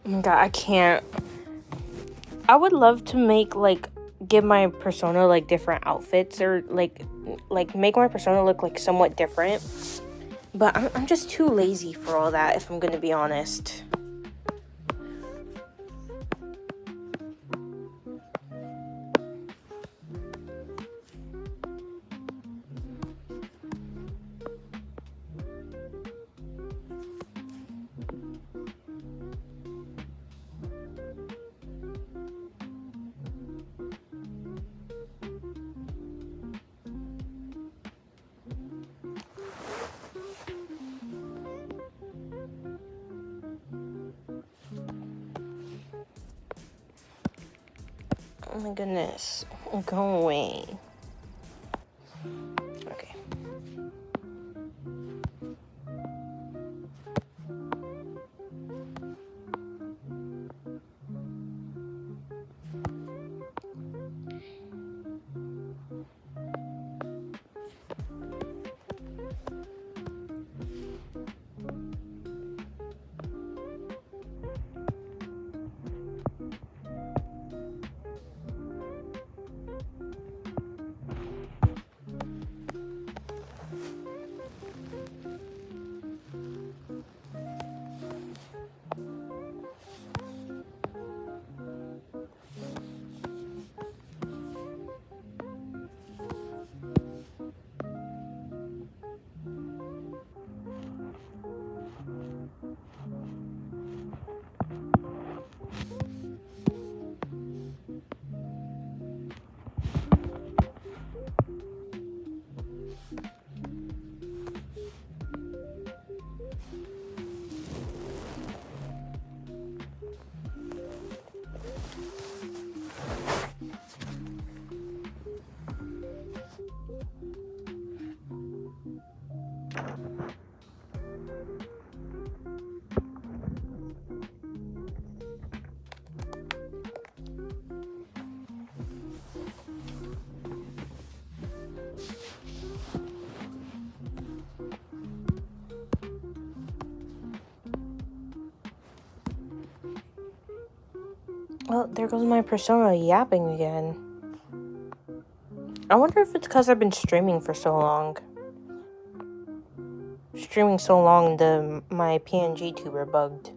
Oh my god, I can't. I would love to make, like, give my persona, like, different outfits or, like make my persona look, like, somewhat different. But I'm just too lazy for all that, if I'm gonna be honest. Oh my goodness. Go away. Okay. Well, there goes my persona yapping again. I wonder if it's because I've been streaming for so long. Streaming so long, my PNG tuber bugged.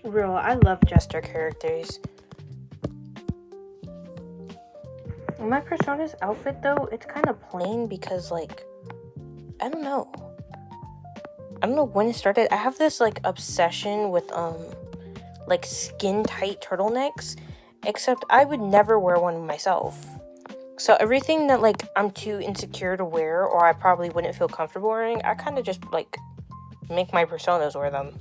Real, I love Jester characters. My Persona's outfit, though, it's kind of plain because, like, I don't know. I don't know when it started. I have this, like, obsession with, like, skin-tight turtlenecks, except I would never wear one myself. So everything that, like, I'm too insecure to wear, or I probably wouldn't feel comfortable wearing, I kind of just, like, make my Personas wear them.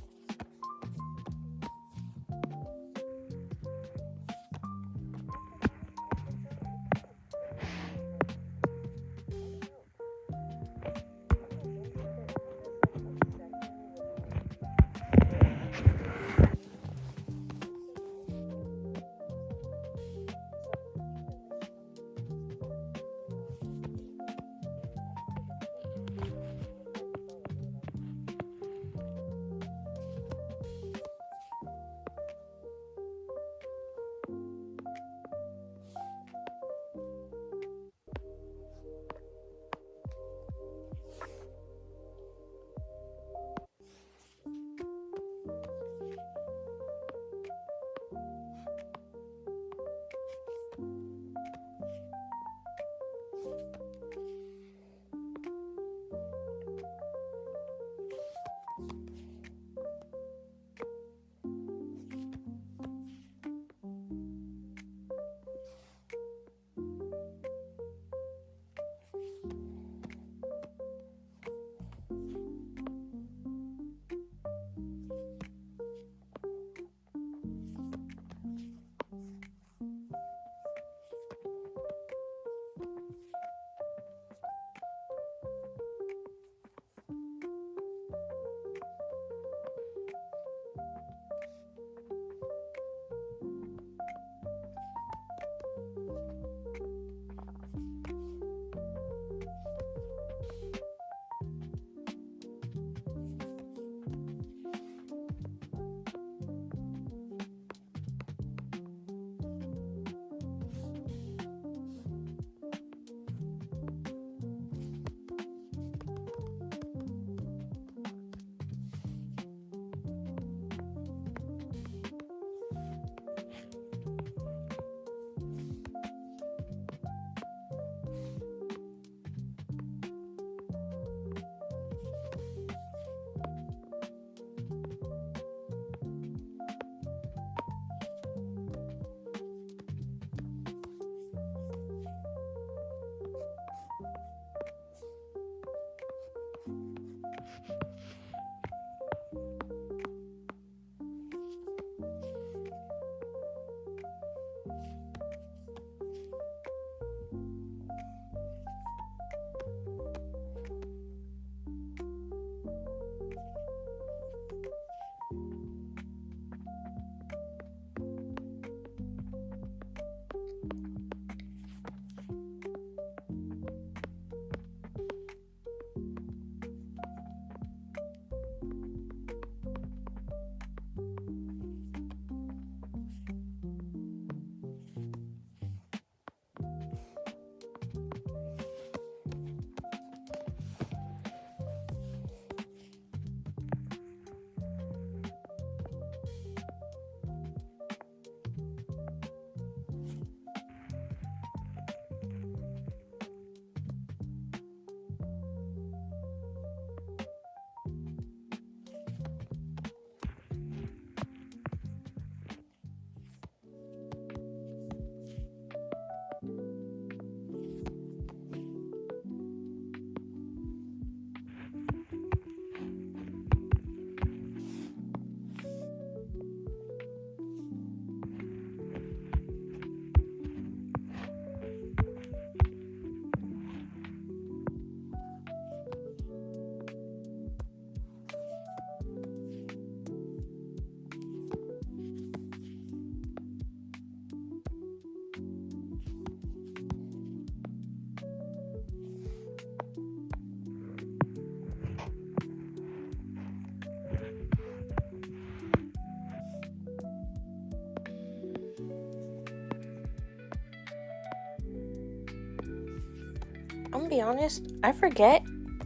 I'm gonna be honest, I forget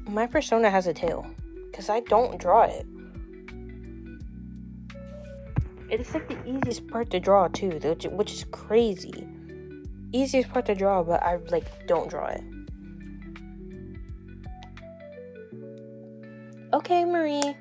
my Persona has a tail, because I don't draw it. It's like the easiest part to draw too, which is crazy. Easiest part to draw, but I like don't draw it. Okay, Marie.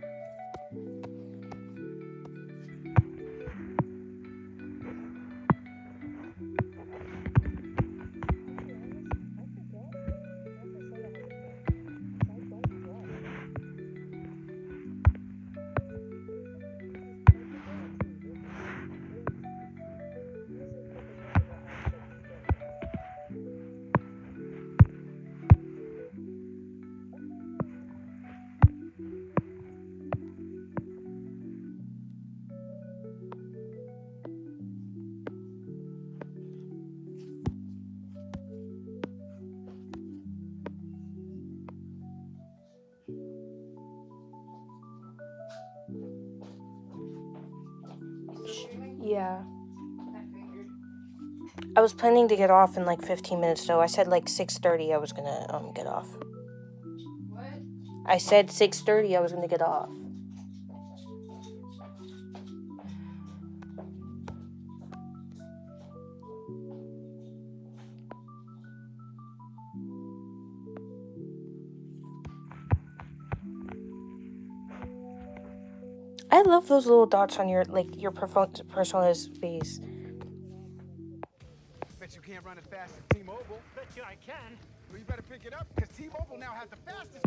Yeah. I was planning to get off in like 15 minutes though. I said like 6:30 I was gonna get off. What? I said 6:30 I was gonna get off. I love those little dots on your persona's face. Bet you can't run as fast as T-Mobile. Bet you I can. Well, you better pick it up, because T-Mobile now has the fastest...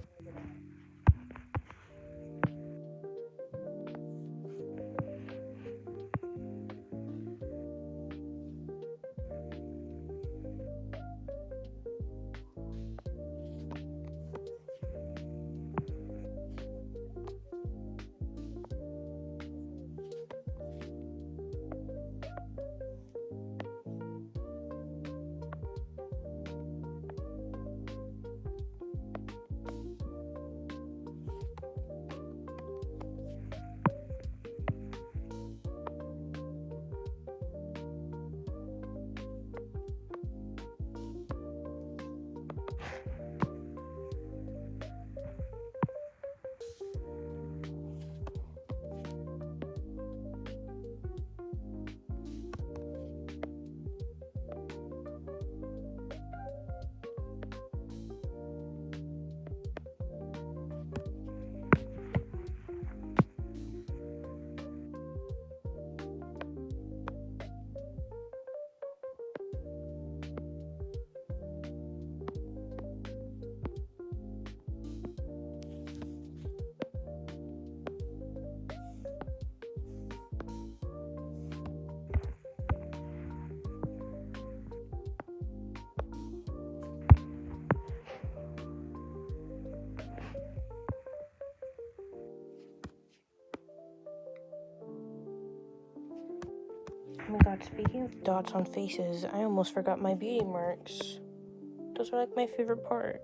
Oh my god, speaking of dots on faces, I almost forgot my beauty marks. Those are like my favorite part.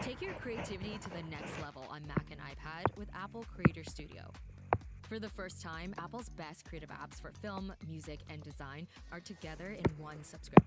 Take your creativity to the next level on Mac and iPad with Apple Creator Studio. For the first time, Apple's best creative apps for film, music, and design are together in one subscription.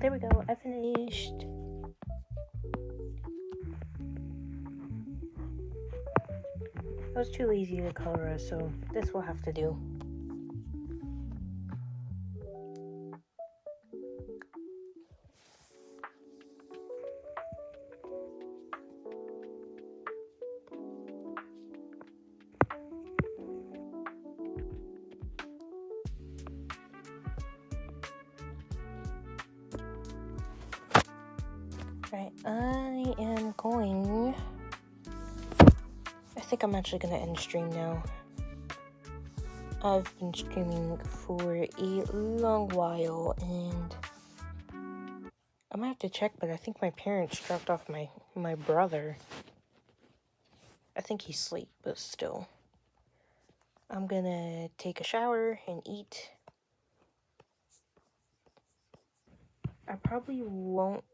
There we go, I finished. I was too lazy to color, so this will have to do. Right, I am going... I think I'm actually going to end stream now. I've been streaming for a long while, and I'm gonna have to check, but I think my parents dropped off my brother. I think he's asleep, but still. I'm gonna take a shower and eat. I probably won't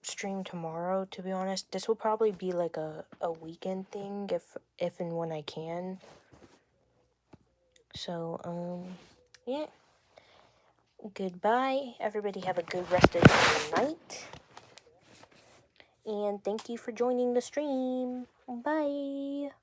stream tomorrow, to be honest. This will probably be like a weekend thing if and when I can. So, yeah. Goodbye. Everybody have a good rest of the night. And thank you for joining the stream. Bye.